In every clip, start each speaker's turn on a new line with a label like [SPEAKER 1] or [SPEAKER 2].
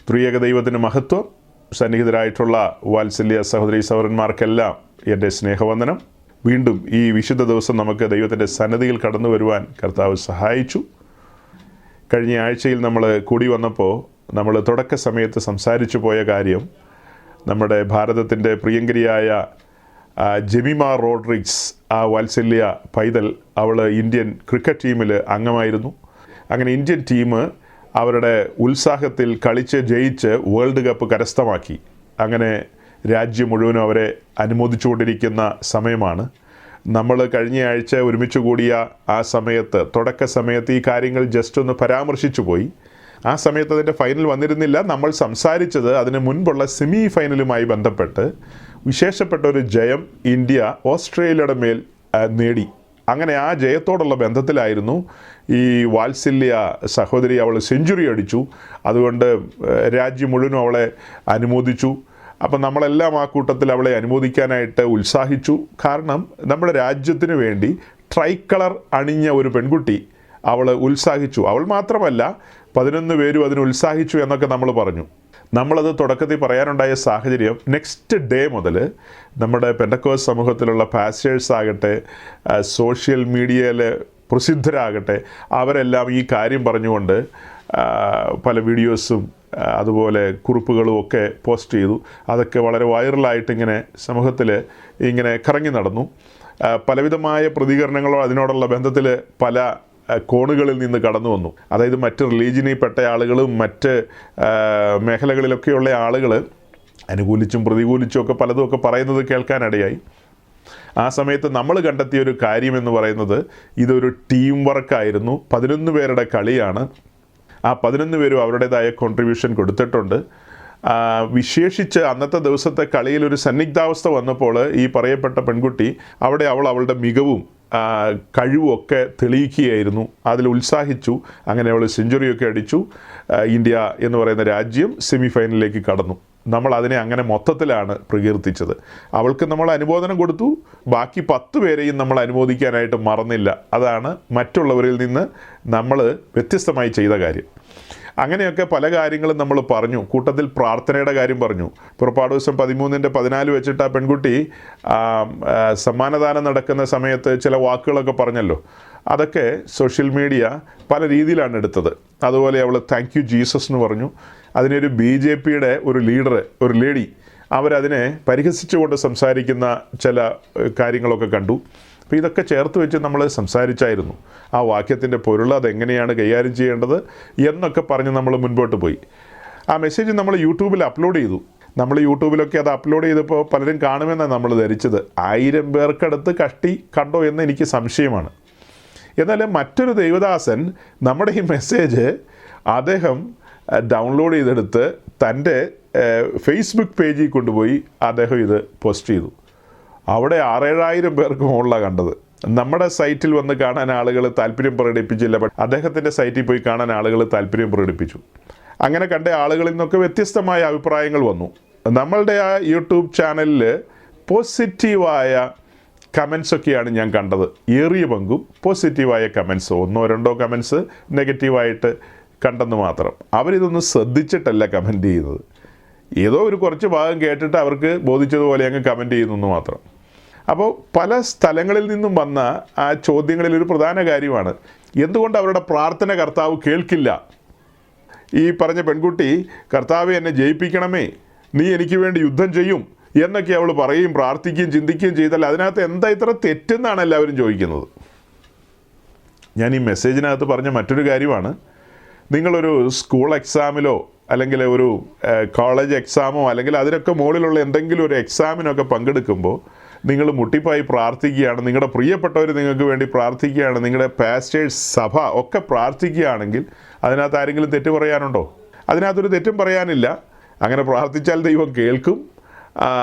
[SPEAKER 1] ത്രിയേക ദൈവത്തിന് മഹത്വം. സന്നിഹിതരായിട്ടുള്ള വാത്സല്യ സഹോദരീ സഹോദരന്മാർക്കെല്ലാം എൻ്റെ സ്നേഹവന്ദനം. വീണ്ടും ഈ വിശുദ്ധ ദിവസം നമുക്ക് ദൈവത്തിൻ്റെ സന്നിധിയിൽ കടന്നു വരുവാൻ കർത്താവ് സഹായിച്ചു. കഴിഞ്ഞ ആഴ്ചയിൽ നമ്മൾ കൂടി വന്നപ്പോൾ നമ്മൾ തുടക്ക സമയത്ത് സംസാരിച്ചു പോയ കാര്യം, നമ്മുടെ ഭാരതത്തിൻ്റെ പ്രിയങ്കരിയായ ജെമിമ റോഡ്രിഗ്സ്, ആ വാത്സല്യ പൈതൽ, അവൾ ഇന്ത്യൻ ക്രിക്കറ്റ് ടീമിൽ അംഗമായിരുന്നു. അങ്ങനെ ഇന്ത്യൻ ടീം അവരുടെ ഉത്സാഹത്തിൽ കളിച്ച് ജയിച്ച് വേൾഡ് കപ്പ് കരസ്ഥമാക്കി. അങ്ങനെ രാജ്യം മുഴുവനും അവരെ അനുമോദിച്ചുകൊണ്ടിരിക്കുന്ന സമയമാണ്. നമ്മൾ കഴിഞ്ഞ ആഴ്ച ഒരുമിച്ച് കൂടിയ ആ സമയത്ത്, തുടക്ക സമയത്ത് ഈ കാര്യങ്ങൾ ജസ്റ്റ് ഒന്ന് പരാമർശിച്ചു പോയി. ആ സമയത്ത് അതിൻ്റെ ഫൈനൽ വന്നിരുന്നില്ല. നമ്മൾ സംസാരിച്ചത് അതിന് മുൻപുള്ള സെമി ഫൈനലുമായി ബന്ധപ്പെട്ട് വിശേഷപ്പെട്ട ഒരു ജയം ഇന്ത്യ ഓസ്ട്രേലിയയുടെ മേൽ നേടി. അങ്ങനെ ആ ജയത്തോടുള്ള ബന്ധത്തിലായിരുന്നു ഈ വാത്സല്യ സഹോദരി. അവൾ സെഞ്ചുറി അടിച്ചു. അതുകൊണ്ട് രാജ്യം മുഴുവനും അവളെ അനുമോദിച്ചു. അപ്പം നമ്മളെല്ലാം ആ കൂട്ടത്തിൽ അവളെ അനുമോദിക്കാനായിട്ട് ഉത്സാഹിച്ചു. കാരണം നമ്മുടെ രാജ്യത്തിന് വേണ്ടി ട്രൈക്കളർ അണിഞ്ഞ ഒരു പെൺകുട്ടി അവൾ ഉത്സാഹിച്ചു. അവൾ മാത്രമല്ല, 11 പേരും അതിന് ഉത്സാഹിച്ചു എന്നൊക്കെ നമ്മൾ പറഞ്ഞു. നമ്മളത് തുടക്കത്തിൽ പറയാനുണ്ടായ സാഹചര്യം, നെക്സ്റ്റ് ഡേ മുതൽ നമ്മുടെ പെന്തക്കോസ്ത് സമൂഹത്തിലുള്ള പാസ്റ്റേഴ്സ് ആകട്ടെ, സോഷ്യൽ മീഡിയയിൽ പ്രസിദ്ധരാകട്ടെ, അവരെല്ലാം ഈ കാര്യം പറഞ്ഞുകൊണ്ട് പല വീഡിയോസും അതുപോലെ കുറിപ്പുകളും ഒക്കെ പോസ്റ്റ് ചെയ്തു. അതൊക്കെ വളരെ വൈറലായിട്ട് ഇങ്ങനെ സമൂഹത്തിൽ ഇങ്ങനെ കറങ്ങി നടന്നു. പലവിധമായ പ്രതികരണങ്ങളോ അതിനോടുള്ള ബന്ധത്തിൽ പല കോണുകളിൽ നിന്ന് കടന്നു വന്നു. അതായത് മറ്റ് റിലീജിയനിൽപ്പെട്ട ആളുകളും മറ്റ് മേഖലകളിലൊക്കെയുള്ള ആളുകൾ അനുകൂലിച്ചും പ്രതികൂലിച്ചും ഒക്കെ പലതും ഒക്കെ പറയുന്നത് കേൾക്കാനിടയായി. ആ സമയത്ത് നമ്മൾ കണ്ടെത്തിയ ഒരു കാര്യമെന്ന് പറയുന്നത്, ഇതൊരു ടീം വർക്കായിരുന്നു. 11 പേരുടെ കളിയാണ്. ആ 11 പേരും അവരുടേതായ കോൺട്രിബ്യൂഷൻ കൊടുത്തിട്ടുണ്ട്. വിശേഷിച്ച് അന്നത്തെ ദിവസത്തെ കളിയിൽ ഒരു സന്നിഗ്ധാവസ്ഥ വന്നപ്പോൾ ഈ പറയപ്പെട്ട പെൺകുട്ടി അവിടെ അവളുടെ മികവും കഴിവുമൊക്കെ തെളിയിക്കുകയായിരുന്നു. അതിൽ ഉത്സാഹിച്ചു. അങ്ങനെ അവൾ സെഞ്ചുറിയൊക്കെ അടിച്ചു. ഇന്ത്യ എന്ന് പറയുന്ന രാജ്യം സെമി ഫൈനലിലേക്ക് കടന്നു. നമ്മൾ അതിനെ അങ്ങനെ മൊത്തത്തിലാണ് പ്രകീർത്തിച്ചത്. അവൾക്ക് നമ്മൾ അനുമോദനം കൊടുത്തു. ബാക്കി 10 പേരെയും നമ്മൾ അനുമോദിക്കാനായിട്ട് മറന്നില്ല. അതാണ് മറ്റുള്ളവരിൽ നിന്ന് നമ്മൾ വ്യത്യസ്തമായി ചെയ്ത കാര്യം. അങ്ങനെയൊക്കെ പല കാര്യങ്ങളും നമ്മൾ പറഞ്ഞു. കൂട്ടത്തിൽ പ്രാർത്ഥനയുടെ കാര്യം പറഞ്ഞു. പുറപ്പാട് ദിവസം 13:14 വെച്ചിട്ട് ആ പെൺകുട്ടി സമ്മാനദാനം നടക്കുന്ന സമയത്ത് ചില വാക്കുകളൊക്കെ പറഞ്ഞല്ലോ. അതൊക്കെ സോഷ്യൽ മീഡിയ പല രീതിയിലാണ് എടുത്തത്. അതുപോലെ അവൾ താങ്ക് യു ജീസസ് എന്ന് പറഞ്ഞു. അതിനൊരു BJPയുടെ ഒരു ലീഡർ, ഒരു ലേഡി, അവരതിനെ പരിഹസിച്ചുകൊണ്ട് സംസാരിക്കുന്ന ചില കാര്യങ്ങളൊക്കെ കണ്ടു. അപ്പോൾ ഇതൊക്കെ ചേർത്ത് വെച്ച് നമ്മൾ സംസാരിച്ചായിരുന്നു. ആ വാക്യത്തിൻ്റെ പൊരുൾ അതെങ്ങനെയാണ് കൈകാര്യം ചെയ്യേണ്ടത് എന്നൊക്കെ പറഞ്ഞ് നമ്മൾ മുൻപോട്ട് പോയി. ആ മെസ്സേജ് നമ്മൾ യൂട്യൂബിൽ അപ്ലോഡ് ചെയ്തു. നമ്മൾ യൂട്യൂബിലൊക്കെ അത് അപ്ലോഡ് ചെയ്തപ്പോൾ പലരും കാണുമെന്നാണ് നമ്മൾ ധരിച്ചത്. 1000 പേർക്കടുത്ത് കണ്ടോ എന്ന് എനിക്ക് സംശയമാണ്. എന്നാൽ മറ്റൊരു ദൈവദാസൻ നമ്മുടെ ഈ മെസ്സേജ് അദ്ദേഹം ഡൗൺലോഡ് ചെയ്തെടുത്ത് തൻ്റെ ഫേസ്ബുക്ക് പേജിൽ കൊണ്ടുപോയി അദ്ദേഹം ഇത് പോസ്റ്റ് ചെയ്തു. അവിടെ 6,000-7,000 പേർക്ക് മുകളിലാണ് കണ്ടത്. നമ്മുടെ സൈറ്റിൽ വന്ന് കാണാൻ ആളുകൾ താല്പര്യം പ്രകടിപ്പിച്ചില്ല. അദ്ദേഹത്തിൻ്റെ സൈറ്റിൽ പോയി കാണാൻ ആളുകൾ താല്പര്യം പ്രകടിപ്പിച്ചു. അങ്ങനെ കണ്ട ആളുകളിൽ നിന്നൊക്കെ വ്യത്യസ്തമായ അഭിപ്രായങ്ങൾ വന്നു. നമ്മളുടെ ആ യൂട്യൂബ് ചാനലിൽ പോസിറ്റീവായ കമൻസൊക്കെയാണ് ഞാൻ കണ്ടത്. ഏറിയ പങ്കും പോസിറ്റീവായ കമൻസ്, 1-2 കമൻസ് നെഗറ്റീവായിട്ട് കണ്ടെന്ന് മാത്രം. അവരിതൊന്നും ശ്രദ്ധിച്ചിട്ടല്ല കമൻറ്റ് ചെയ്യുന്നത്. ഏതോ ഒരു കുറച്ച് ഭാഗം കേട്ടിട്ട് അവർക്ക് ബോധിച്ചതുപോലെ അങ്ങ് കമൻറ്റ് ചെയ്യുന്നു മാത്രം. അപ്പോൾ പല സ്ഥലങ്ങളിൽ നിന്നും വന്ന ആ ചോദ്യങ്ങളിലൊരു പ്രധാന കാര്യമാണ്, എന്തുകൊണ്ട് അവരുടെ പ്രാർത്ഥന കർത്താവ് കേൾക്കില്ല? ഈ പറഞ്ഞ പെൺകുട്ടി, കർത്താവെ എന്നെ ജയിപ്പിക്കണമേ, നീ എനിക്ക് വേണ്ടി യുദ്ധം ചെയ്യും എന്നൊക്കെ അവൾ പറയുകയും പ്രാർത്ഥിക്കുകയും ചിന്തിക്കുകയും ചെയ്താൽ അതിനകത്ത് എന്താ ഇത്ര തെറ്റെന്നാണ് എല്ലാവരും ചോദിക്കുന്നത്. ഞാൻ ഈ മെസ്സേജിനകത്ത് പറഞ്ഞ മറ്റൊരു കാര്യമാണ്, നിങ്ങളൊരു സ്കൂൾ എക്സാമിലോ അല്ലെങ്കിൽ ഒരു കോളേജ് എക്സാമോ അല്ലെങ്കിൽ അതിനൊക്കെ മുകളിലുള്ള എന്തെങ്കിലും ഒരു എക്സാമിനൊക്കെ പങ്കെടുക്കുമ്പോൾ നിങ്ങൾ മുട്ടിപ്പായി പ്രാർത്ഥിക്കുകയാണ്, നിങ്ങളുടെ പ്രിയപ്പെട്ടവർ നിങ്ങൾക്ക് വേണ്ടി പ്രാർത്ഥിക്കുകയാണ്, നിങ്ങളുടെ പാസ്റ്റേഴ്സ് സഭ ഒക്കെ പ്രാർത്ഥിക്കുകയാണെങ്കിൽ അതിനകത്ത് ആരെങ്കിലും തെറ്റ് പറയാനുണ്ടോ? അതിനകത്തൊരു തെറ്റും പറയാനില്ല. അങ്ങനെ പ്രാർത്ഥിച്ചാൽ ദൈവം കേൾക്കും.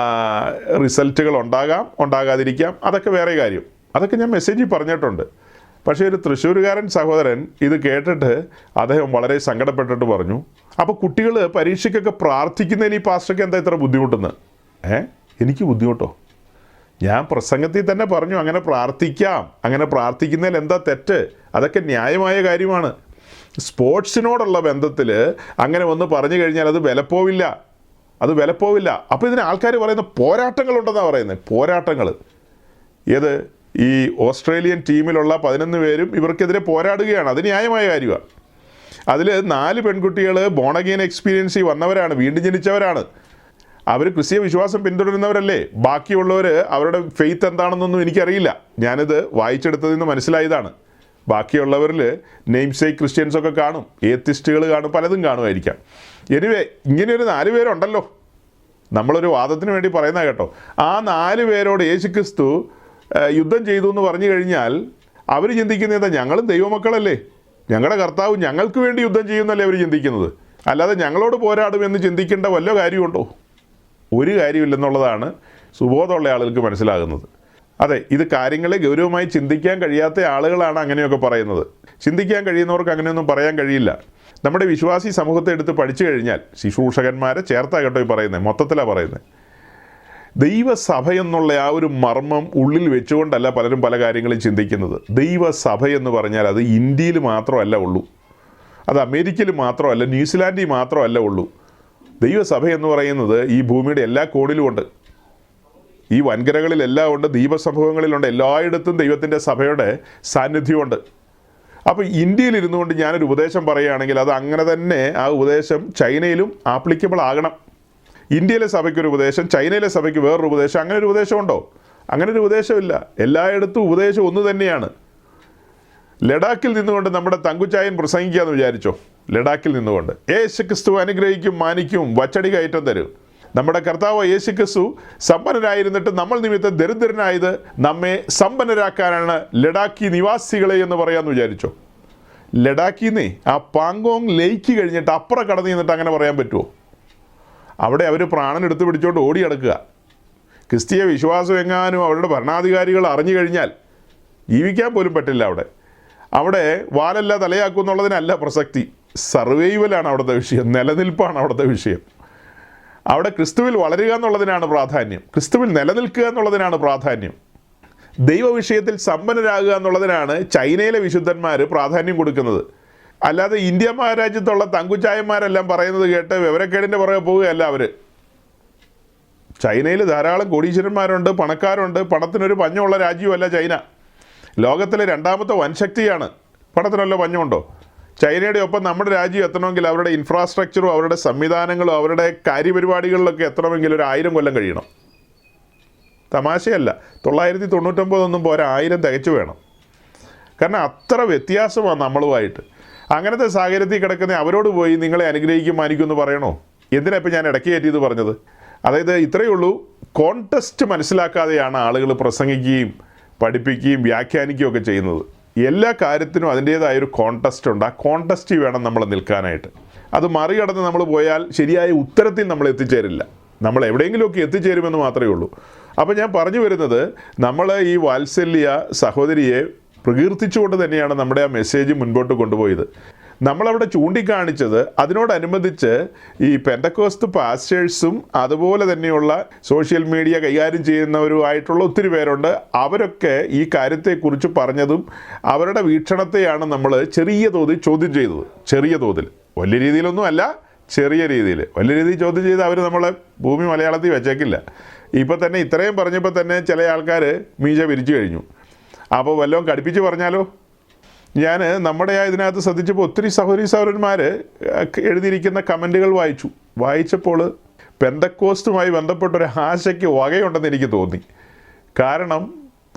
[SPEAKER 1] റിസൾട്ടുകൾ ഉണ്ടാകാം, ഉണ്ടാകാതിരിക്കാം, അതൊക്കെ വേറെ കാര്യം. അതൊക്കെ ഞാൻ മെസ്സേജിൽ പറഞ്ഞിട്ടുണ്ട്. പക്ഷേ ഒരു തൃശ്ശൂരുകാരൻ സഹോദരൻ ഇത് കേട്ടിട്ട് അദ്ദേഹം വളരെ സങ്കടപ്പെട്ടിട്ട് പറഞ്ഞു, അപ്പോൾ കുട്ടികൾ പരീക്ഷയ്ക്കൊക്കെ പ്രാർത്ഥിക്കുന്നതിന് ഈ പാസ്റ്റർക്ക് എന്താ ഇത്ര ബുദ്ധിമുട്ടെന്ന്? എനിക്ക് ബുദ്ധിമുട്ടോ? ഞാൻ പ്രസംഗത്തിൽ തന്നെ പറഞ്ഞു അങ്ങനെ പ്രാർത്ഥിക്കാം, അങ്ങനെ പ്രാർത്ഥിക്കുന്നതിൽ എന്താ തെറ്റ്? അതൊക്കെ ന്യായമായ കാര്യമാണ്. സ്പോർട്സിനോടുള്ള ബന്ധത്തിൽ അങ്ങനെ ഒന്ന് പറഞ്ഞു കഴിഞ്ഞാൽ അത് വിലപ്പോവില്ല, അത് വിലപ്പോവില്ല. അപ്പോൾ ഇതിന് ആൾക്കാർ പറയുന്ന പോരാട്ടങ്ങളുണ്ടെന്നാണ് പറയുന്നത്. പോരാട്ടങ്ങൾ ഏത്? ഈ ഓസ്ട്രേലിയൻ ടീമിലുള്ള 11 പേരും ഇവർക്കെതിരെ പോരാടുകയാണ്. അത് ന്യായമായ കാര്യമാണ്. അതിൽ 4 പെൺകുട്ടികൾ ബോണഗെയിൻ എക്സ്പീരിയൻസിൽ വന്നവരാണ്, വീണ്ടും ജനിച്ചവരാണ്. അവർ ക്രിസ്തീയ വിശ്വാസം പിന്തുടരുന്നവരല്ലേ. ബാക്കിയുള്ളവർ അവരുടെ ഫെയ്ത്ത് എന്താണെന്നൊന്നും എനിക്കറിയില്ല, ഞാനിത് വായിച്ചെടുത്തതിൽ നിന്ന് മനസ്സിലായതാണ്. ബാക്കിയുള്ളവരിൽ നെയിംസേക്ക് ക്രിസ്ത്യൻസൊക്കെ കാണും, ഏത്തിസ്റ്റുകൾ കാണും, പലതും കാണുമായിരിക്കാം. എനിവേ ഇങ്ങനെയൊരു 4 പേരുണ്ടല്ലോ, നമ്മളൊരു വാദത്തിന് വേണ്ടി പറയുന്ന കേട്ടോ. ആ 4 പേരോട് യേശുക്രിസ്തു യുദ്ധം ചെയ്തു എന്ന് പറഞ്ഞു കഴിഞ്ഞാൽ അവർ ചിന്തിക്കുന്നത് ഞങ്ങളും ദൈവമക്കളല്ലേ, ഞങ്ങളുടെ കർത്താവ് ഞങ്ങൾക്ക് വേണ്ടി യുദ്ധം ചെയ്യുന്നല്ലേ അവർ ചിന്തിക്കുന്നത്. അല്ലാതെ ഞങ്ങളോട് പോരാടുമെന്ന് ചിന്തിക്കേണ്ട വല്ല കാര്യമുണ്ടോ? ഒരു കാര്യമില്ലെന്നുള്ളതാണ് സുബോധമുള്ള ആളുകൾക്ക് മനസ്സിലാകുന്നത്. അതെ, ഇത് കാര്യങ്ങളെ ഗൗരവമായി ചിന്തിക്കാൻ കഴിയാത്ത ആളുകളാണ് അങ്ങനെയൊക്കെ പറയുന്നത്. ചിന്തിക്കാൻ കഴിയുന്നവർക്ക് അങ്ങനെയൊന്നും പറയാൻ കഴിയില്ല. നമ്മുടെ വിശ്വാസി സമൂഹത്തെ എടുത്ത് പഠിച്ചു കഴിഞ്ഞാൽ, ശുശ്രൂഷകന്മാരെ ചേർത്താ കേട്ടോ ഈ പറയുന്നത്, മൊത്തത്തിലാണ് പറയുന്നത്. ദൈവസഭ എന്നുള്ള ആ ഒരു മർമ്മം ഉള്ളിൽ വെച്ചുകൊണ്ടല്ല പലരും പല കാര്യങ്ങളും ചിന്തിക്കുന്നത്. ദൈവസഭ എന്ന് പറഞ്ഞാൽ അത് ഇന്ത്യയിൽ മാത്രമല്ല ഉള്ളൂ, അത് അമേരിക്കയിൽ മാത്രമല്ല, ന്യൂസിലാൻഡിൽ മാത്രമല്ല ഉള്ളൂ. ദൈവസഭ എന്ന് പറയുന്നത് ഈ ഭൂമിയുടെ എല്ലാ കോണിലുമുണ്ട്, ഈ വൻകരകളിലെല്ലാം ഉണ്ട്, ദ്വീപസമൂഹങ്ങളിലുണ്ട്, എല്ലായിടത്തും ദൈവത്തിൻ്റെ സഭയുടെ സാന്നിധ്യമുണ്ട്. അപ്പോൾ ഇന്ത്യയിൽ ഇരുന്നു കൊണ്ട് ഞാനൊരു ഉപദേശം പറയുകയാണെങ്കിൽ അത് അങ്ങനെ തന്നെ ആ ഉപദേശം ചൈനയിലും ആപ്ലിക്കബിൾ ആകണം. ഇന്ത്യയിലെ സഭയ്ക്കൊരു ഉപദേശം, ചൈനയിലെ സഭയ്ക്ക് വേറൊരു ഉപദേശം, അങ്ങനെ ഒരു ഉപദേശമുണ്ടോ? അങ്ങനെ ഒരു ഉപദേശമില്ല. എല്ലായിടത്തും ഉപദേശം ഒന്ന് തന്നെയാണ്. ലഡാക്കിൽ നിന്നുകൊണ്ട് നമ്മുടെ തങ്കുച്ചായൻ പ്രസംഗിക്കുക എന്ന് വിചാരിച്ചോ? ലഡാക്കിൽ നിന്നുകൊണ്ട് യേശുക്രിസ്തു അനുഗ്രഹിക്കും, മാനിക്കും, വച്ചടി കയറ്റം തരും. നമ്മുടെ കർത്താവ് യേശുക്രിസ്തു സമ്പന്നരായിരുന്നിട്ട് നമ്മൾ നിമിത്തം ദരിദ്രനായത് നമ്മെ സമ്പന്നരാക്കാനാണ് ലഡാക്കി നിവാസികളെ എന്ന് പറയാമെന്ന് വിചാരിച്ചോ? ലഡാക്കിന്നേ ആ പാങ്കോങ് ലേക്ക് കഴിഞ്ഞിട്ട് അപ്പുറം കടന്നു നിന്നിട്ട് അങ്ങനെ പറയാൻ പറ്റുമോ? അവിടെ അവർ പ്രാണൻ എടുത്ത് പിടിച്ചുകൊണ്ട് ഓടി കിടക്കുക. ക്രിസ്തീയ വിശ്വാസം എങ്ങാനും അവരുടെ ഭരണാധികാരികൾ അറിഞ്ഞു കഴിഞ്ഞാൽ ജീവിക്കാൻ പോലും പറ്റില്ല. അവിടെ വാലല്ല തലയാക്കും എന്നുള്ളതിനല്ല പ്രസക്തി. സർവൈവലാണ് അവിടുത്തെ വിഷയം, നിലനിൽപ്പാണ് അവിടുത്തെ വിഷയം. അവിടെ ക്രിസ്തുവിൽ വളരുക എന്നുള്ളതിനാണ് പ്രാധാന്യം, ക്രിസ്തുവിൽ നിലനിൽക്കുക എന്നുള്ളതിനാണ് പ്രാധാന്യം. ദൈവവിഷയത്തിൽ സമ്പന്നരാകുക എന്നുള്ളതിനാണ് ചൈനയിലെ വിശുദ്ധന്മാർ പ്രാധാന്യം കൊടുക്കുന്നത്. അല്ലാതെ ഇന്ത്യ മഹാരാജ്യത്തുള്ള തങ്കുച്ചായന്മാരെല്ലാം പറയുന്നത് കേട്ട് വിവരക്കേടിൻ്റെ പുറകെ പോവുകയല്ല അവർ. ചൈനയിൽ ധാരാളം കോടീശ്വരന്മാരുണ്ട്, പണക്കാരുണ്ട്. പണത്തിനൊരു പഞ്ഞമുള്ള രാജ്യമല്ല ചൈന. ലോകത്തിലെ 2ാമത്തെ വൻശക്തിയാണ്. പണത്തിനല്ല പഞ്ഞമുണ്ടോ? ചൈനയുടെ ഒപ്പം നമ്മുടെ രാജ്യം എത്തണമെങ്കിൽ അവരുടെ ഇൻഫ്രാസ്ട്രക്ചറും അവരുടെ സംവിധാനങ്ങളും അവരുടെ കാര്യപരിപാടികളിലൊക്കെ എത്തണമെങ്കിൽ ഒരു 1000 കൊല്ലം കഴിയണം. തമാശയല്ല. 999 ഒന്നും പോരാ, 1000 തികച്ചു വേണം. കാരണം അത്ര വ്യത്യാസമാണ് നമ്മളുമായിട്ട്. അങ്ങനത്തെ സാഹചര്യത്തിൽ കിടക്കുന്ന അവരോട് പോയി നിങ്ങളെ അനുഗ്രഹിക്കും, മാനിക്കും എന്ന് പറയണോ? എന്തിനാ ഇപ്പം ഞാൻ ഇടയ്ക്ക് കയറ്റിയത് പറഞ്ഞത്? അതായത് ഇത്രയേ ഉള്ളൂ, കോൺടെസ്റ്റ് മനസ്സിലാക്കാതെയാണ് ആളുകൾ പ്രസംഗിക്കുകയും പഠിപ്പിക്കുകയും വ്യാഖ്യാനിക്കുകയും ഒക്കെ ചെയ്യുന്നത്. എല്ലാ കാര്യത്തിനും അതിൻ്റേതായൊരു കോൺടെസ്റ്റ് ഉണ്ട്. ആ കോൺടെസ്റ്റിൽ വേണം നമ്മൾ നിൽക്കാനായിട്ട്. അത് മറികടന്ന് നമ്മൾ പോയാൽ ശരിയായ ഉത്തരത്തിൽ നമ്മൾ എത്തിച്ചേരില്ല. നമ്മൾ എവിടെയെങ്കിലുമൊക്കെ എത്തിച്ചേരുമെന്ന് മാത്രമേ ഉള്ളൂ. അപ്പോൾ ഞാൻ പറഞ്ഞു വരുന്നത്, നമ്മൾ ഈ വാത്സല്യ സഹോദരിയെ പ്രകീർത്തിച്ചുകൊണ്ട് തന്നെയാണ് നമ്മുടെ ആ മെസ്സേജ് മുൻപോട്ട് കൊണ്ടുപോയത്. നമ്മളവിടെ ചൂണ്ടിക്കാണിച്ചത് അതിനോടനുബന്ധിച്ച് ഈ പെന്തക്കോസ്ത് പാസ്റ്റേഴ്സും അതുപോലെ തന്നെയുള്ള സോഷ്യൽ മീഡിയ കൈകാര്യം ചെയ്യുന്നവരുമായിട്ടുള്ള ഒത്തിരി പേരുണ്ട്. അവരൊക്കെ ഈ കാര്യത്തെക്കുറിച്ച് പറഞ്ഞതും അവരുടെ വീക്ഷണത്തെയാണ് നമ്മൾ ചെറിയ തോതിൽ ചോദ്യം ചെയ്തത്. ചെറിയ തോതിൽ, വലിയ രീതിയിലൊന്നും അല്ല, ചെറിയ രീതിയിൽ. വലിയ രീതിയിൽ ചോദ്യം ചെയ്ത് അവർ നമ്മളെ ഭൂമി മലയാളത്തിൽ വെച്ചേക്കില്ല. ഇപ്പോൾ തന്നെ ഇത്രയും പറഞ്ഞപ്പോൾ തന്നെ ചില ആൾക്കാർ മീശ വിരിച്ചു കഴിഞ്ഞു. അപ്പോൾ വല്ലതും കടുപ്പിച്ച് പറഞ്ഞാലോ? ഞാൻ നമ്മുടെ ഇതിനകത്ത് ശ്രദ്ധിച്ചപ്പോൾ ഒത്തിരി സഹോദരന്മാർ എഴുതിയിരിക്കുന്ന കമൻറ്റുകൾ വായിച്ചപ്പോൾ പെന്തക്കോസ്റ്റുമായി ബന്ധപ്പെട്ടൊരു ആശയ്ക്ക് വകയുണ്ടെന്ന് എനിക്ക് തോന്നി. കാരണം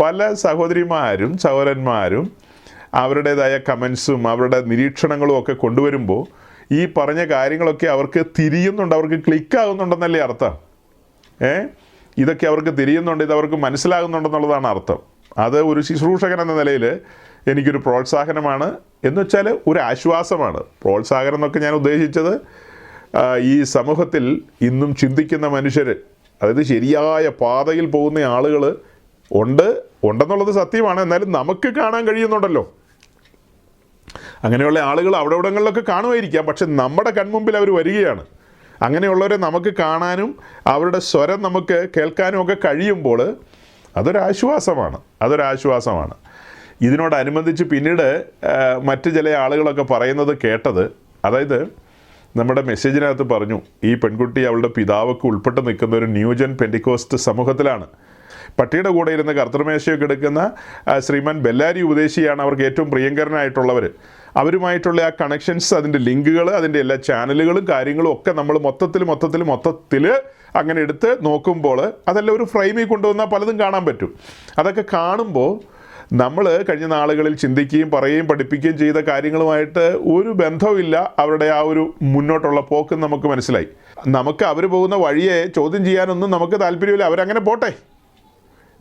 [SPEAKER 1] പല സഹോദരന്മാരും അവരുടേതായ കമൻസും അവരുടെ നിരീക്ഷണങ്ങളും ഒക്കെ കൊണ്ടുവരുമ്പോൾ ഈ പറഞ്ഞ കാര്യങ്ങളൊക്കെ അവർക്ക് തിരിയുന്നുണ്ട്, അവർക്ക് ക്ലിക്കാകുന്നുണ്ടെന്നല്ലേ അർത്ഥം. ഇതൊക്കെ അവർക്ക് തിരിയുന്നുണ്ട്, ഇതവർക്ക് മനസ്സിലാകുന്നുണ്ടെന്നുള്ളതാണ് അർത്ഥം. അത് ഒരു ശുശ്രൂഷകൻ എന്ന നിലയിൽ എനിക്കൊരു പ്രോത്സാഹനമാണ്, എന്ന് വെച്ചാൽ ഒരു ആശ്വാസമാണ്. പ്രോത്സാഹനം എന്നൊക്കെ ഞാൻ ഉദ്ദേശിച്ചത് ഈ സമൂഹത്തിൽ ഇന്നും ചിന്തിക്കുന്ന മനുഷ്യർ, അതായത് ശരിയായ പാതയിൽ പോകുന്ന ആളുകൾ ഉണ്ടെന്നുള്ളത് സത്യമാണ്. എന്നാലും നമുക്ക് കാണാൻ കഴിയുന്നുണ്ടല്ലോ. അങ്ങനെയുള്ള ആളുകൾ അവിടെ ഇവിടങ്ങളിലൊക്കെ കാണുമായിരിക്കാം, പക്ഷെ നമ്മുടെ കൺമുമ്പിൽ അവർ വരികയാണ്. അങ്ങനെയുള്ളവരെ നമുക്ക് കാണാനും അവരുടെ സ്വരം നമുക്ക് കേൾക്കാനും ഒക്കെ കഴിയുമ്പോൾ അതൊരാശ്വാസമാണ്. ഇതിനോടനുബന്ധിച്ച് പിന്നീട് മറ്റ് ചില ആളുകളൊക്കെ പറയുന്നത് കേട്ടത്, അതായത് നമ്മുടെ മെസ്സേജിനകത്ത് പറഞ്ഞു ഈ പെൺകുട്ടി അവളുടെ പിതാവൊക്കെ ഉൾപ്പെട്ട് നിൽക്കുന്ന ഒരു ന്യൂജൻ പെൻഡിക്കോസ്റ്റ് സമൂഹത്തിലാണ്. പട്ടിയുടെ കൂടെ ഇരുന്ന് കർത്തൃമേശയൊക്കെ എടുക്കുന്ന ശ്രീമാൻ ബെല്ലാരി ഉപദേശിയാണ് അവർക്ക് ഏറ്റവും പ്രിയങ്കരനായിട്ടുള്ളവർ. അവരുമായിട്ടുള്ള ആ കണക്ഷൻസ്, അതിൻ്റെ ലിങ്കുകൾ, അതിൻ്റെ എല്ലാ ചാനലുകളും കാര്യങ്ങളും ഒക്കെ നമ്മൾ മൊത്തത്തിൽ അങ്ങനെ എടുത്ത് നോക്കുമ്പോൾ അതെല്ലാം ഒരു ഫ്രെയിമിൽ കൊണ്ടുവന്നാൽ പലതും കാണാൻ പറ്റും. അതൊക്കെ കാണുമ്പോൾ നമ്മൾ കഴിഞ്ഞ നാളുകളിൽ ചിന്തിക്കുകയും പറയുകയും പഠിപ്പിക്കുകയും ചെയ്ത കാര്യങ്ങളുമായിട്ട് ഒരു ബന്ധവുമില്ല. അവരുടെ ആ ഒരു മുന്നോട്ടുള്ള പോക്ക് നമുക്ക് മനസ്സിലായി. നമുക്ക് അവർ പോകുന്ന വഴിയെ ചോദ്യം ചെയ്യാനൊന്നും നമുക്ക് താല്പര്യമില്ല, അവരങ്ങനെ പോട്ടെ.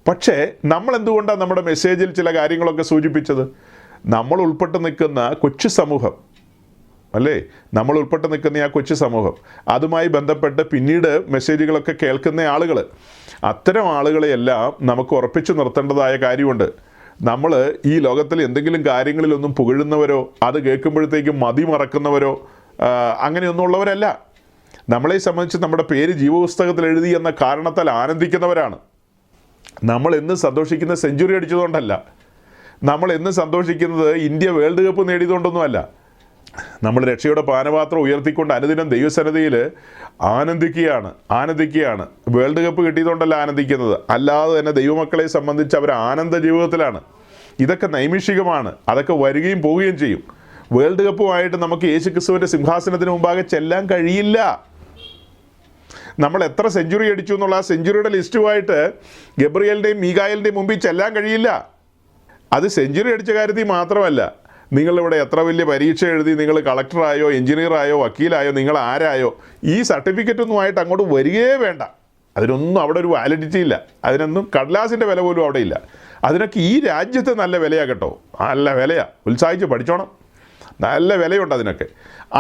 [SPEAKER 1] പക്ഷേ നമ്മൾ എന്തുകൊണ്ടാണ് നമ്മുടെ മെസ്സേജിൽ ചില കാര്യങ്ങളൊക്കെ സൂചിപ്പിച്ചത്? നമ്മൾ ഉൾപ്പെട്ട് നിൽക്കുന്ന കൊച്ചു സമൂഹം അല്ലേ, നമ്മൾ ഉൾപ്പെട്ട് നിൽക്കുന്ന ആ കൊച്ചു സമൂഹം, അതുമായി ബന്ധപ്പെട്ട് പിന്നീട് മെസ്സേജുകളൊക്കെ കേൾക്കുന്ന ആളുകൾ, അത്തരം ആളുകളെയെല്ലാം നമുക്ക് ഉറപ്പിച്ചു നിർത്തേണ്ടതായ കാര്യമുണ്ട്. നമ്മൾ ഈ ലോകത്തിൽ എന്തെങ്കിലും കാര്യങ്ങളിലൊന്നും പുകഴുന്നവരോ അത് കേൾക്കുമ്പോഴത്തേക്കും മതിമറക്കുന്നവരോ അങ്ങനെയൊന്നും ഉള്ളവരല്ല. നമ്മളെ സംബന്ധിച്ച് നമ്മുടെ പേര് ജീവപുസ്തകത്തിൽ എഴുതി എന്ന കാരണത്താൽ ആനന്ദിക്കുന്നവരാണ്. നമ്മൾ എന്ന് സന്തോഷിക്കുന്ന സെഞ്ചുറി അടിച്ചതുകൊണ്ടല്ല, നമ്മൾ എന്ന് സന്തോഷിക്കുന്നത് ഇന്ത്യ വേൾഡ് കപ്പ് നേടിയതുകൊണ്ടൊന്നുമല്ല. നമ്മൾ രക്ഷയുടെ പാനപാത്രം ഉയർത്തിക്കൊണ്ട് അനുദിനം ദൈവസന്നിധിയിൽ ആനന്ദിക്കുകയാണ്. വേൾഡ് കപ്പ് കിട്ടിയതുകൊണ്ടല്ല ആനന്ദിക്കുന്നത്, അല്ലാതെ തന്നെ ദൈവമക്കളെ സംബന്ധിച്ച് അവർ ആനന്ദ ജീവിതത്തിലാണ്. ഇതൊക്കെ നൈമിഷികമാണ്, അതൊക്കെ വരികയും പോവുകയും ചെയ്യും. വേൾഡ് കപ്പുമായിട്ട് നമുക്ക് യേശുക്രിസ്തുവിൻ്റെ സിംഹാസനത്തിന് മുമ്പാകെ ചെല്ലാൻ കഴിയില്ല. നമ്മൾ എത്ര സെഞ്ചുറി അടിച്ചു എന്നുള്ള ആ സെഞ്ചുറിയുടെ ലിസ്റ്റുമായിട്ട് ഗബ്രിയേലിൻ്റെയും മീകായലിൻ്റെയും മുമ്പിൽ ചെല്ലാൻ കഴിയില്ല. അത് സെഞ്ചുറി അടിച്ച കാര്യത്തിൽ മാത്രമല്ല, നിങ്ങളിവിടെ എത്ര വലിയ പരീക്ഷ എഴുതി നിങ്ങൾ കളക്ടറായോ എഞ്ചിനീയറായോ വക്കീലായോ നിങ്ങൾ ആരായോ ഈ സർട്ടിഫിക്കറ്റൊന്നുമായിട്ട് അങ്ങോട്ട് വരികയേ വേണ്ട. അതിനൊന്നും അവിടെ ഒരു വാലിഡിറ്റി ഇല്ല, അതിനൊന്നും കടലാസിൻ്റെ വില പോലും അവിടെ ഇല്ല. അതിനൊക്കെ ഈ രാജ്യത്ത് നല്ല വിലയാണ് കേട്ടോ, നല്ല വിലയാണ്. ഉത്സാഹിച്ച് പഠിച്ചോണം, നല്ല വിലയുണ്ട് അതിനൊക്കെ.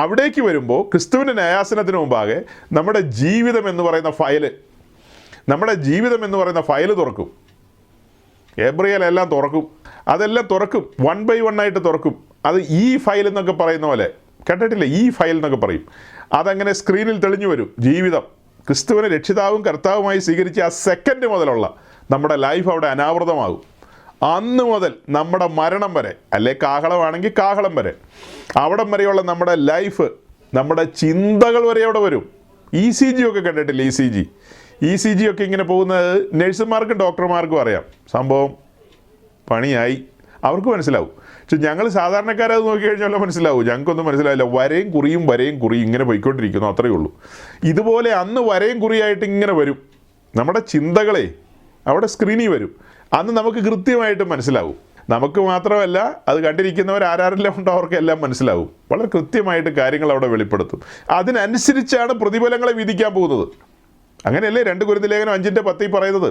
[SPEAKER 1] അവിടേക്ക് വരുമ്പോൾ ക്രിസ്തുവിൻ്റെ ന്യായാസനത്തിന് മുമ്പാകെ നമ്മുടെ ജീവിതം എന്ന് പറയുന്ന ഫയല് തുറക്കും. ഗബ്രിയേൽ തുറക്കും, അതെല്ലാം തുറക്കും, 1 by 1 ആയിട്ട് തുറക്കും. അത് ഈ ഫയൽ എന്നൊക്കെ പറയുന്ന പോലെ കേട്ടിട്ടില്ലേ, ഈ ഫയൽ എന്നൊക്കെ പറയും. അതങ്ങനെ സ്ക്രീനിൽ തെളിഞ്ഞു വരും. ജീവിതം ക്രിസ്തുവിനെ രക്ഷിതാവും കർത്താവുമായി സ്വീകരിച്ച ആ സെക്കൻഡ് മുതലുള്ള നമ്മുടെ ലൈഫ് അവിടെ അനാവൃതമാകും. അന്ന് മുതൽ നമ്മുടെ മരണം വരെ, അല്ലെ കാഹളമാണെങ്കിൽ കാഹളം വരെ, അവിടം വരെയുള്ള നമ്മുടെ ലൈഫ്, നമ്മുടെ ചിന്തകൾ വരെ അവിടെ വരും. ECG ഒക്കെ കണ്ടിട്ടില്ലേ, ECG ഒക്കെ ഇങ്ങനെ പോകുന്നത് നഴ്സുമാർക്കും ഡോക്ടർമാർക്കും അറിയാം. സംഭവം പണിയായി, അവർക്ക് മനസ്സിലാവും. പക്ഷെ ഞങ്ങൾ സാധാരണക്കാരത് നോക്കിക്കഴിഞ്ഞാൽ മനസ്സിലാവും, ഞങ്ങൾക്കൊന്നും മനസ്സിലാവില്ല. വരയും കുറിയും ഇങ്ങനെ പോയിക്കൊണ്ടിരിക്കുന്നു, അത്രയേ ഉള്ളൂ. ഇതുപോലെ അന്ന് വരയും കുറിയായിട്ട് ഇങ്ങനെ വരും നമ്മുടെ ചിന്തകളെ, അവിടെ സ്ക്രീനിൽ വരും. അന്ന് നമുക്ക് കൃത്യമായിട്ട് മനസ്സിലാവും. നമുക്ക് മാത്രമല്ല, അത് കണ്ടിരിക്കുന്നവർ ആരെല്ലാം ഉണ്ടോ അവർക്കെല്ലാം മനസ്സിലാവും. വളരെ കൃത്യമായിട്ട് കാര്യങ്ങൾ അവിടെ വെളിപ്പെടുത്തും. അതിനനുസരിച്ചാണ് പ്രതിഫലങ്ങളെ വിധിക്കാൻ പോകുന്നത്. അങ്ങനെയല്ലേ 2 കൊരിന്ത്യർ ലേഖനം 5:10 പറയുന്നത്?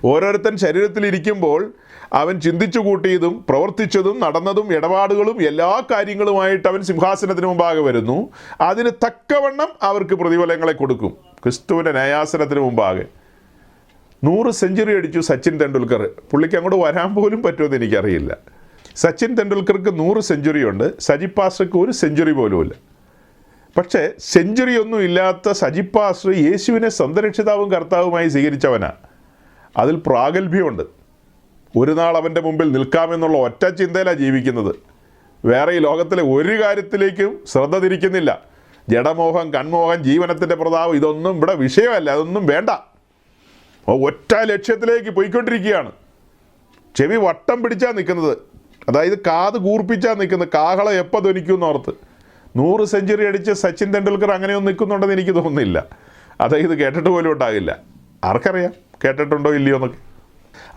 [SPEAKER 1] ഓരോരുത്തൻ ശരീരത്തിലിരിക്കുമ്പോൾ അവൻ ചിന്തിച്ചു കൂട്ടിയതും പ്രവർത്തിച്ചതും നടന്നതും ഇടപാടുകളും എല്ലാ കാര്യങ്ങളുമായിട്ട് അവൻ സിംഹാസനത്തിന് മുമ്പാകെ വരുന്നു. അതിന് തക്കവണ്ണം അവർക്ക് പ്രതിഫലങ്ങളെ കൊടുക്കും. ക്രിസ്തുവിൻ്റെ ന്യായാസനത്തിന് മുമ്പാകെ 100 സെഞ്ചുറി അടിച്ചു സച്ചിൻ തെണ്ടുൽക്കർ. പുള്ളിക്ക് അങ്ങോട്ട് വരാൻ പോലും പറ്റുമെന്ന് എനിക്കറിയില്ല. സച്ചിൻ തെണ്ടുൽക്കർക്ക് 100 സെഞ്ചുറി ഉണ്ട്, സജി പാസ്റ്റർക്ക് 1 സെഞ്ചുറി പോലുമില്ല. പക്ഷേ സെഞ്ചുറി ഒന്നും ഇല്ലാത്ത സജി പാസ്റ്റർ യേശുവിനെ സ്വന്തം രക്ഷിതാവും കർത്താവുമായി സ്വീകരിച്ചവനാണ്. അതിൽ പ്രാഗൽഭ്യമുണ്ട്. ഒരു നാൾ അവൻ്റെ മുമ്പിൽ നിൽക്കാമെന്നുള്ള ഒറ്റ ചിന്തയിലാണ് ജീവിക്കുന്നത്. വേറെ ഈ ലോകത്തിലെ ഒരു കാര്യത്തിലേക്കും ശ്രദ്ധ തിരിക്കുന്നില്ല. ജഡമോഹം, കൺമോഹം, ജീവനത്തിൻ്റെ പ്രതാപം, ഇതൊന്നും ഇവിടെ വിഷയമല്ല, അതൊന്നും വേണ്ട. ഒറ്റ ലക്ഷ്യത്തിലേക്ക് പോയിക്കൊണ്ടിരിക്കുകയാണ്. ചെവി വട്ടം പിടിച്ചാൽ നിൽക്കുന്നത്, അതായത് കാത് കൂർപ്പിച്ചാൽ നിൽക്കുന്നത്. കാഹളം എപ്പോൾ ധ്വനിക്കുമെന്ന് ഓർത്ത്. 100 സെഞ്ചുറി അടിച്ച് സച്ചിൻ തെണ്ടുൽക്കർ അങ്ങനെയൊന്നും നിൽക്കുന്നുണ്ടെന്ന് എനിക്ക് തോന്നുന്നില്ല. അതായത് കേട്ടിട്ട് പോലും ഉണ്ടാകില്ല. ആർക്കറിയാം കേട്ടിട്ടുണ്ടോ ഇല്ലയോ എന്നൊക്കെ.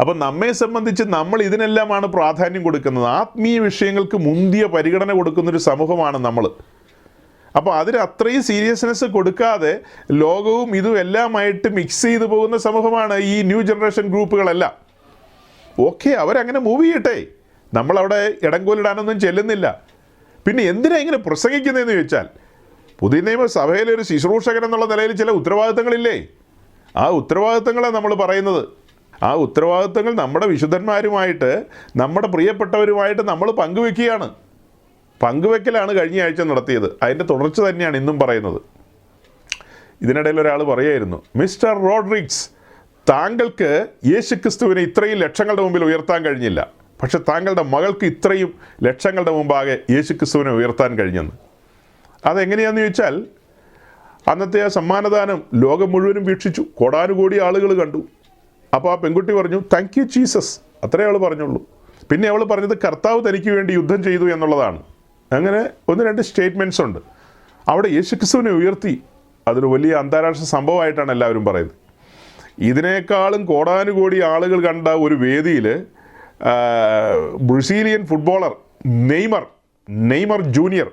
[SPEAKER 1] അപ്പം നമ്മെ സംബന്ധിച്ച് നമ്മൾ ഇതിനെല്ലാമാണ് പ്രാധാന്യം കൊടുക്കുന്നത്. ആത്മീയ വിഷയങ്ങൾക്ക് മുന്തിയ പരിഗണന കൊടുക്കുന്നൊരു സമൂഹമാണ് നമ്മൾ. അപ്പോൾ അതിന് അത്രയും സീരിയസ്നെസ് കൊടുക്കാതെ ലോകവും ഇതും എല്ലാമായിട്ട് മിക്സ് ചെയ്ത് പോകുന്ന സമൂഹമാണ് ഈ ന്യൂ ജനറേഷൻ ഗ്രൂപ്പുകളെല്ലാം. ഓക്കെ, അവരങ്ങനെ മൂവ് ചെയ്യട്ടെ, നമ്മളവിടെ ഇടംകോലിടാനൊന്നും ചെല്ലുന്നില്ല. പിന്നെ എന്തിനാ ഇങ്ങനെ പ്രസംഗിക്കുന്നതെന്ന് ചോദിച്ചാൽ, പുതിയ നിയമ സഭയിലെ ഒരു ശുശ്രൂഷകൻ എന്നുള്ള നിലയിൽ ചില ഉത്തരവാദിത്തങ്ങളില്ലേ? ആ ഉത്തരവാദിത്തങ്ങളാണ് നമ്മൾ പറയുന്നത്. ആ ഉത്തരവാദിത്തങ്ങൾ നമ്മുടെ വിശുദ്ധന്മാരുമായിട്ട്, നമ്മുടെ പ്രിയപ്പെട്ടവരുമായിട്ട് നമ്മൾ പങ്കുവെക്കലാണ് കഴിഞ്ഞ ആഴ്ച നടത്തിയത്. അതിൻ്റെ തുടർച്ച തന്നെയാണ് ഇന്നും പറയുന്നത്. ഇതിനിടയിൽ ഒരാൾ പറയായിരുന്നു, മിസ്റ്റർ റോഡ്രിഗ്സ്, താങ്കൾക്ക് യേശുക്രിസ്തുവിനെ ഇത്രയും ലക്ഷങ്ങളുടെ മുമ്പിൽ ഉയർത്താൻ കഴിഞ്ഞില്ല. പക്ഷെ താങ്കളുടെ മകൾക്ക് ഇത്രയും ലക്ഷങ്ങളുടെ മുമ്പാകെ യേശുക്രിസ്തുവിനെ ഉയർത്താൻ കഴിഞ്ഞെന്ന്. അതെങ്ങനെയാണെന്ന് ചോദിച്ചാൽ, അന്നത്തെ ആ സമ്മാനദാനം ലോകം മുഴുവനും വീക്ഷിച്ചു, കോടാനുകോടി ആളുകൾ കണ്ടു. അപ്പോൾ ആ പെൺകുട്ടി പറഞ്ഞു, താങ്ക് യു ജീസസ്, അത്രേ അവൾ പറഞ്ഞുള്ളൂ. പിന്നെ അവൾ പറഞ്ഞത് കർത്താവ് തനിക്ക് വേണ്ടി യുദ്ധം ചെയ്തു എന്നുള്ളതാണ്. അങ്ങനെ 1-2 സ്റ്റേറ്റ്മെൻറ്റ്സ് ഉണ്ട്. അവിടെ യേശുക്രിസ്തുവിനെ ഉയർത്തി. അതൊരു വലിയ അന്താരാഷ്ട്ര സംഭവമായിട്ടാണ് എല്ലാവരും പറയുന്നത്. ഇതിനേക്കാളും കോടാനുകോടി ആളുകൾ കണ്ട ഒരു വേദിയിൽ ബ്രസീലിയൻ ഫുട്ബോളർ നെയ്മർ ജൂനിയർ,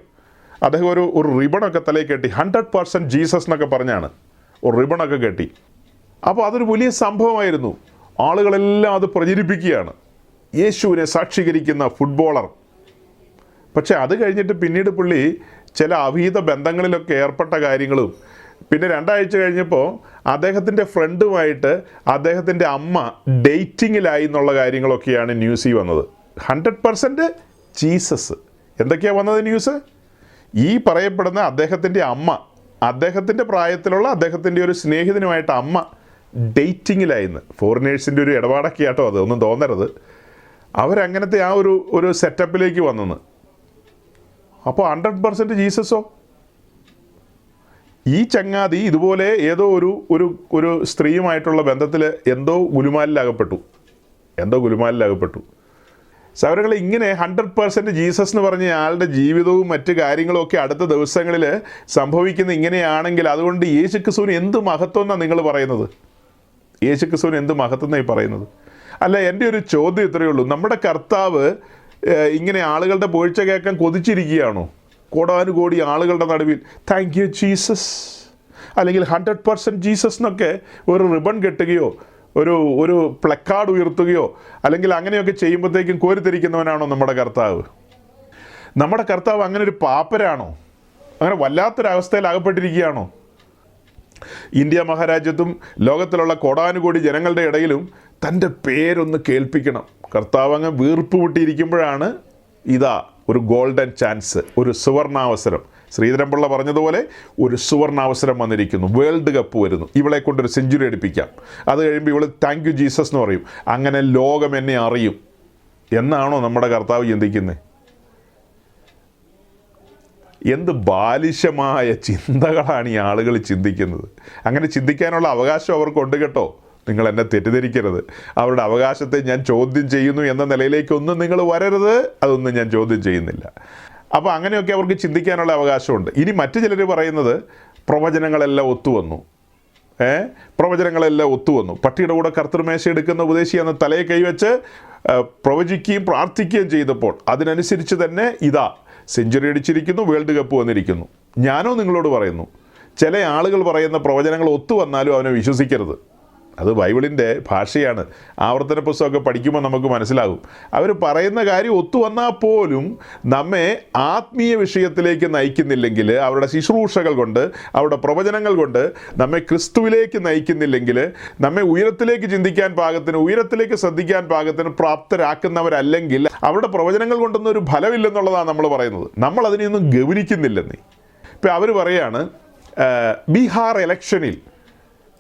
[SPEAKER 1] അദ്ദേഹം ഒരു റിബണൊക്കെ തലയിൽ കെട്ടി, 100% ജീസസ് എന്നൊക്കെ പറഞ്ഞാണ് ഒരു റിബണൊക്കെ കെട്ടി. അപ്പോൾ അതൊരു വലിയ സംഭവമായിരുന്നു. ആളുകളെല്ലാം അത് പ്രചരിപ്പിക്കുകയാണ്, യേശുവിനെ സാക്ഷീകരിക്കുന്ന ഫുട്ബോളർ. പക്ഷേ അത് കഴിഞ്ഞിട്ട് പിന്നീട് പുള്ളി ചില അഭീത ബന്ധങ്ങളിലൊക്കെ ഏർപ്പെട്ട കാര്യങ്ങളും, പിന്നെ 2 ആഴ്ച കഴിഞ്ഞപ്പോൾ അദ്ദേഹത്തിൻ്റെ ഫ്രണ്ടുമായിട്ട് അദ്ദേഹത്തിൻ്റെ അമ്മ ഡേറ്റിങ്ങിലായി എന്നുള്ള കാര്യങ്ങളൊക്കെയാണ് ന്യൂസിൽ വന്നത്. 100% ജീസസ്. എന്തൊക്കെയാണ് വന്നത് ന്യൂസ്? ഈ പറയപ്പെടുന്ന അദ്ദേഹത്തിൻ്റെ അമ്മ, അദ്ദേഹത്തിൻ്റെ പ്രായത്തിലുള്ള അദ്ദേഹത്തിൻ്റെ ഒരു സ്നേഹിതനുമായിട്ട് അമ്മ ഡേറ്റിങ്ങിലായിന്ന്. ഫോറിനേഴ്സിൻ്റെ ഒരു ഇടപാടൊക്കെ ആട്ടോ അത്, ഒന്നും തോന്നരുത്. അവരങ്ങനത്തെ ആ ഒരു സെറ്റപ്പിലേക്ക് വന്നെന്ന്. അപ്പോൾ 100% ജീസസോ? ഈ ചങ്ങാതി ഇതുപോലെ ഏതോ ഒരു സ്ത്രീയുമായിട്ടുള്ള ബന്ധത്തിൽ എന്തോ ഗുലുമാലിലകപ്പെട്ടു. സൗരകളെ, ഇങ്ങനെ 100% ജീസസ് എന്ന് പറഞ്ഞ ആളുടെ ജീവിതവും മറ്റ് കാര്യങ്ങളും ഒക്കെ അടുത്ത ദിവസങ്ങളിൽ സംഭവിക്കുന്ന ഇങ്ങനെയാണെങ്കിൽ, അതുകൊണ്ട് യേശുക്രിസ്തുവിന് എന്ത് മഹത്വം എന്നാണ് നിങ്ങൾ പറയുന്നത്? യേശുക്രിസ്തുവിന് എന്ത് മഹത്വം എന്നായി പറയുന്നത്? അല്ല, എൻ്റെ ഒരു ചോദ്യം ഇത്രയേ ഉള്ളൂ. നമ്മുടെ കർത്താവ് ഇങ്ങനെ ആളുകളുടെ പുകഴ്ച കേൾക്കാൻ കൊതിച്ചിരിക്കുകയാണോ? കോടാനുകോടി ആളുകളുടെ നടുവിൽ താങ്ക് യു ജീസസ്, അല്ലെങ്കിൽ 100% ജീസസ് എന്നൊക്കെ ഒരു റിബൺ കെട്ടുകയോ ഒരു പ്ലക്കാർഡ് ഉയർത്തുകയോ അല്ലെങ്കിൽ അങ്ങനെയൊക്കെ ചെയ്യുമ്പോഴത്തേക്കും കോരിത്തിരിക്കുന്നവനാണോ നമ്മുടെ കർത്താവ്? നമ്മുടെ കർത്താവ് അങ്ങനെ ഒരു പാപ്പരാണോ? അങ്ങനെ വല്ലാത്തൊരവസ്ഥയിൽ അകപ്പെട്ടിരിക്കുകയാണോ? ഇന്ത്യ മഹാരാജ്യത്തും ലോകത്തിലുള്ള കോടാനുകോടി ജനങ്ങളുടെ ഇടയിലും തൻ്റെ പേരൊന്ന് കേൾപ്പിക്കണം. കർത്താവ് അങ്ങ് വീർപ്പ് വിട്ടിരിക്കുമ്പോഴാണ് ഇതാ ഒരു ഗോൾഡൻ ചാൻസ്, ഒരു സുവർണാവസരം. ശ്രീധരൻപിള്ള പറഞ്ഞതുപോലെ ഒരു സുവർണാവസരം വന്നിരിക്കുന്നു. വേൾഡ് കപ്പ് വരുന്നു, ഇവളെ കൊണ്ടൊരു സെഞ്ചുറി അടിപ്പിക്കാം. അത് കഴിയുമ്പോൾ ഇവൾ താങ്ക് യു ജീസസ് എന്ന് പറയും. അങ്ങനെ ലോകം എന്നെ അറിയും എന്നാണോ നമ്മുടെ കർത്താവ് ചിന്തിക്കുന്നത്? എന്ത് ബാലിശമായ ചിന്തകളാണ് ഈ ആളുകൾ ചിന്തിക്കുന്നത്. അങ്ങനെ ചിന്തിക്കാനുള്ള അവകാശം അവർക്കുണ്ട് കേട്ടോ. നിങ്ങൾ എന്നെ തെറ്റിദ്ധരിക്കരുത്. അവരുടെ അവകാശത്തെ ഞാൻ ചോദ്യം ചെയ്യുന്നു എന്ന നിലയിലേക്കൊന്നും നിങ്ങൾ വരരുത്. അതൊന്നും ഞാൻ ചോദ്യം ചെയ്യുന്നില്ല. അപ്പോൾ അങ്ങനെയൊക്കെ അവർക്ക് ചിന്തിക്കാനുള്ള അവകാശമുണ്ട്. ഇനി മറ്റു ചിലർ പറയുന്നത് പ്രവചനങ്ങളെല്ലാം ഒത്തുവന്നു. പ്രവചനങ്ങളെല്ലാം ഒത്തുവന്നു. പട്ടിയുടെ കൂടെ കർത്തൃമേശ എടുക്കുന്ന ഉപദേശി എന്ന തലയെ കൈവച്ച് പ്രവചിക്കുകയും പ്രാർത്ഥിക്കുകയും ചെയ്തപ്പോൾ അതിനനുസരിച്ച് തന്നെ ഇതാ സെഞ്ചുറി അടിച്ചിരിക്കുന്നു, വേൾഡ് കപ്പ് വന്നിരിക്കുന്നു. ഞാനോ നിങ്ങളോട് പറയുന്നു, ചില ആളുകൾ പറയുന്ന പ്രവചനങ്ങൾ ഒത്തുവന്നാലും അവനെ വിശ്വസിക്കരുത്. അത് ബൈബിളിൻ്റെ ഭാഷയാണ്. ആവർത്തന പുസ്തകമൊക്കെ പഠിക്കുമ്പോൾ നമുക്ക് മനസ്സിലാകും. അവർ പറയുന്ന കാര്യം ഒത്തുവന്നാൽ പോലും നമ്മെ ആത്മീയ വിഷയത്തിലേക്ക് നയിക്കുന്നില്ലെങ്കിൽ, അവരുടെ ശുശ്രൂഷകൾ കൊണ്ട്, അവരുടെ പ്രവചനങ്ങൾ കൊണ്ട് നമ്മെ ക്രിസ്തുവിലേക്ക് നയിക്കുന്നില്ലെങ്കിൽ, നമ്മെ ഉയരത്തിലേക്ക് ചിന്തിക്കാൻ പാകത്തിന്, ഉയരത്തിലേക്ക് ശ്രദ്ധിക്കാൻ പാകത്തിന് പ്രാപ്തരാക്കുന്നവരല്ലെങ്കിൽ അവരുടെ പ്രവചനങ്ങൾ കൊണ്ടൊന്നും ഒരു ഫലമില്ലെന്നുള്ളതാണ് നമ്മൾ പറയുന്നത്. നമ്മൾ അതിനെയൊന്നും ഗൗനിക്കുന്നില്ലെന്നേ. ഇപ്പം അവർ പറയാണ് ബീഹാർ ഇലക്ഷനിൽ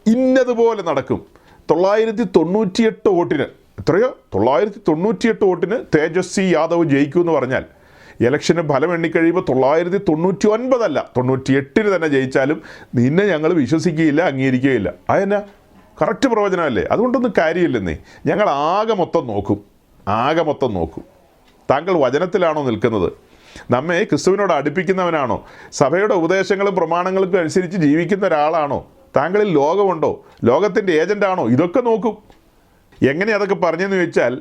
[SPEAKER 1] ഇന്നതുപോലെ നടക്കും. 998 വോട്ടിന്, എത്രയോ 998 വോട്ടിന് തേജസ്വി യാദവ് ജയിക്കുമെന്ന് പറഞ്ഞാൽ ഇലക്ഷന് ഫലം എണ്ണിക്കഴിയുമ്പോൾ 999 അല്ല 98 തന്നെ ജയിച്ചാലും നിന്നെ ഞങ്ങൾ വിശ്വസിക്കുകയില്ല, അംഗീകരിക്കുകയില്ല. അതെന്നാ കറക്റ്റ് പ്രവചനമല്ലേ? അതുകൊണ്ടൊന്നും കാര്യമില്ലെന്നേ. ഞങ്ങൾ ആകെ മൊത്തം നോക്കും. താങ്കൾ വചനത്തിലാണോ നിൽക്കുന്നത്? നമ്മെ ക്രിസ്തുവിനോട് അടുപ്പിക്കുന്നവനാണോ? സഭയുടെ ഉപദേശങ്ങളും പ്രമാണങ്ങൾക്കും അനുസരിച്ച് ജീവിക്കുന്ന ഒരാളാണോ? താങ്കളിൽ ലോകമുണ്ടോ? ലോകത്തിൻ്റെ ഏജൻ്റാണോ? ഇതൊക്കെ നോക്കും. എങ്ങനെ അതൊക്കെ പറഞ്ഞെന്ന് ചോദിച്ചാൽ,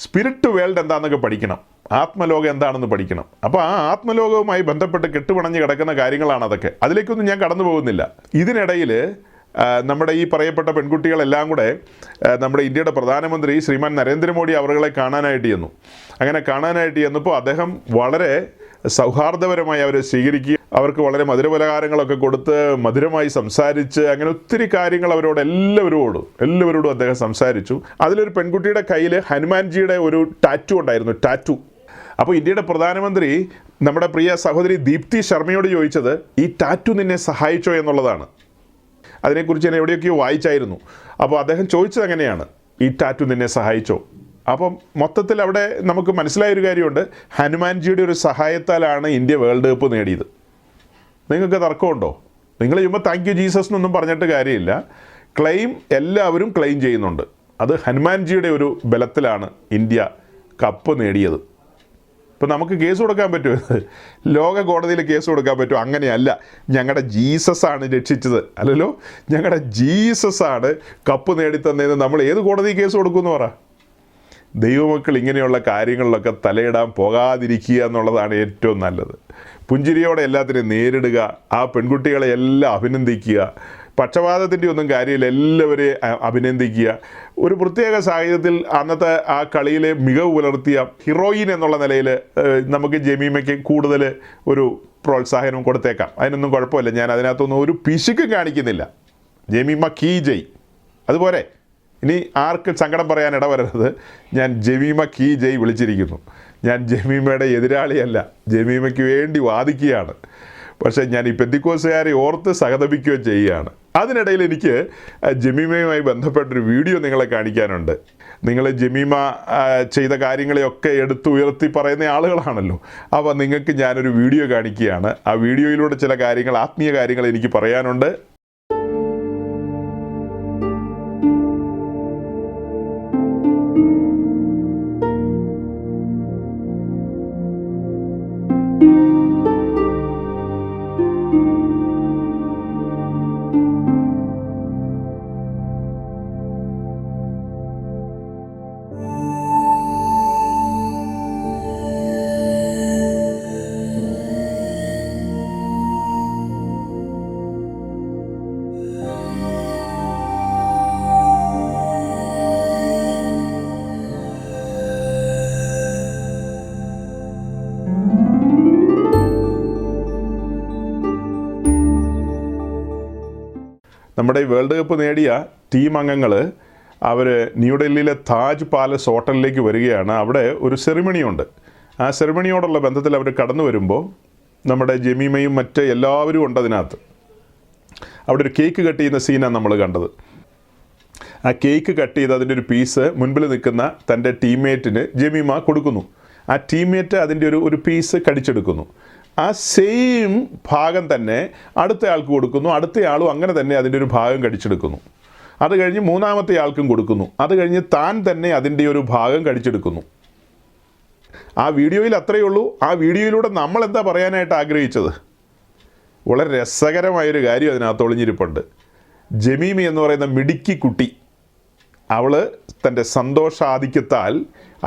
[SPEAKER 1] സ്പിരിറ്റ് വേൾഡ് എന്താണെന്നൊക്കെ പഠിക്കണം, ആത്മലോകം എന്താണെന്ന് പഠിക്കണം. അപ്പോൾ ആ ആത്മലോകവുമായി ബന്ധപ്പെട്ട് കെട്ടുപണഞ്ഞ് കിടക്കുന്ന കാര്യങ്ങളാണ് അതൊക്കെ. അതിലേക്കൊന്നും ഞാൻ കടന്നു പോകുന്നില്ല. ഇതിനിടയിൽ നമ്മുടെ ഈ പറയപ്പെട്ട പെൺകുട്ടികളെല്ലാം കൂടെ നമ്മുടെ ഇന്ത്യയുടെ പ്രധാനമന്ത്രി ശ്രീമാൻ നരേന്ദ്രമോദി അവരുകളെ കാണാനായിട്ട് ചെന്നു. അങ്ങനെ കാണാനായിട്ട് ചെന്നപ്പോൾ അദ്ദേഹം വളരെ സൗഹാർദ്ദപരമായി അവരെ സ്വീകരിക്കുക, അവർക്ക് വളരെ മധുരപലഹാരങ്ങളൊക്കെ കൊടുത്ത് മധുരമായി സംസാരിച്ച്, അങ്ങനെ ഒത്തിരി കാര്യങ്ങൾ അവരോട് എല്ലാവരോടും അദ്ദേഹം സംസാരിച്ചു. അതിലൊരു പെൺകുട്ടിയുടെ കയ്യിൽ ഹനുമാൻജിയുടെ ഒരു ടാറ്റു ഉണ്ടായിരുന്നു. അപ്പോൾ ഇന്ത്യയുടെ പ്രധാനമന്ത്രി നമ്മുടെ പ്രിയ സഹോദരി ദീപ്തി ശർമ്മയോട് ചോദിച്ചത്, ഈ ടാറ്റു നിന്നെ സഹായിച്ചോ എന്നുള്ളതാണ്. അതിനെക്കുറിച്ച് ഞാൻ എവിടെയൊക്കെയോ വായിച്ചായിരുന്നു. അപ്പോൾ അദ്ദേഹം ചോദിച്ചത് അങ്ങനെയാണ്, ഈ ടാറ്റു നിന്നെ സഹായിച്ചോ? അപ്പം മൊത്തത്തിൽ അവിടെ നമുക്ക് മനസ്സിലായൊരു കാര്യമുണ്ട്, ഹനുമാൻജിയുടെ ഒരു സഹായത്താലാണ് ഇന്ത്യ വേൾഡ് കപ്പ് നേടിയത്. നിങ്ങൾക്ക് തർക്കമുണ്ടോ? നിങ്ങൾ ചെയ്യുമ്പോൾ താങ്ക് യു ജീസസ് എന്നൊന്നും പറഞ്ഞിട്ട് കാര്യമില്ല. ക്ലെയിം എല്ലാവരും ക്ലെയിം ചെയ്യുന്നുണ്ട്. അത് ഹനുമാൻജിയുടെ ഒരു ബലത്തിലാണ് ഇന്ത്യ കപ്പ് നേടിയത്. ഇപ്പം നമുക്ക് കേസ് കൊടുക്കാൻ പറ്റുമോ? ലോക കോടതിയിൽ കേസ് കൊടുക്കാൻ പറ്റുമോ? അങ്ങനെയല്ല, ഞങ്ങളുടെ ജീസസാണ് രക്ഷിച്ചത്, അല്ലല്ലോ, ഞങ്ങളുടെ ജീസസാണ് കപ്പ് നേടിത്തന്നതെന്ന് നമ്മൾ ഏത് കോടതി കേസ് കൊടുക്കുമെന്ന് പറ. ദൈവമക്കൾ ഇങ്ങനെയുള്ള കാര്യങ്ങളിലൊക്കെ തലയിടാൻ പോകാതിരിക്കുക എന്നുള്ളതാണ് ഏറ്റവും നല്ലത്. പുഞ്ചിരിയോടെ എല്ലാത്തിനെയും നേരിടുക, ആ പെൺകുട്ടികളെ എല്ലാം അഭിനന്ദിക്കുക, പക്ഷപാതത്തിൻ്റെ ഒന്നും കാര്യമില്ല, എല്ലാവരെയും അഭിനന്ദിക്കുക. ഒരു പ്രത്യേക സാഹചര്യത്തിൽ അന്നത്തെ ആ കളിയിലെ മികവ് പുലർത്തിയ ഹീറോയിൻ എന്നുള്ള നിലയിൽ നമുക്ക് ജമീമയ്ക്ക് കൂടുതൽ ഒരു പ്രോത്സാഹനം കൊടുത്തേക്കാം, അതിനൊന്നും കുഴപ്പമില്ല. ഞാൻ അതിനകത്തൊന്നും ഒരു പിശുക്കും കാണിക്കുന്നില്ല. ജമീമ കീ ജയ്. അതുപോലെ ഇനി ആർക്കും സങ്കടം പറയാൻ ഇടവരരുത്, ഞാൻ ജമീമ കീ ജയ് വിളിച്ചിരിക്കുന്നു. ഞാൻ ജമീമയുടെ എതിരാളിയല്ല, ജമീമയ്ക്ക് വേണ്ടി വാദിക്കുകയാണ്. പക്ഷേ ഞാൻ ഈ പെന്തിക്കോസുകാരെ ഓർത്ത് സഹതപിക്കുകയും ചെയ്യുകയാണ്. അതിനിടയിൽ എനിക്ക് ജമീമയുമായി ബന്ധപ്പെട്ടൊരു വീഡിയോ നിങ്ങളെ കാണിക്കാനുണ്ട്. നിങ്ങൾ ജമീമ ചെയ്ത കാര്യങ്ങളെയൊക്കെ എടുത്തുയർത്തി പറയുന്ന ആളുകളാണല്ലോ. അപ്പോൾ നിങ്ങൾക്ക് ഞാനൊരു വീഡിയോ കാണിക്കുകയാണ്. ആ വീഡിയോയിലൂടെ ചില കാര്യങ്ങൾ, ആത്മീയ കാര്യങ്ങൾ എനിക്ക് പറയാനുണ്ട്. നമ്മുടെ ഈ വേൾഡ് കപ്പ് നേടിയ ടീം അംഗങ്ങൾ അവർ ന്യൂഡൽഹിയിലെ താജ് പാലസ് ഹോട്ടലിലേക്ക് വരികയാണ്. അവിടെ ഒരു സെറിമണിയുണ്ട്. ആ സെറിമണിയോടുള്ള ബന്ധത്തിൽ അവർ കടന്നു വരുമ്പോൾ നമ്മുടെ ജമീമയും മറ്റ് എല്ലാവരും ഉണ്ട് അതിനകത്ത്. അവിടെ ഒരു കേക്ക് കട്ട് ചെയ്യുന്ന സീനാണ് നമ്മൾ കണ്ടത്. ആ കേക്ക് കട്ട് ചെയ്ത് അതിൻ്റെ ഒരു പീസ് മുൻപിൽ നിൽക്കുന്ന തൻ്റെ ടീംമേറ്റിന് ജമീമ കൊടുക്കുന്നു. ആ ടീംമേറ്റ് അതിൻ്റെ ഒരു പീസ് കടിച്ചെടുക്കുന്നു. ആ സെയിം ഭാഗം തന്നെ അടുത്തയാൾക്ക് കൊടുക്കുന്നു. അടുത്തയാളും അങ്ങനെ തന്നെ അതിൻ്റെ ഒരു ഭാഗം കടിച്ചെടുക്കുന്നു. അത് കഴിഞ്ഞ് മൂന്നാമത്തെ ആൾക്കും കൊടുക്കുന്നു. അത് കഴിഞ്ഞ് താൻ തന്നെ അതിൻ്റെ ഒരു ഭാഗം കടിച്ചെടുക്കുന്നു. ആ വീഡിയോയിൽ അത്രയേ ഉള്ളൂ. ആ വീഡിയോയിലൂടെ നമ്മൾ എന്താ പറയാനായിട്ട് ആഗ്രഹിച്ചത്? വളരെ രസകരമായൊരു കാര്യം അതിനകത്ത് ഒളിഞ്ഞിരിപ്പുണ്ട്. ജമീമി എന്ന് പറയുന്ന മിടുക്കി കുട്ടി, അവൾ തൻ്റെ സന്തോഷാധിക്യത്താൽ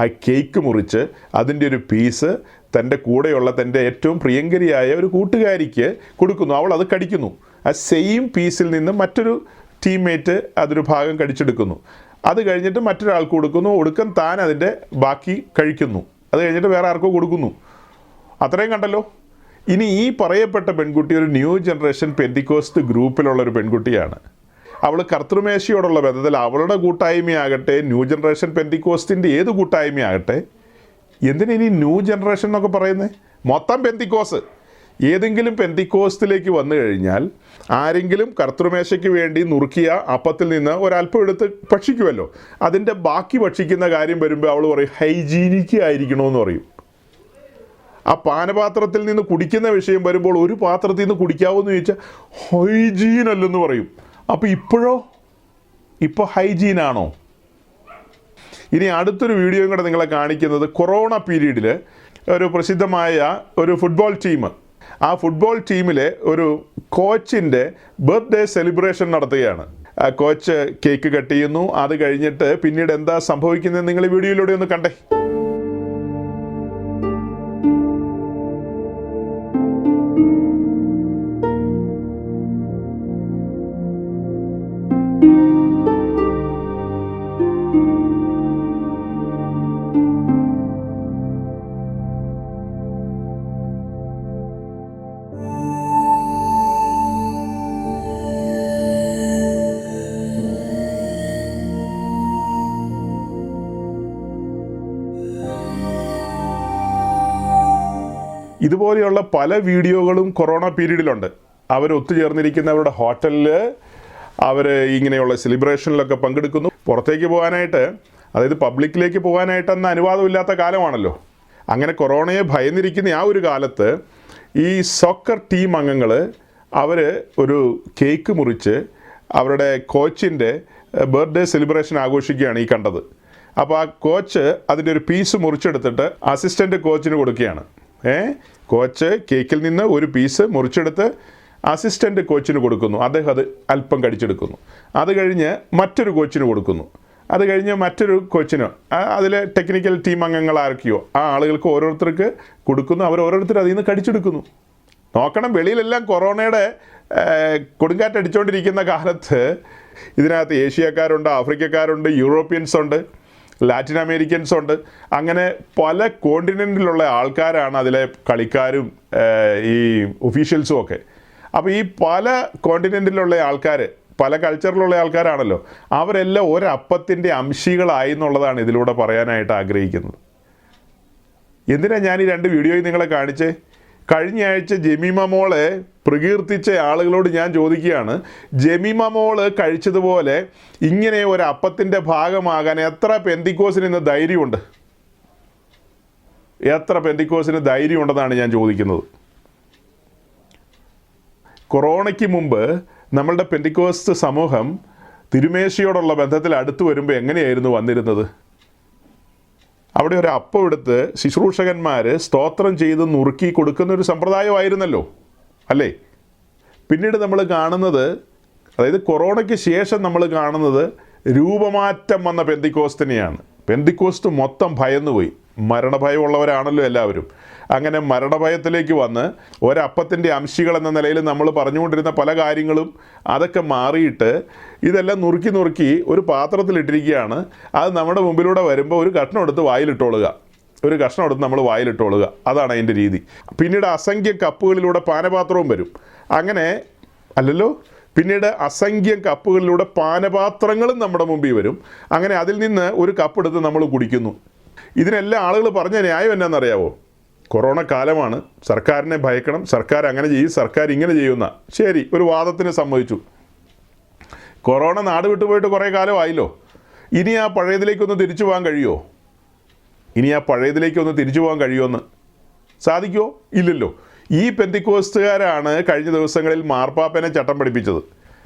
[SPEAKER 1] ആ കേക്ക് മുറിച്ച് അതിൻ്റെ ഒരു പീസ് തൻ്റെ കൂടെയുള്ള തൻ്റെ ഏറ്റവും പ്രിയങ്കരിയായ ഒരു കൂട്ടുകാരിക്ക് കൊടുക്കുന്നു. അവൾ അത് കടിക്കുന്നു. ആ സെയിം പീസിൽ നിന്ന് മറ്റൊരു ടീംമേറ്റ് അതൊരു ഭാഗം കടിച്ചെടുക്കുന്നു. അത് കഴിഞ്ഞിട്ട് മറ്റൊരാൾക്ക് കൊടുക്കുന്നു. ഒടുക്കം താൻ അതിൻ്റെ ബാക്കി കഴിക്കുന്നു. അത് കഴിഞ്ഞിട്ട് വേറെ ആർക്കോ കൊടുക്കുന്നു. അത്രയും കണ്ടല്ലോ. ഇനി ഈ പറയപ്പെട്ട പെൺകുട്ടി ഒരു ന്യൂ ജനറേഷൻ പെന്തിക്കോസ്റ്റ് ഗ്രൂപ്പിലുള്ളൊരു പെൺകുട്ടിയാണ്. അവൾ കർത്തൃമേശയോടുള്ള ബന്ധത്തിൽ അവളുടെ കൂട്ടായ്മയാകട്ടെ, ന്യൂ ജനറേഷൻ പെന്തിക്കോസ്റ്റിൻ്റെ ഏത് കൂട്ടായ്മയാകട്ടെ, എന്തിനാ ന്യൂ ജനറേഷൻ എന്നൊക്കെ പറയുന്നത്? മൊത്തം പെന്തിക്കോസ്. ഏതെങ്കിലും പെന്തിക്കോസ്റ്റിലേക്ക് വന്നു കഴിഞ്ഞാൽ ആരെങ്കിലും കർത്തൃമേശയ്ക്ക് വേണ്ടി നുറുക്കിയ അപ്പത്തിൽ നിന്ന് ഒരല്പം എടുത്ത് ഭക്ഷിക്കുമല്ലോ, അതിൻ്റെ ബാക്കി ഭക്ഷിക്കുന്ന കാര്യം വരുമ്പോൾ അവൾ പറയും ഹൈജീനിക്ക് ആയിരിക്കണമെന്ന് പറയും. ആ പാനപാത്രത്തിൽ നിന്ന് കുടിക്കുന്ന വിഷയം വരുമ്പോൾ ഒരു പാത്രത്തിൽ നിന്ന് കുടിക്കാവോന്ന് ചോദിച്ചാൽ ഹൈജീൻ അല്ലെന്ന് പറയും. അപ്പോൾ ഇപ്പോൾ ഹൈജീനാണോ? ഇനി അടുത്തൊരു വീഡിയോയും കൂടെ നിങ്ങളെ കാണിക്കുന്നത് കൊറോണ പീരീഡിൽ ഒരു പ്രസിദ്ധമായ ഒരു ഫുട്ബോൾ ടീം, ആ ഫുട്ബോൾ ടീമിലെ ഒരു കോച്ചിൻ്റെ ബർത്ത്ഡേ സെലിബ്രേഷൻ നടത്തുകയാണ്. ആ കോച്ച് കേക്ക് കട്ട് ചെയ്യുന്നു. അത് കഴിഞ്ഞിട്ട് പിന്നീട് എന്താ സംഭവിക്കുന്നത് നിങ്ങൾ ഈ വീഡിയോയിലൂടെ ഒന്ന് കണ്ടേ. ഇതുപോലെയുള്ള പല വീഡിയോകളും കൊറോണ പീരീഡിലുണ്ട്. അവർ ഒത്തുചേർന്നിരിക്കുന്നവരുടെ ഹോട്ടലിൽ അവർ ഇങ്ങനെയുള്ള സെലിബ്രേഷനിലൊക്കെ പങ്കെടുക്കുന്നു. പുറത്തേക്ക് പോകാനായിട്ട് അതായത് പബ്ലിക്കിലേക്ക് പോകാനായിട്ടന്ന് അനുവാദമില്ലാത്ത കാലമാണല്ലോ. അങ്ങനെ കൊറോണയെ ഭയന്നിരിക്കുന്ന ആ ഒരു കാലത്ത് ഈ സോക്കർ ടീം അംഗങ്ങൾ അവർ ഒരു കേക്ക് മുറിച്ച് അവരുടെ കോച്ചിൻ്റെ ബർത്ത്ഡേ സെലിബ്രേഷൻ ആഘോഷിക്കുകയാണ് ഈ കണ്ടത്. അപ്പോൾ ആ കോച്ച് അതിൻ്റെ ഒരു പീസ് മുറിച്ചെടുത്തിട്ട് അസിസ്റ്റൻ്റ് കോച്ചിന് കൊടുക്കുകയാണ്. കോച്ച് കേക്കിൽ നിന്ന് ഒരു പീസ് മുറിച്ചെടുത്ത് അസിസ്റ്റൻ്റ് കോച്ചിന് കൊടുക്കുന്നു. അദ്ദേഹം അത് അല്പം കടിച്ചെടുക്കുന്നു. അത് കഴിഞ്ഞ് മറ്റൊരു കോച്ചിന് കൊടുക്കുന്നു. അത് കഴിഞ്ഞ് മറ്റൊരു കോച്ചിനോ അതിലെ ടെക്നിക്കൽ ടീം അംഗങ്ങൾ ആരൊക്കെയോ ആ ആളുകൾക്ക് ഓരോരുത്തർക്ക് കൊടുക്കുന്നു. അവർ ഓരോരുത്തർ അതിൽ നിന്ന് കടിച്ചെടുക്കുന്നു. നോക്കണം, വെളിയിലെല്ലാം കൊറോണയുടെ കൊടുങ്കാറ്റടിച്ചുകൊണ്ടിരിക്കുന്ന കാലത്ത് ഇതിനകത്ത് ഏഷ്യക്കാരുണ്ട്, ആഫ്രിക്കക്കാരുണ്ട്, യൂറോപ്യൻസ് ഉണ്ട്, ലാറ്റിൻ അമേരിക്കൻസ് ഉണ്ട്. അങ്ങനെ പല കോണ്ടിനെൻറ്റിലുള്ള ആൾക്കാരാണ് അതിലെ കളിക്കാരും ഈ ഒഫീഷ്യൽസും ഒക്കെ. അപ്പോൾ ഈ പല കോണ്ടിനെൻറ്റിലുള്ള ആൾക്കാർ, പല കൾച്ചറിലുള്ള ആൾക്കാരാണല്ലോ, അവരെല്ലാം ഒരപ്പത്തിൻ്റെ അംശികളായി എന്നുള്ളതാണ് ഇതിലൂടെ പറയാനായിട്ട് ആഗ്രഹിക്കുന്നത്. എന്തിനാണ് ഞാൻ ഈ 2 വീഡിയോയും നിങ്ങളെ കാണിച്ചേ? കഴിഞ്ഞ ആഴ്ച ജെമീമ മോളെ പ്രകീർത്തിച്ച ആളുകളോട് ഞാൻ ചോദിക്കുകയാണ്, ജെമീമ മോള് കഴിച്ചതുപോലെ ഇങ്ങനെ ഒരു അപ്പത്തിൻ്റെ ഭാഗമാകാൻ എത്ര പെന്തിക്കോസിന് ഇന്ന് ധൈര്യമുണ്ട്? എത്ര പെന്തിക്കോസിന് ധൈര്യമുണ്ടെന്നാണ് ഞാൻ ചോദിക്കുന്നത്. കൊറോണയ്ക്ക് മുമ്പ് നമ്മളുടെ പെന്തിക്കോസ്റ്റ് സമൂഹം തിരുമേശയോടുള്ള ബന്ധത്തിൽ അടുത്ത് വരുമ്പോൾ എങ്ങനെയായിരുന്നു വന്നിരുന്നത്? അവിടെ ഒരു അപ്പം എടുത്ത് ശുശ്രൂഷകന്മാർ സ്തോത്രം ചെയ്ത് നുറുക്കി കൊടുക്കുന്നൊരു സമ്പ്രദായമായിരുന്നല്ലോ, അല്ലേ? പിന്നീട് നമ്മൾ കാണുന്നത്, അതായത് കൊറോണയ്ക്ക് ശേഷം നമ്മൾ കാണുന്നത് രൂപമാറ്റം വന്ന പെന്തിക്കോസ്തിനെയാണ്. പെന്തിക്കോസ്റ്റ് മൊത്തം ഭയന്നുപോയി. മരണഭയമുള്ളവരാണല്ലോ എല്ലാവരും. അങ്ങനെ മരണഭയത്തിലേക്ക് വന്ന് ഒരപ്പത്തിൻ്റെ അംശികൾ എന്ന നിലയിൽ നമ്മൾ പറഞ്ഞുകൊണ്ടിരുന്ന പല കാര്യങ്ങളും അതൊക്കെ മാറിയിട്ട് ഇതെല്ലാം നുറുക്കി നുറുക്കി ഒരു പാത്രത്തിലിട്ടിരിക്കുകയാണ്. അത് നമ്മുടെ മുമ്പിലൂടെ വരുമ്പോൾ ഒരു കഷ്ണം എടുത്ത് വായിലിട്ടോളുക, ഒരു കഷ്ണം എടുത്ത് നമ്മൾ വായിലിട്ടോളുക. അതാണ് അതിൻ്റെ രീതി. പിന്നീട് അസംഖ്യം കപ്പുകളിലൂടെ പാനപാത്രവും വരും. അങ്ങനെ അല്ലല്ലോ, പിന്നീട് അസംഖ്യം കപ്പുകളിലൂടെ പാനപാത്രങ്ങളും നമ്മുടെ മുമ്പിൽ വരും. അങ്ങനെ അതിൽ നിന്ന് ഒരു കപ്പ് എടുത്ത് നമ്മൾ കുടിക്കുന്നു. ഇതിനെല്ലാം ആളുകൾ പറഞ്ഞ ന്യായം എന്നാണെന്നറിയാവോ? കൊറോണ കാലമാണ്, സർക്കാരിനെ ഭയക്കണം, സർക്കാർ അങ്ങനെ ചെയ്യും, സർക്കാർ ഇങ്ങനെ ചെയ്യുന്ന. ശരി, ഒരു വാദത്തിന് സമ്മതിച്ചു. കൊറോണ നാട് വിട്ടുപോയിട്ട് കുറേ കാലമായല്ലോ. ഇനി ആ പഴയതിലേക്കൊന്ന് തിരിച്ചു പോകാൻ കഴിയുമോ? തിരിച്ചു പോകാൻ കഴിയുമെന്ന് സാധിക്കുമോ? ഇല്ലല്ലോ. ഈ പെന്തിക്കോസ്തുകാരാണ് കഴിഞ്ഞ ദിവസങ്ങളിൽ മാർപ്പാപ്പനെ ചട്ടം പഠിപ്പിച്ചത്.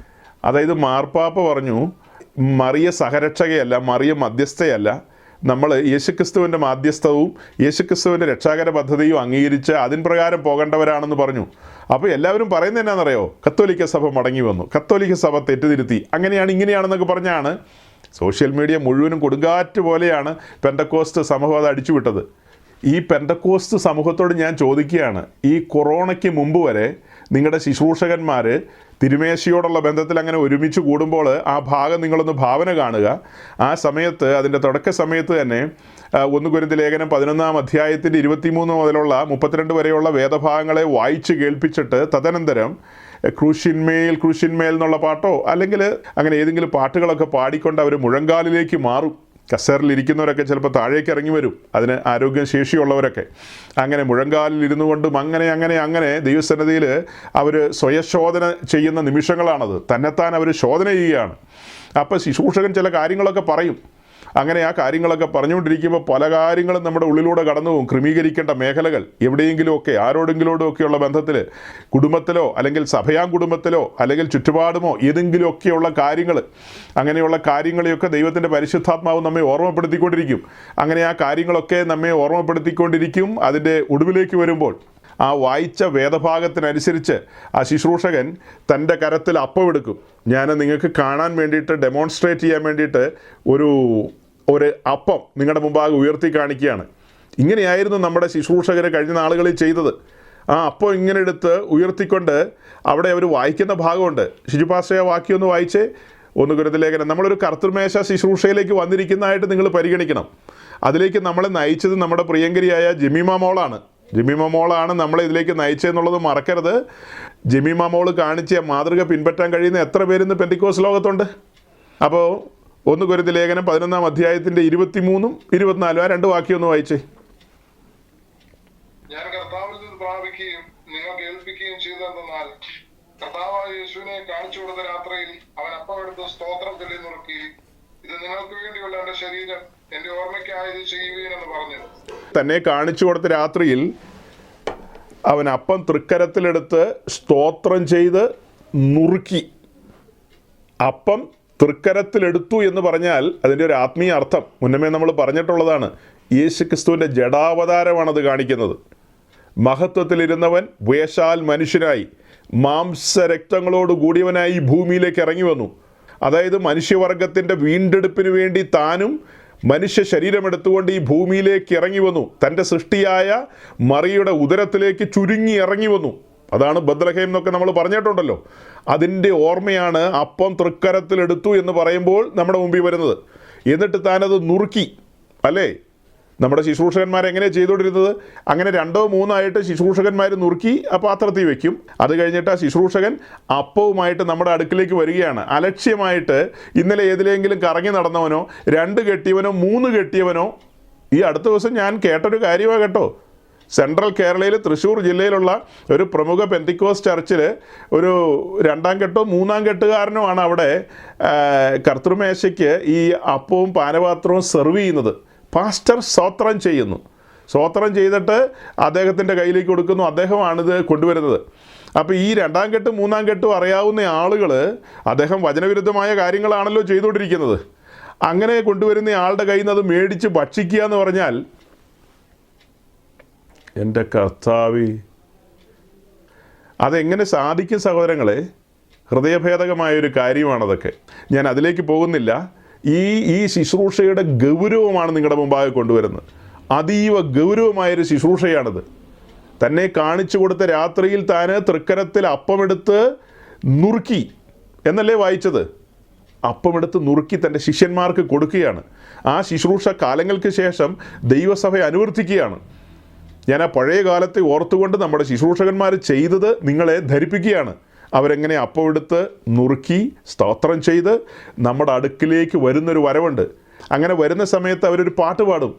[SPEAKER 1] അതായത് മാർപ്പാപ്പ പറഞ്ഞു, മറിയ സഹരക്ഷകയല്ല, മറിയ മധ്യസ്ഥയല്ല, നമ്മൾ യേശുക്രിസ്തുവിൻ്റെ മാധ്യസ്ഥവും യേശുക്രിസ്തുവിൻ്റെ രക്ഷാകര പദ്ധതിയും അംഗീകരിച്ച് അതിൻ പ്രകാരം പോകേണ്ടവരാണെന്ന് പറഞ്ഞു. അപ്പോൾ എല്ലാവരും പറയുന്നത് എന്നാണെന്നറിയോ? കത്തോലിക്ക സഭ മടങ്ങി വന്നു, കത്തോലിക്ക സഭ തെറ്റുതിരുത്തി, അങ്ങനെയാണ് ഇങ്ങനെയാണെന്നൊക്കെ പറഞ്ഞാണ് സോഷ്യൽ മീഡിയ മുഴുവനും കൊടുങ്കാറ്റ് പോലെയാണ് പെന്തക്കോസ്റ്റ് സമൂഹം അത് അടിച്ചുവിട്ടത്. ഈ പെന്തക്കോസ്റ്റ് സമൂഹത്തോട് ഞാൻ ചോദിക്കുകയാണ്, ഈ കൊറോണയ്ക്ക് മുമ്പ് വരെ നിങ്ങളുടെ ശുശ്രൂഷകന്മാർ തിരുമേശയോടുള്ള ബന്ധത്തിൽ അങ്ങനെ ഒരുമിച്ച് കൂടുമ്പോൾ ആ ഭാഗം നിങ്ങളൊന്ന് ഭാവന കാണുക. ആ സമയത്ത്, അതിൻ്റെ തുടക്ക സമയത്ത് തന്നെ 1 കൊരിന്ത്യർ ലേഖനം 11-ാം അധ്യായത്തിൻ്റെ 23 മുതലുള്ള 32 വരെയുള്ള വേദഭാഗങ്ങളെ വായിച്ച് കേൾപ്പിച്ചിട്ട് തദനന്തരം ക്രൂശിന്മേൽ എന്നുള്ള പാട്ടോ അല്ലെങ്കിൽ അങ്ങനെ ഏതെങ്കിലും പാട്ടുകളൊക്കെ പാടിക്കൊണ്ട് അവർ മുഴങ്കാലിലേക്ക് മാറും. കസേറിലിരിക്കുന്നവരൊക്കെ ചിലപ്പോൾ താഴേക്ക് ഇറങ്ങി വരും, അതിന് ആരോഗ്യശേഷിയുള്ളവരൊക്കെ. അങ്ങനെ മുഴങ്കാലിൽ ഇരുന്നു കൊണ്ടും അങ്ങനെ ദൈവസന്നിധിയിൽ അവർ സ്വയശോധന ചെയ്യുന്ന നിമിഷങ്ങളാണത്. തന്നെത്താൻ അവർ ശോധന ചെയ്യുകയാണ്. അപ്പോൾ ശുശ്രൂഷകൻ ചില കാര്യങ്ങളൊക്കെ പറയും. അങ്ങനെ ആ കാര്യങ്ങളൊക്കെ പറഞ്ഞുകൊണ്ടിരിക്കുമ്പോൾ പല കാര്യങ്ങളും നമ്മുടെ ഉള്ളിലൂടെ കടന്നു പോകും. ക്രമീകരിക്കേണ്ട മേഖലകൾ എവിടെയെങ്കിലുമൊക്കെ ആരോടെങ്കിലോടുമൊക്കെയുള്ള ബന്ധത്തിൽ, കുടുംബത്തിലോ അല്ലെങ്കിൽ സഭയാം കുടുംബത്തിലോ അല്ലെങ്കിൽ ചുറ്റുപാടുമോ ഏതെങ്കിലുമൊക്കെയുള്ള കാര്യങ്ങൾ, അങ്ങനെയുള്ള കാര്യങ്ങളെയൊക്കെ ദൈവത്തിൻ്റെ പരിശുദ്ധാത്മാവ് നമ്മെ ഓർമ്മപ്പെടുത്തിക്കൊണ്ടിരിക്കും. അങ്ങനെ ആ കാര്യങ്ങളൊക്കെ നമ്മെ ഓർമ്മപ്പെടുത്തിക്കൊണ്ടിരിക്കും. അതിൻ്റെ ഒടുവിലേക്ക് വരുമ്പോൾ ആ വായിച്ച വേദഭാഗത്തിനനുസരിച്ച് ആ ശുശ്രൂഷകൻ തൻ്റെ കരത്തിൽ അപ്പമെടുക്കും. ഞാൻ നിങ്ങൾക്ക് കാണാൻ വേണ്ടിയിട്ട്, ഡെമോൺസ്ട്രേറ്റ് ചെയ്യാൻ വേണ്ടിയിട്ട് ഒരു അപ്പം നിങ്ങളുടെ മുമ്പാകെ ഉയർത്തി കാണിക്കുകയാണ്. ഇങ്ങനെയായിരുന്നു നമ്മുടെ ശുശ്രൂഷകർ കഴിഞ്ഞ നാളുകളിൽ ചെയ്തത്. ആ അപ്പം ഇങ്ങനെ എടുത്ത് ഉയർത്തിക്കൊണ്ട് അവിടെ അവർ വായിക്കുന്ന ഭാഗമുണ്ട്. ഷിജുപാസ്റ്റയ വാക്യം ഒന്ന് വായിച്ചേ. 1 കൊരിന്ത്യർ ലേഖനം. നമ്മളൊരു കർത്തൃമേശ ശുശ്രൂഷയിലേക്ക് വന്നിരിക്കുന്നതായിട്ട് നിങ്ങൾ പരിഗണിക്കണം. അതിലേക്ക് നമ്മളെ നയിച്ചത് നമ്മുടെ പ്രിയങ്കരിയായ ജെമീമ മോളാണ് നമ്മളെ ഇതിലേക്ക് നയിച്ചതെന്നുള്ളത് മറക്കരുത്. ജെമീമ മോൾ കാണിച്ച മാതൃക പിൻപറ്റാൻ കഴിയുന്ന എത്ര പേരിന്ന് പെന്തിക്കോസ് ലോകത്തുണ്ട്? അപ്പോൾ 1 കൊരിന്ത്യർ ലേഖനം 11-ാം അധ്യായത്തിൻ്റെ 23-ഉം 24-ഉം ആ 2 വാക്യം ഒന്ന് വായിച്ചേ.
[SPEAKER 2] ഞാൻ കർത്താവിൽ നിന്ന് പ്രാപിക്കുകയും നിങ്ങൾ കേൾപ്പിക്കുകയും ചെയ്തതെന്നാൽ, കർത്താവായ യേശുവിനെ കാണിച്ചു കൊടുത്ത രാത്രിയിൽ അവൻ അപ്പം എടുത്ത് സ്തോത്രം ചൊല്ലി നുറുക്കി, ഇത് നിങ്ങൾക്ക് വേണ്ടിയുള്ള എന്റെ ശരീരം, എന്റെ ഓർമ്മയ്ക്കായത് ചെയ്യുവീൻ എന്ന് പറഞ്ഞത്.
[SPEAKER 1] തന്നെ കാണിച്ചു കൊടുത്ത രാത്രിയിൽ അവൻ അപ്പം തൃക്കരത്തിലെടുത്ത് സ്തോത്രം ചെയ്ത് നുറുക്കി. അപ്പം തൃക്കരത്തിലെടുത്തു എന്ന് പറഞ്ഞാൽ അതിൻ്റെ ഒരു ആത്മീയ അർത്ഥം മുന്നമേ നമ്മൾ പറഞ്ഞിട്ടുള്ളതാണ്. യേശുക്രിസ്തുവിൻ്റെ ജഡാവതാരമാണത് കാണിക്കുന്നത്. മഹത്വത്തിലിരുന്നവൻ വേഷാൽ മനുഷ്യനായി മാംസരക്തങ്ങളോട് കൂടിയവനായി ഭൂമിയിലേക്ക് ഇറങ്ങി വന്നു. അതായത് മനുഷ്യവർഗത്തിൻ്റെ വീണ്ടെടുപ്പിന് വേണ്ടി താനും മനുഷ്യ ശരീരമെടുത്തുകൊണ്ട് ഈ ഭൂമിയിലേക്ക് ഇറങ്ങി വന്നു. തൻ്റെ സൃഷ്ടിയായ മറിയുടെ ഉദരത്തിലേക്ക് ചുരുങ്ങി ഇറങ്ങി വന്നു. അതാണ് ബത്ലഹേം എന്നൊക്കെ നമ്മൾ പറഞ്ഞിട്ടുണ്ടല്ലോ. അതിൻ്റെ ഓർമ്മയാണ് അപ്പം തൃക്കരത്തിലെടുത്തു എന്ന് പറയുമ്പോൾ നമ്മുടെ മുമ്പിൽ വരുന്നത്. എന്നിട്ട് താനത് നുറുക്കി, അല്ലേ? നമ്മുടെ ശുശ്രൂഷകന്മാരെങ്ങനെയാണ് ചെയ്തുകൊണ്ടിരുന്നത്? അങ്ങനെ 2 or 3 ആയിട്ട് ശുശ്രൂഷകന്മാർ നുറുക്കി ആ പാത്രത്തിൽ വയ്ക്കും. അത് കഴിഞ്ഞിട്ട് ആ ശുശ്രൂഷകൻ അപ്പവുമായിട്ട് നമ്മുടെ അടുക്കിലേക്ക് വരികയാണ്. അലക്ഷ്യമായിട്ട് ഇന്നലെ ഏതിലെങ്കിലും കറങ്ങി നടന്നവനോ 2 കെട്ടിയവനോ 3 കെട്ടിയവനോ. ഈ അടുത്ത ദിവസം ഞാൻ കേട്ടൊരു കാര്യമാണ് കേട്ടോ. സെൻട്രൽ കേരളയിൽ തൃശ്ശൂർ ജില്ലയിലുള്ള ഒരു പ്രമുഖ പെന്തിക്കോസ് ചർച്ചിൽ ഒരു 2ാം കെട്ടോ 3ാം കെട്ടുകാരനോ ആണ് അവിടെ കർത്തൃമേശയ്ക്ക് ഈ അപ്പവും പാനപാത്രവും സെർവ് ചെയ്യുന്നത്. പാസ്റ്റർ സ്തോത്രം ചെയ്യുന്നു. സ്തോത്രം ചെയ്തിട്ട് അദ്ദേഹത്തിൻ്റെ കയ്യിലേക്ക് കൊടുക്കുന്നു. അദ്ദേഹമാണിത് കൊണ്ടുവരുന്നത്. അപ്പോൾ ഈ 2ാം കെട്ടും 3ാം കെട്ടും അറിയാവുന്ന ആളുകൾ അദ്ദേഹം വചനവിരുദ്ധമായ കാര്യങ്ങളാണല്ലോ ചെയ്തുകൊണ്ടിരിക്കുന്നത്. അങ്ങനെ കൊണ്ടുവരുന്ന ആളുടെ കയ്യിൽ നിന്ന് അത് മേടിച്ച് ഭക്ഷിക്കുക എന്ന് പറഞ്ഞാൽ എൻ്റെ കർത്താവേ, അതെങ്ങനെ സാധിക്കും സഹോദരങ്ങളെ? ഹൃദയഭേദകമായൊരു കാര്യമാണതൊക്കെ. ഞാൻ അതിലേക്ക് പോകുന്നില്ല. ഈ ശുശ്രൂഷയുടെ ഗൗരവമാണ് നിങ്ങളുടെ മുമ്പാകെ കൊണ്ടുവരുന്നത്. അതീവ ഗൗരവമായൊരു ശുശ്രൂഷയാണിത്. തന്നെ കാണിച്ചു കൊടുത്ത രാത്രിയിൽ താന് തൃക്കരത്തിൽ അപ്പമെടുത്ത് നുറുക്കി എന്നല്ലേ വായിച്ചത്? അപ്പമെടുത്ത് നുറുക്കി തൻ്റെ ശിഷ്യന്മാർക്ക് കൊടുക്കുകയാണ്. ആ ശുശ്രൂഷ കാലങ്ങൾക്ക് ശേഷം ദൈവസഭ അനുവർത്തിക്കുകയാണ്. ഞാൻ ആ പഴയ കാലത്തെ ഓർത്തുകൊണ്ട് നമ്മുടെ ശുശ്രൂഷകന്മാർ ചെയ്തത് നിങ്ങളെ ധരിപ്പിക്കുകയാണ്. അവരെങ്ങനെ അപ്പമെടുത്ത് നുറുക്കി സ്തോത്രം ചെയ്ത് നമ്മുടെ അടുക്കിലേക്ക് വരുന്നൊരു വരവുണ്ട്. അങ്ങനെ വരുന്ന സമയത്ത് അവരൊരു പാട്ട് പാടും.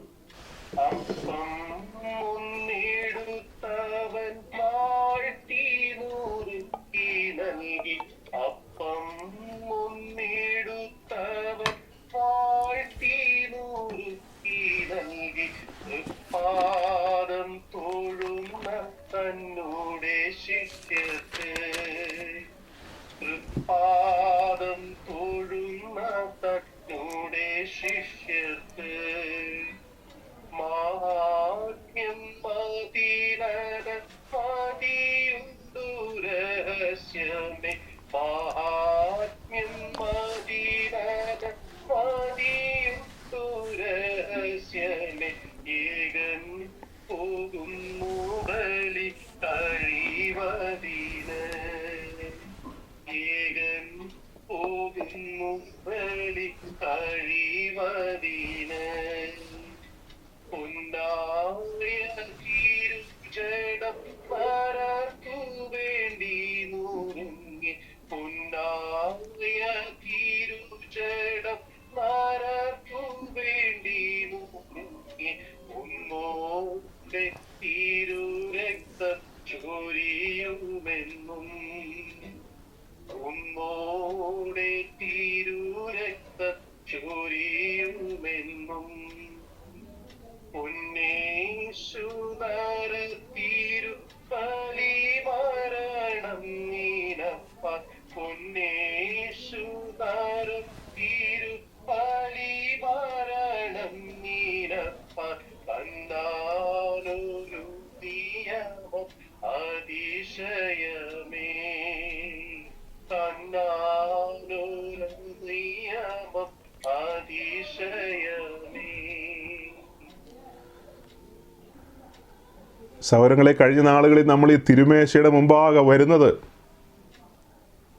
[SPEAKER 1] സഹോദരങ്ങളെ, കഴിഞ്ഞ നാളുകളിൽ നമ്മൾ ഈ തിരുമേശയുടെ മുമ്പാകെ വരുന്നത്